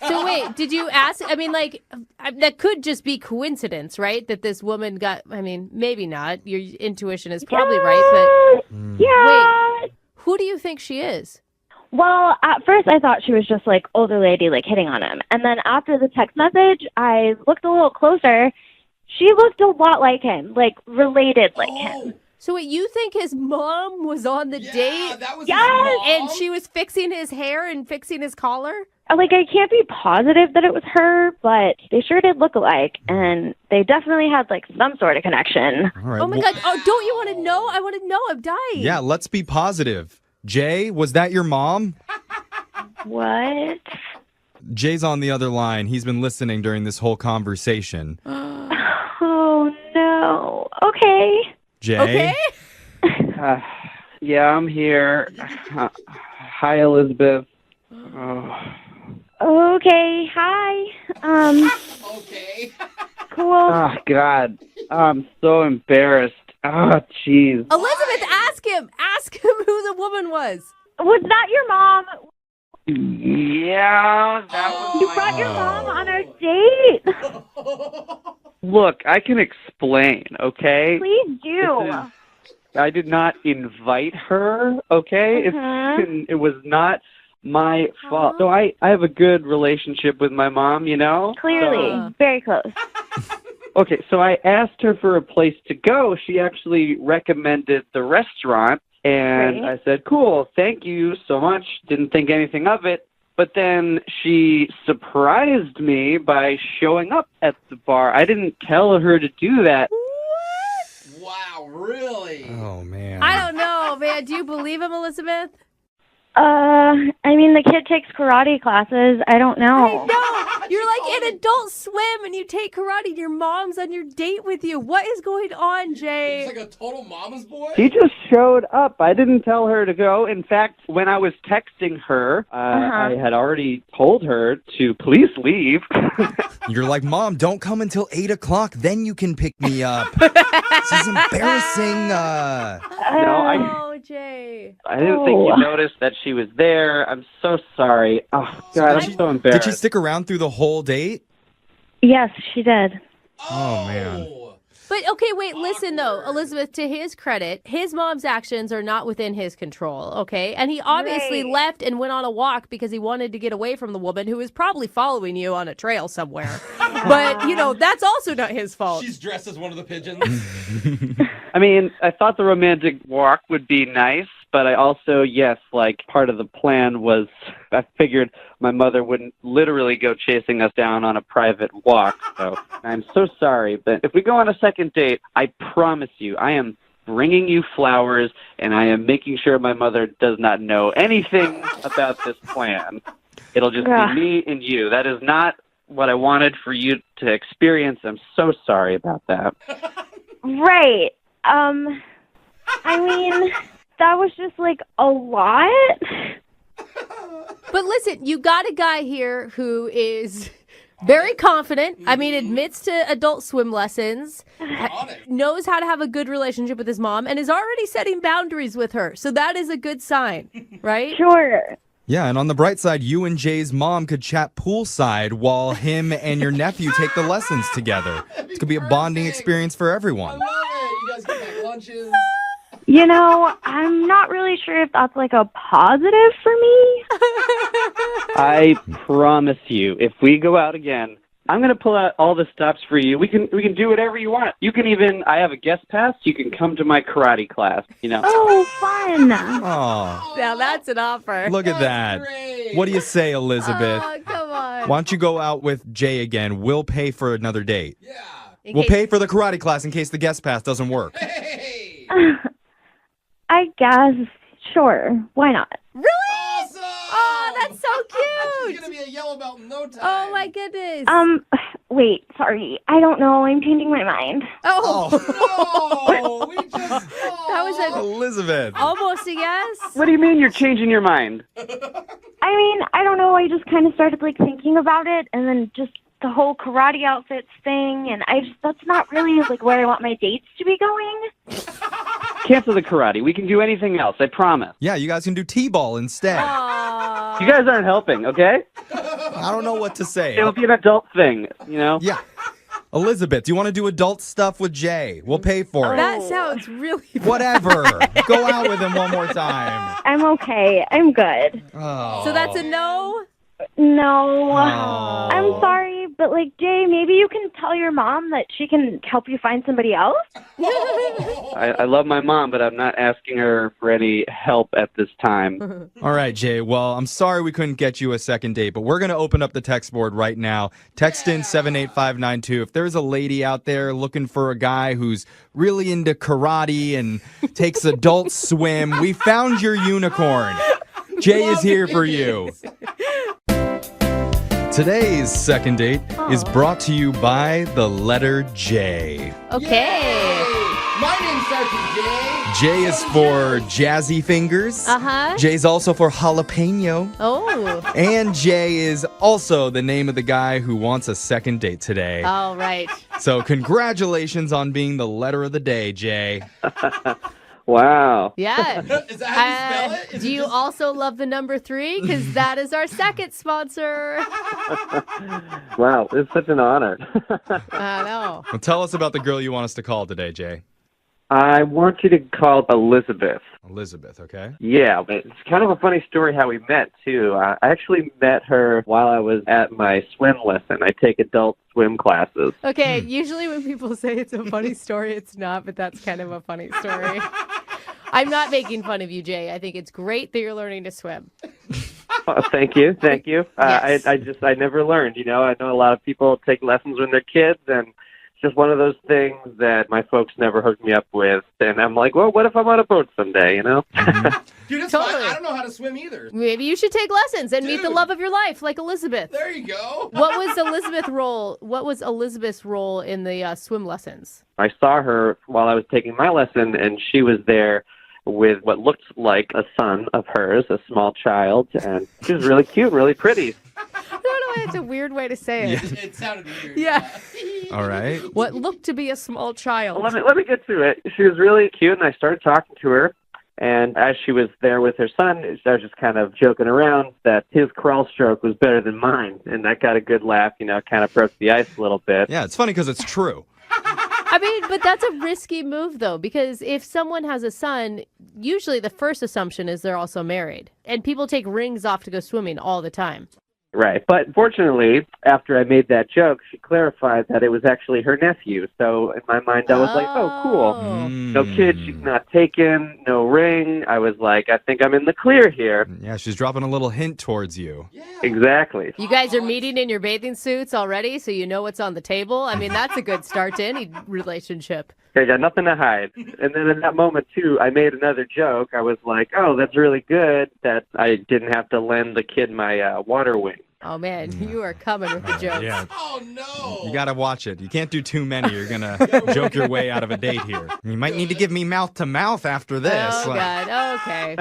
So wait, did you ask? I mean, that could just be coincidence, right? That this woman got, I mean, maybe not. Your intuition is probably right, but yeah. Wait, who do you think she is? Well, at first I thought she was just older lady hitting on him. And then after the text message, I looked a little closer. She looked a lot like him, related like him. So wait, you think his mom was on the date? That was Yes! his mom? And she was fixing his hair and fixing his collar? I can't be positive that it was her, but they sure did look alike, and they definitely had some sort of connection. All right, Oh my God! Oh, don't you want to know? I want to know. I'm dying. Yeah, let's be positive. Jay, was that your mom? What? Jay's on the other line. He's been listening during this whole conversation. Oh, no. Okay. Jay? Okay. Yeah, I'm here. Hi, Elizabeth. Okay. Hi. Okay. Cool. Oh, God. I'm so embarrassed. Oh, jeez. Elizabeth, ask him. Ask him who the woman was. Was that your mom? Yeah, that was You brought your mom on our date? Look, I can explain, okay? Please do. I did not invite her, okay? It was not my fault. So I have a good relationship with my mom, you know? Clearly. Very close. Okay, so I asked her for a place to go. She actually recommended the restaurant, and I said, cool, thank you so much. Didn't think anything of it. But then she surprised me by showing up at the bar. I didn't tell her to do that. Wow, really? Oh, man. I don't know, man. Do you believe him, Elizabeth? I mean, the kid takes karate classes. I don't know. No, you're in Adult Swim and you take karate. Your mom's on your date with you. What is going on, Jay? He's a total mama's boy? He just showed up. I didn't tell her to go. In fact, when I was texting her, I had already told her to please leave. You're like, Mom, don't come until 8 o'clock. Then you can pick me up. This is embarrassing. Oh, Jay. I didn't think you noticed that she was there. I'm so sorry. Oh, God, I'm so embarrassed. Did she stick around through the whole date? Yes, she did. Oh man. But okay, wait, listen though, Elizabeth, to his credit, his mom's actions are not within his control, okay? And he obviously left and went on a walk because he wanted to get away from the woman who was probably following you on a trail somewhere. But, that's also not his fault. She's dressed as one of the pigeons. I mean, I thought the romantic walk would be nice, but I also, part of the plan was I figured my mother wouldn't literally go chasing us down on a private walk. So I'm so sorry, but if we go on a second date, I promise you, I am bringing you flowers, and I am making sure my mother does not know anything about this plan. It'll just be me and you. That is not what I wanted for you to experience. I'm so sorry about that. Right. I mean, that was just a lot. But listen, you got a guy here who is very confident. I mean, admits to adult swim lessons, knows how to have a good relationship with his mom, and is already setting boundaries with her. So that is a good sign, right? Sure. Yeah, and on the bright side, you and Jay's mom could chat poolside while him and your nephew take the lessons together. It could be a bonding experience for everyone. I love it. You guys get back lunches. I'm not really sure if that's a positive for me. I promise you, if we go out again, I'm going to pull out all the stops for you. We can do whatever you want. You can even, I have a guest pass. You can come to my karate class, Oh, fun. Oh, Now that's an offer. look at that. What do you say, Elizabeth? Oh, come on. Why don't you go out with Jay again? We'll pay for another date. Yeah. We'll pay for the karate class in case the guest pass doesn't work. Hey! I guess. Sure. Why not? Really? Awesome! Oh, that's so cute. She's going to be a yellow belt in no time. Oh, my goodness. Wait, sorry. I don't know. I'm changing my mind. Oh. No, we just... That was Elizabeth. almost a yes. What do you mean you're changing your mind? I mean, I don't know. I just kind of started thinking about it, and then just the whole karate outfits thing, and that's not really where I want my dates to be going. Cancel the karate. We can do anything else, I promise. Yeah, you guys can do T-ball instead. Aww. You guys aren't helping, okay? I don't know what to say. It'll be an adult thing, Yeah. Elizabeth, do you want to do adult stuff with Jay? We'll pay for it. That sounds really bad. Whatever. Go out with him one more time. I'm okay. I'm good. Oh. So that's a no? No. Oh. I'm sorry, but Jay, maybe you can tell your mom that she can help you find somebody else? I love my mom, but I'm not asking her for any help at this time. All right, Jay. Well, I'm sorry we couldn't get you a second date, but we're going to open up the text board right now. Text in 78592. If there's a lady out there looking for a guy who's really into karate and takes adult swim, we found your unicorn. Jay is here for you. Today's second date is brought to you by the letter J. Okay. Yay! My name starts with J. J is for jazzy fingers. Uh-huh. J's also for jalapeno. Oh. And Jay is also the name of the guy who wants a second date today. All right. So congratulations on being the letter of the day, Jay. Wow. Yeah. Is that how you spell it? Do you also love the number 3? Because that is our second sponsor. Wow, it's such an honor. I know. Well, tell us about the girl you want us to call today, Jay. I want you to call Elizabeth. Elizabeth, okay? Yeah, it's kind of a funny story how we met, too. I actually met her while I was at my swim lesson. I take adult swim classes. Okay, usually when people say it's a funny story, it's not, but that's kind of a funny story. I'm not making fun of you, Jay. I think it's great that you're learning to swim. Thank you. Yes. I never learned, I know a lot of people take lessons when they're kids, and it's just one of those things that my folks never hooked me up with. And I'm like, well, what if I'm on a boat someday, Mm-hmm. Dude, it's Totally. fine. I don't know how to swim either. Maybe you should take lessons and meet the Dude. love of your life, like Elizabeth. There you go. What was Elizabeth's role in the swim lessons? I saw her while I was taking my lesson, and she was there with what looked like a son of hers, a small child, and she was really cute, really pretty. I don't know. It's a weird way to say it. It sounded weird. Yeah. All right. What looked to be a small child. Well, let me get to it. She was really cute, and I started talking to her. And as she was there with her son, I was just kind of joking around that his crawl stroke was better than mine. And that got a good laugh, kind of broke the ice a little bit. Yeah, it's funny because it's true. I mean, but that's a risky move, though, because if someone has a son, usually the first assumption is they're also married. And people take rings off to go swimming all the time. Right. But fortunately, after I made that joke, she clarified that it was actually her nephew. So in my mind, I was like, oh, cool. No kid, she's not taken, no ring. I was like, I think I'm in the clear here. Yeah, she's dropping a little hint towards you. Yeah. Exactly. You guys are meeting in your bathing suits already, so you know what's on the table. I mean, that's a good start to any relationship. I got nothing to hide. And then in that moment, too, I made another joke. I was like, oh, that's really good that I didn't have to lend the kid my water wing. Oh, man, you are coming with the jokes. Yeah. Oh, no. You got to watch it. You can't do too many. You're going to joke your way out of a date here. You might need to give me mouth to mouth after this. Oh, God. Okay.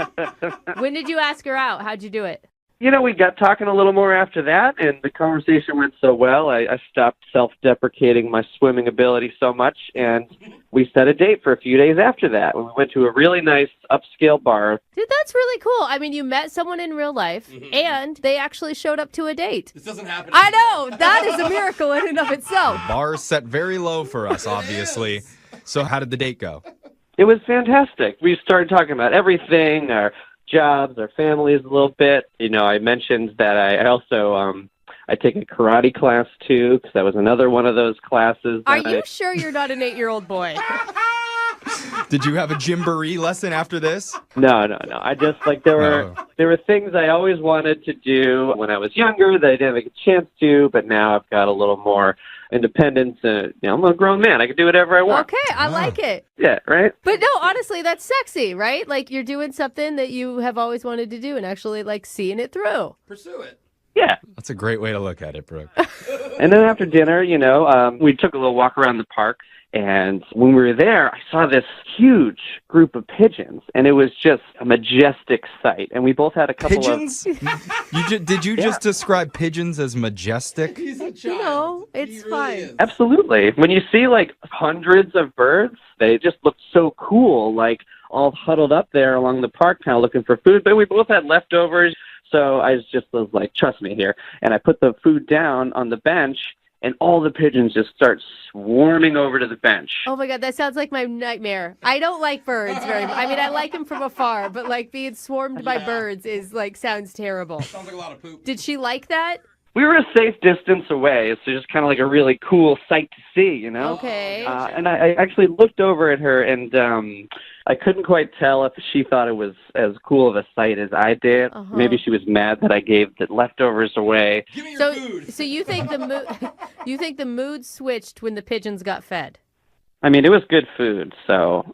When did you ask her out? How'd you do it? We got talking a little more after that, and the conversation went so well, I stopped self-deprecating my swimming ability so much, and we set a date for a few days after that. We went to a really nice upscale bar. Dude, that's really cool. I mean, you met someone in real life, and they actually showed up to a date. This doesn't happen. I know. That is a miracle in and of itself. Bar set very low for us, obviously. So how did the date go? It was fantastic. We started talking about everything, our jobs, our families a little bit. I mentioned that I also I take a karate class too, because that was another one of those classes. Are you sure you're not an 8-year-old boy? Did you have a gymboree lesson after this? No. I just there were things I always wanted to do when I was younger that I didn't have a chance to, but now I've got a little more independence. I'm a grown man. I can do whatever I want. Okay, I like it. Yeah, right? But no, honestly, that's sexy, right? Like you're doing something that you have always wanted to do and actually seeing it through. Pursue it. Yeah. That's a great way to look at it, Brooke. And then after dinner, we took a little walk around the park. And when we were there, I saw this huge group of pigeons, and it was just a majestic sight. And we both had a couple pigeons? Did you just describe pigeons as majestic? He's a child. It's fine. Absolutely. When you see hundreds of birds, they just look so cool, all huddled up there along the park, kind of looking for food. But we both had leftovers, so I was like, trust me here. And I put the food down on the bench, and all the pigeons just start swarming over to the bench. Oh my God, that sounds like my nightmare. I don't like birds very much. I mean, I like them from afar, but being swarmed by birds is sounds terrible. Sounds like a lot of poop. Did she like that? We were a safe distance away, so just kind of a really cool sight to see, Okay. And I actually looked over at her, and I couldn't quite tell if she thought it was as cool of a sight as I did. Uh-huh. Maybe she was mad that I gave the leftovers away. Give me your food. So you think the mood switched when the pigeons got fed? I mean, it was good food, so.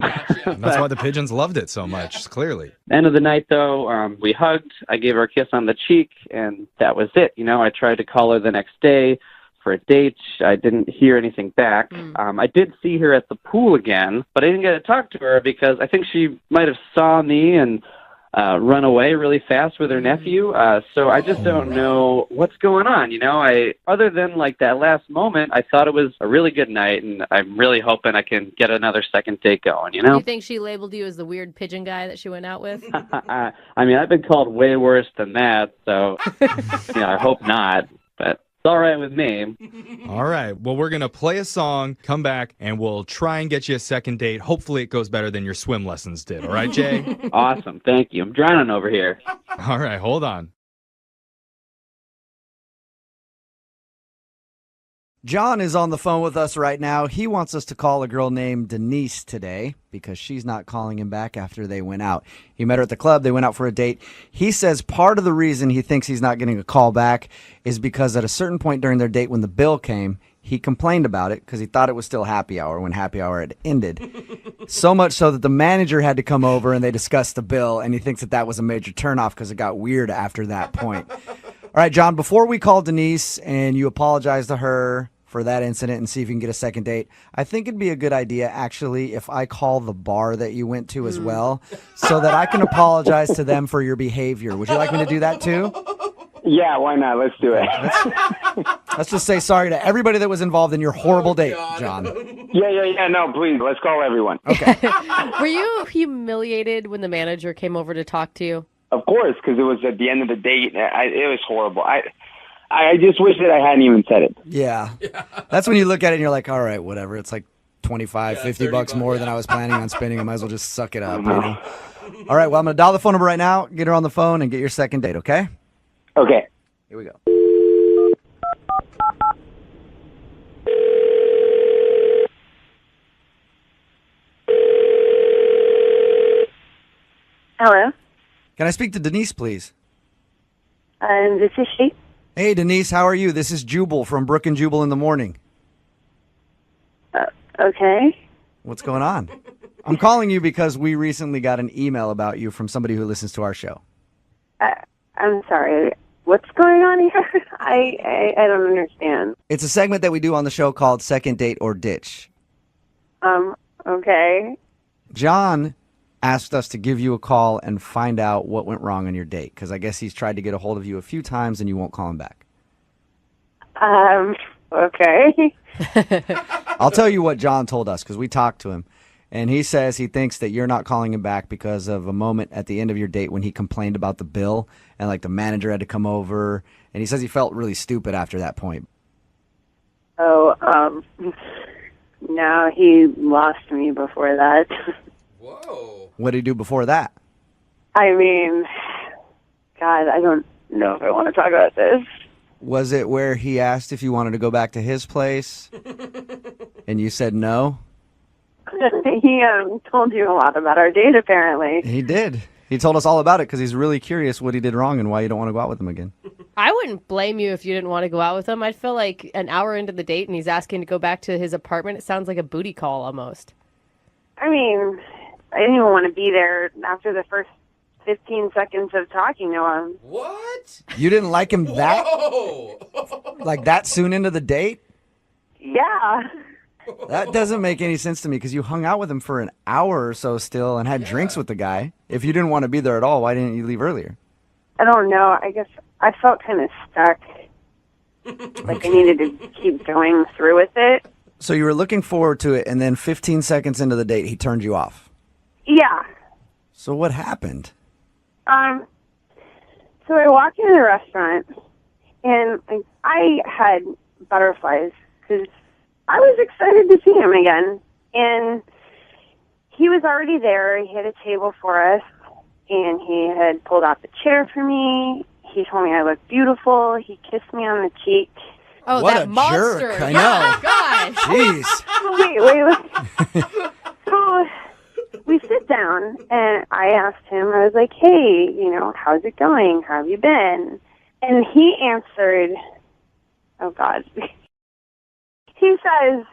That's why the pigeons loved it so much, clearly. End of the night, though, we hugged. I gave her a kiss on the cheek, and that was it. I tried to call her the next day for a date. I didn't hear anything back. I did see her at the pool again, but I didn't get to talk to her because I think she might have saw me and run away really fast with her nephew. So I just don't know what's going on. Other than that last moment, I thought it was a really good night, and I'm really hoping I can get another second date going. You think she labeled you as the weird pigeon guy that she went out with? I mean, I've been called way worse than that, so I hope not. But it's all right with me. All right. Well, we're going to play a song, come back, and we'll try and get you a second date. Hopefully it goes better than your swim lessons did. All right, Jay? Awesome. Thank you. I'm drowning over here. All right. Hold on. John is on the phone with us right now. He wants us to call a girl named Denise today because she's not calling him back after they went out. He met her at the club. They went out for a date. He says part of the reason he thinks he's not getting a call back is because at a certain point during their date when the bill came, he complained about it because he thought it was still happy hour when happy hour had ended. So much so that the manager had to come over and they discussed the bill, and he thinks that was a major turnoff because it got weird after that point. All right, John, before we call Denise and you apologize to her for that incident and see if you can get a second date, I think it'd be a good idea, actually, if I call the bar that you went to as well so that I can apologize to them for your behavior. Would you like me to do that too? Yeah, why not? Let's do it. Let's just say sorry to everybody that was involved in your horrible date, John. Yeah. No, please. Let's call everyone. Okay. Were you humiliated when the manager came over to talk to you? Of course, because it was at the end of the date. It was horrible. I just wish that I hadn't even said it. Yeah. That's when you look at it and you're like, all right, whatever. It's like 25, 50 bucks more than I was planning on spending. I might as well just suck it up. You know? All right, well, I'm going to dial the phone number right now, get her on the phone, and get your second date, okay? Okay. Here we go. Hello. Can I speak to Denise, please? This is she. Hey, Denise, how are you? This is Jubal from Brooke and Jubal in the morning. Okay. What's going on? I'm calling you because we recently got an email about you from somebody who listens to our show. I'm sorry. What's going on here? I don't understand. It's a segment that we do on the show called Second Date or Ditch. Okay. John asked us to give you a call and find out what went wrong on your date, because I guess he's tried to get a hold of you a few times and you won't call him back. Okay. I'll tell you what John told us, because we talked to him, and he says he thinks that you're not calling him back because of a moment at the end of your date when he complained about the bill and like the manager had to come over, and he says he felt really stupid after that point. Oh, no, he lost me before that. What did he do before that? I mean, God, I don't know if I want to talk about this. Was it where he asked if you wanted to go back to his place and you said no? He told you a lot about our date, apparently. He did. He told us all about it because he's really curious what he did wrong and why you don't want to go out with him again. I wouldn't blame you if you didn't want to go out with him. I'd feel like an hour into the date and he's asking to go back to his apartment. It sounds like a booty call almost. I mean, I didn't even want to be there after the first 15 seconds of talking to him. What? You didn't like him that? Like that soon into the date? Yeah. That doesn't make any sense to me because you hung out with him for an hour or so still and had drinks with the guy. If you didn't want to be there at all, why didn't you leave earlier? I don't know. I guess I felt kind of stuck. Like I needed to keep going through with it. So you were looking forward to it, and then 15 seconds into the date, he turned you off. Yeah. So what happened? So I walked into the restaurant, and I had butterflies because I was excited to see him again. And he was already there. He had a table for us, and he had pulled out the chair for me. He told me I looked beautiful. He kissed me on the cheek. Oh, what that a monster. jerk. I Yeah, know. gosh. Jeez. Wait. So we sit down, and I asked him, I was like, hey, how's it going? How have you been? And he answered, oh, God. He says,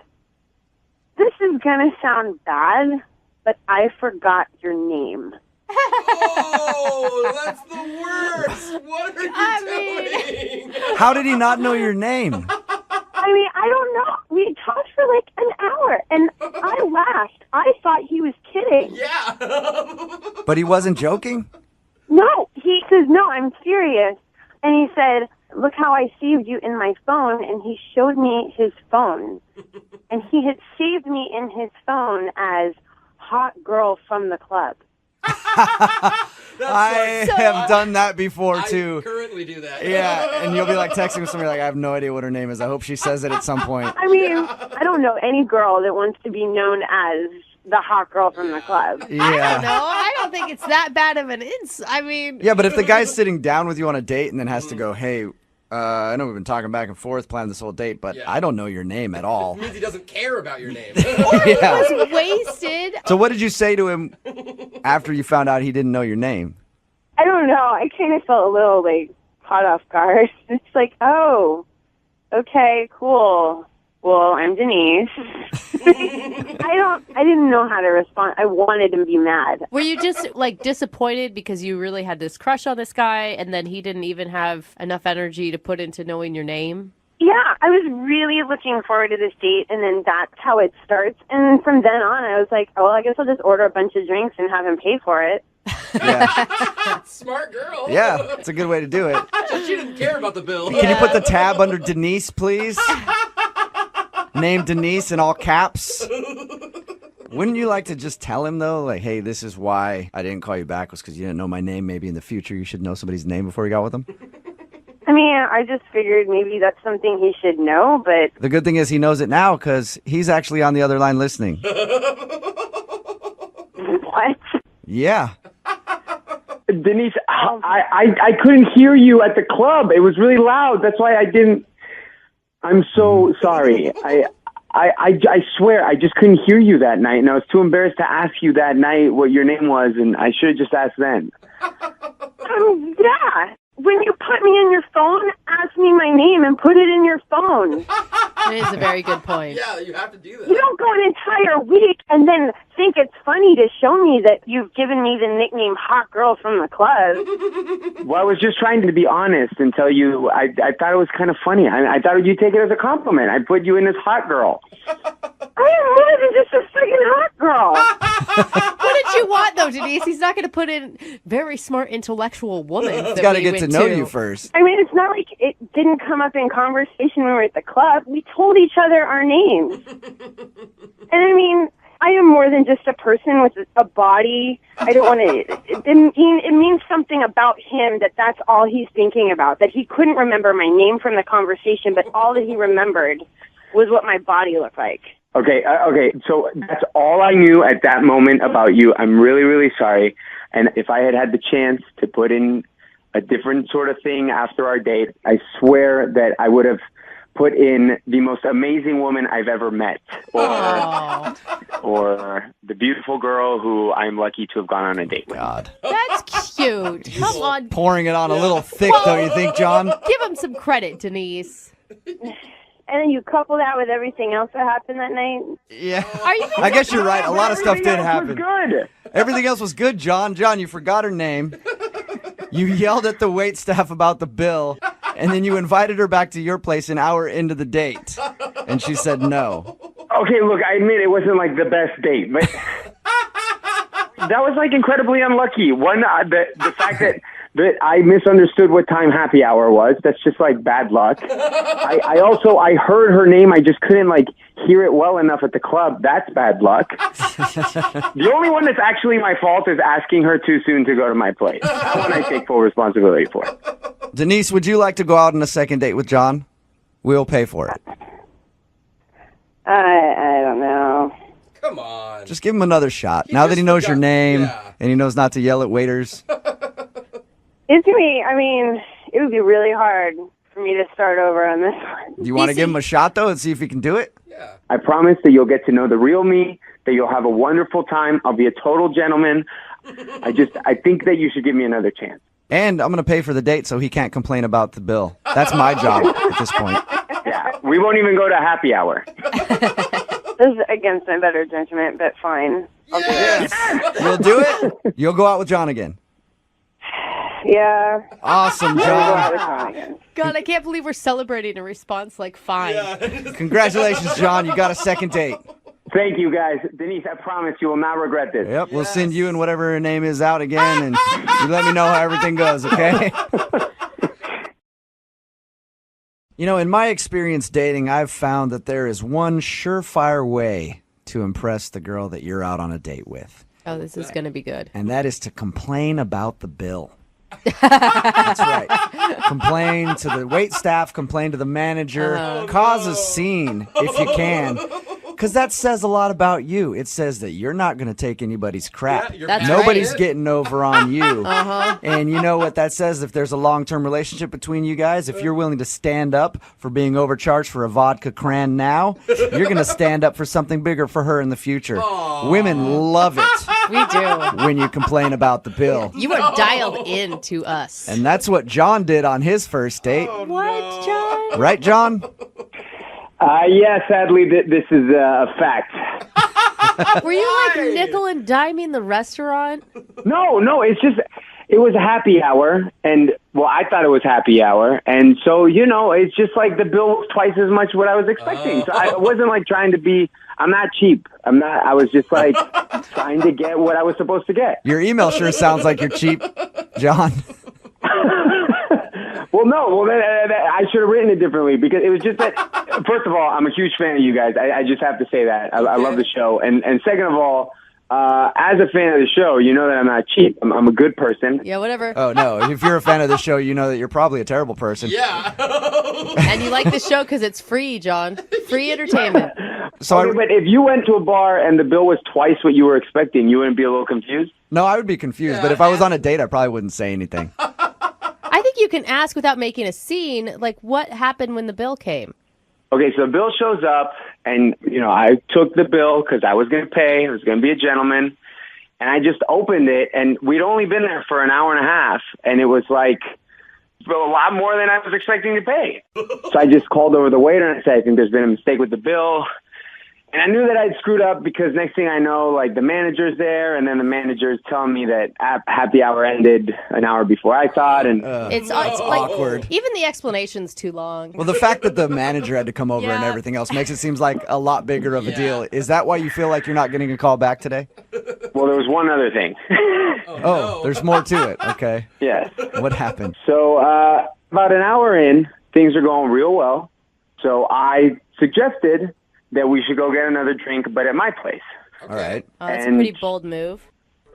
this is going to sound bad, but I forgot your name. Oh, that's the worst. What are you doing? How did he not know your name? I mean, I don't know. We talked for like an hour, and I laughed. I thought he was kidding. Yeah. But he wasn't joking? No, he says, no, I'm serious. And he said, look how I saved you in my phone. And he showed me his phone. And he had saved me in his phone as hot girl from the club. I have done that before, too. I currently do that. Yeah, and you'll be like texting with somebody like, I have no idea what her name is. I hope she says it at some point. I mean, I don't know any girl that wants to be known as the hot girl from the club. Yeah. I don't know. I don't think it's that bad of an I mean... Yeah, but if the guy's sitting down with you on a date and then has to go, hey, I know we've been talking back and forth, planning this whole date, but I don't know your name at all. It means he doesn't care about your name. Or he was wasted. So what did you say to him after you found out he didn't know your name? I don't know. I kind of felt a little, caught off guard. It's like, oh, okay, cool. Well, I'm Denise. I didn't know how to respond. I wanted to be mad. Were you just disappointed because you really had this crush on this guy and then he didn't even have enough energy to put into knowing your name? Yeah, I was really looking forward to this date, and then that's how it starts. And from then on, I was like, oh, well, I guess I'll just order a bunch of drinks and have him pay for it. Yeah. Smart girl. Yeah, it's a good way to do it. She didn't care about the bill. Can you put the tab under Denise, please? Name Denise in all caps. Wouldn't you like to just tell him, though, like, hey, this is why I didn't call you back, was because you didn't know my name. Maybe in the future you should know somebody's name before you got with them? I mean, I just figured maybe that's something he should know, but... The good thing is he knows it now because he's actually on the other line listening. What? Yeah. Denise, I couldn't hear you at the club. It was really loud. That's why I didn't. I'm so sorry. I swear I just couldn't hear you that night, and I was too embarrassed to ask you that night what your name was, and I should have just asked then. Yeah. When you put me in your phone, ask me my name and put it in your phone. That is a very good point. Yeah, you have to do that. You don't go an entire week and then think it's funny to show me that you've given me the nickname Hot Girl from the club. Well, I was just trying to be honest and tell you I thought it was kind of funny. I thought you'd take it as a compliment. I put you in as Hot Girl. I am more than just a freaking hot girl. What did you want, though, Denise? He's not going to put in very smart, intellectual woman. He's got to get to know you first. I mean, it's not like it didn't come up in conversation when we were at the club. We told each other our names. And I mean, I am more than just a person with a body. I don't want to... It means something about him that's all he's thinking about, that he couldn't remember my name from the conversation, but all that he remembered was what my body looked like. Okay, so that's all I knew at that moment about you. I'm really, really sorry. And if I had had the chance to put in a different sort of thing after our date, I swear that I would have put in the most amazing woman I've ever met. Or the beautiful girl who I'm lucky to have gone on a date with. God. That's cute. Come on. Pouring it on a little thick, don't you think, John? Give him some credit, Denise. And then you couple that with everything else that happened that night. Yeah. Are you I guess you're right. A lot of stuff did happen. Good. Everything else was good, John. John, you forgot her name. You yelled at the waitstaff about the bill, and then you invited her back to your place an hour into the date, and she said no. Okay, look, I admit it wasn't like the best date, but that was like incredibly unlucky. One, the fact that I misunderstood what time happy hour was. That's just like bad luck. I heard her name. I just couldn't like hear it well enough at the club. That's bad luck. The only one that's actually my fault is asking her too soon to go to my place. That one I take full responsibility for. Denise, would you like to go out on a second date with John? We'll pay for it. I don't know. Come on. Just give him another shot. Now that he knows your name and he knows not to yell at waiters. It's me. I mean, it would be really hard for me to start over on this one. Do you want to give him a shot, though, and see if he can do it? Yeah. I promise that you'll get to know the real me, that you'll have a wonderful time. I'll be a total gentleman. I think that you should give me another chance. And I'm going to pay for the date so he can't complain about the bill. That's my job at this point. Yeah, we won't even go to happy hour. This is against my better judgment, but fine. Yes. You'll do it? You'll go out with John again. Yeah. Awesome, John. God, I can't believe we're celebrating a response like fine. Congratulations, John. You got a second date. Thank you, guys. Denise, I promise you will not regret this. Yep, we'll send you and whatever her name is out again, and you let me know how everything goes, okay? You know, in my experience dating, I've found that there is one surefire way to impress the girl that you're out on a date with. Oh, this is going to be good. And that is to complain about the bill. That's right. Complain to the waitstaff, complain to the manager, cause a scene if you can. Because that says a lot about you. It says that you're not going to take anybody's crap. Nobody's getting over on you. And you know what that says? If there's a long-term relationship between you guys, if you're willing to stand up for being overcharged for a vodka cran now, you're going to stand up for something bigger for her in the future. Women love it. We do. When you complain about the bill. You are dialed in to us. And that's what John did on his first date. What, John? Right, John? Yeah, sadly, this is a fact. Were you like nickel and diming the restaurant? No, it's just, it was a happy hour, and Well, I thought it was happy hour, and so it's just like the bill was twice as much what I was expecting. So I wasn't like trying to be. I'm not cheap. I was just like trying to get what I was supposed to get. Your email sure sounds like you're cheap, John. Well, no. Well, I should have written it differently because it was just that. First of all, I'm a huge fan of you guys. I just have to say that I love the show, and second of all. As a fan of the show, you know that I'm not cheap. I'm a good person. Yeah, whatever. Oh, no. If you're a fan of the show, you know that you're probably a terrible person. Yeah. And you like the show because it's free, John. Free entertainment. So but if you went to a bar and the bill was twice what you were expecting, you wouldn't be a little confused? No, I would be confused. But if I was on a date, I probably wouldn't say anything. I think you can ask without making a scene, like what happened when the bill came. Okay, so Bill shows up, and, I took the bill because I was going to pay. I was going to be a gentleman. And I just opened it, and we'd only been there for an hour and a half, and it was like a lot more than I was expecting to pay. So I just called over the waiter, and I said, I think there's been a mistake with the bill. And I knew that I'd screwed up because next thing I know, like, the manager's there, and then the manager's telling me that happy hour ended an hour before I thought, and It's awkward. like, even the explanation's too long. Well, the fact that the manager had to come over and Yeah. everything else makes it seem like a lot bigger of a deal. Is that why you feel like you're not getting a call back today? Well, there was one other thing. There's more to it. Okay. Yes. What happened? So about an hour in, things are going real well. So I suggested that we should go get another drink, but at my place. All right. Oh, that's And a pretty bold move.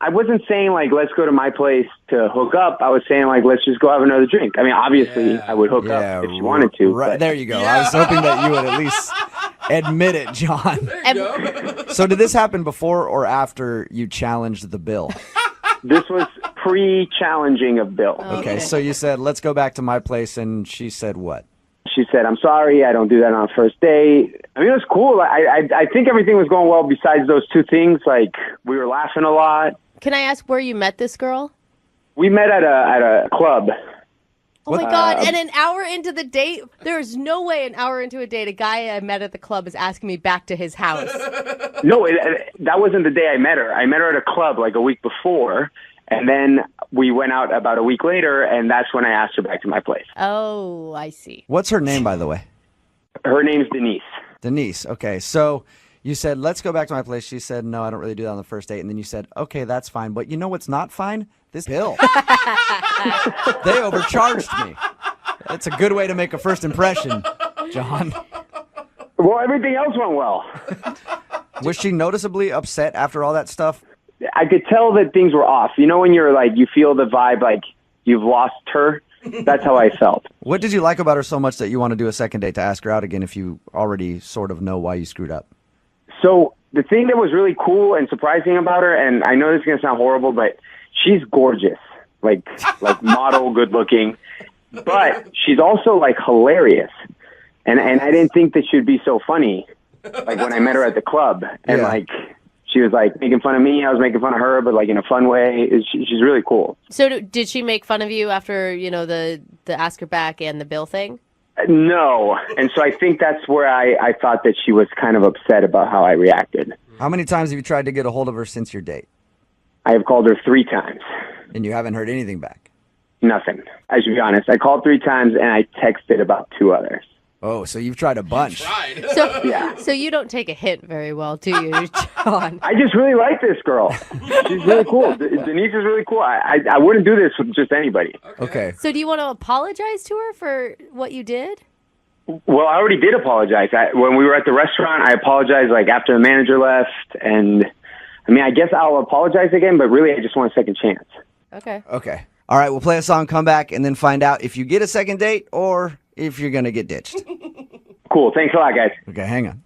I wasn't saying, like, let's go to my place to hook up. I was saying, like, let's just go have another drink. I mean, obviously, I would hook up if you wanted to. Right. but- There you go. I was hoping that you would at least admit it, John. So did this happen before or after you challenged the bill? This was pre-challenging of Bill. Okay, so you said, let's go back to my place, and she said what? She said, I'm sorry, I don't do that on a first date. I mean, it was cool. I think everything was going well besides those two things. Like, we were laughing a lot. Can I ask where you met this girl? We met at a club. Oh my God, and an hour into the date, there's no way an hour into a date, a guy I met at the club is asking me back to his house. No, that wasn't the day I met her. I met her at a club like a week before, and then we went out about a week later, and that's when I asked her back to my place. Oh, I see. What's her name, by the way? Her name's Denise. Denise. Okay, so you said, let's go back to my place. She said, no, I don't really do that on the first date. And then you said, okay, that's fine. But you know what's not fine? This bill. They overcharged me. That's a good way to make a first impression, John. Well, everything else went well. Was she noticeably upset after all that stuff? I could tell that things were off. You know when you're like, you feel the vibe like you've lost her? That's how I felt. What did you like about her so much that you want to do a second date to ask her out again if you already sort of know why you screwed up? So the thing that was really cool and surprising about her, and I know this is going to sound horrible, but she's gorgeous, like model, good looking, but she's also like hilarious. And I didn't think that she'd be so funny, like when I met her at the club, and like she was like making fun of me, I was making fun of her, but like in a fun way. She's really cool. So did she make fun of you after, the ask her back and the bill thing? No. And so I think that's where I thought that she was kind of upset about how I reacted. How many times have you tried to get a hold of her since your date? I have called her 3 times. And you haven't heard anything back? Nothing. I should be honest. I called 3 times and I texted about 2 others. Oh, so you've tried a bunch. So, Yeah. So you don't take a hint very well, do you, John? I just really like this girl. She's really cool. Denise is really cool. I wouldn't do this with just anybody. Okay. So do you want to apologize to her for what you did? Well, I already did apologize. When we were at the restaurant, I apologized like after the manager left. And I mean, I guess I'll apologize again, but really I just want a second chance. Okay. Okay. All right, we'll play a song, come back, and then find out if you get a second date or if you're going to get ditched. Cool. Thanks a lot, guys. Okay, hang on.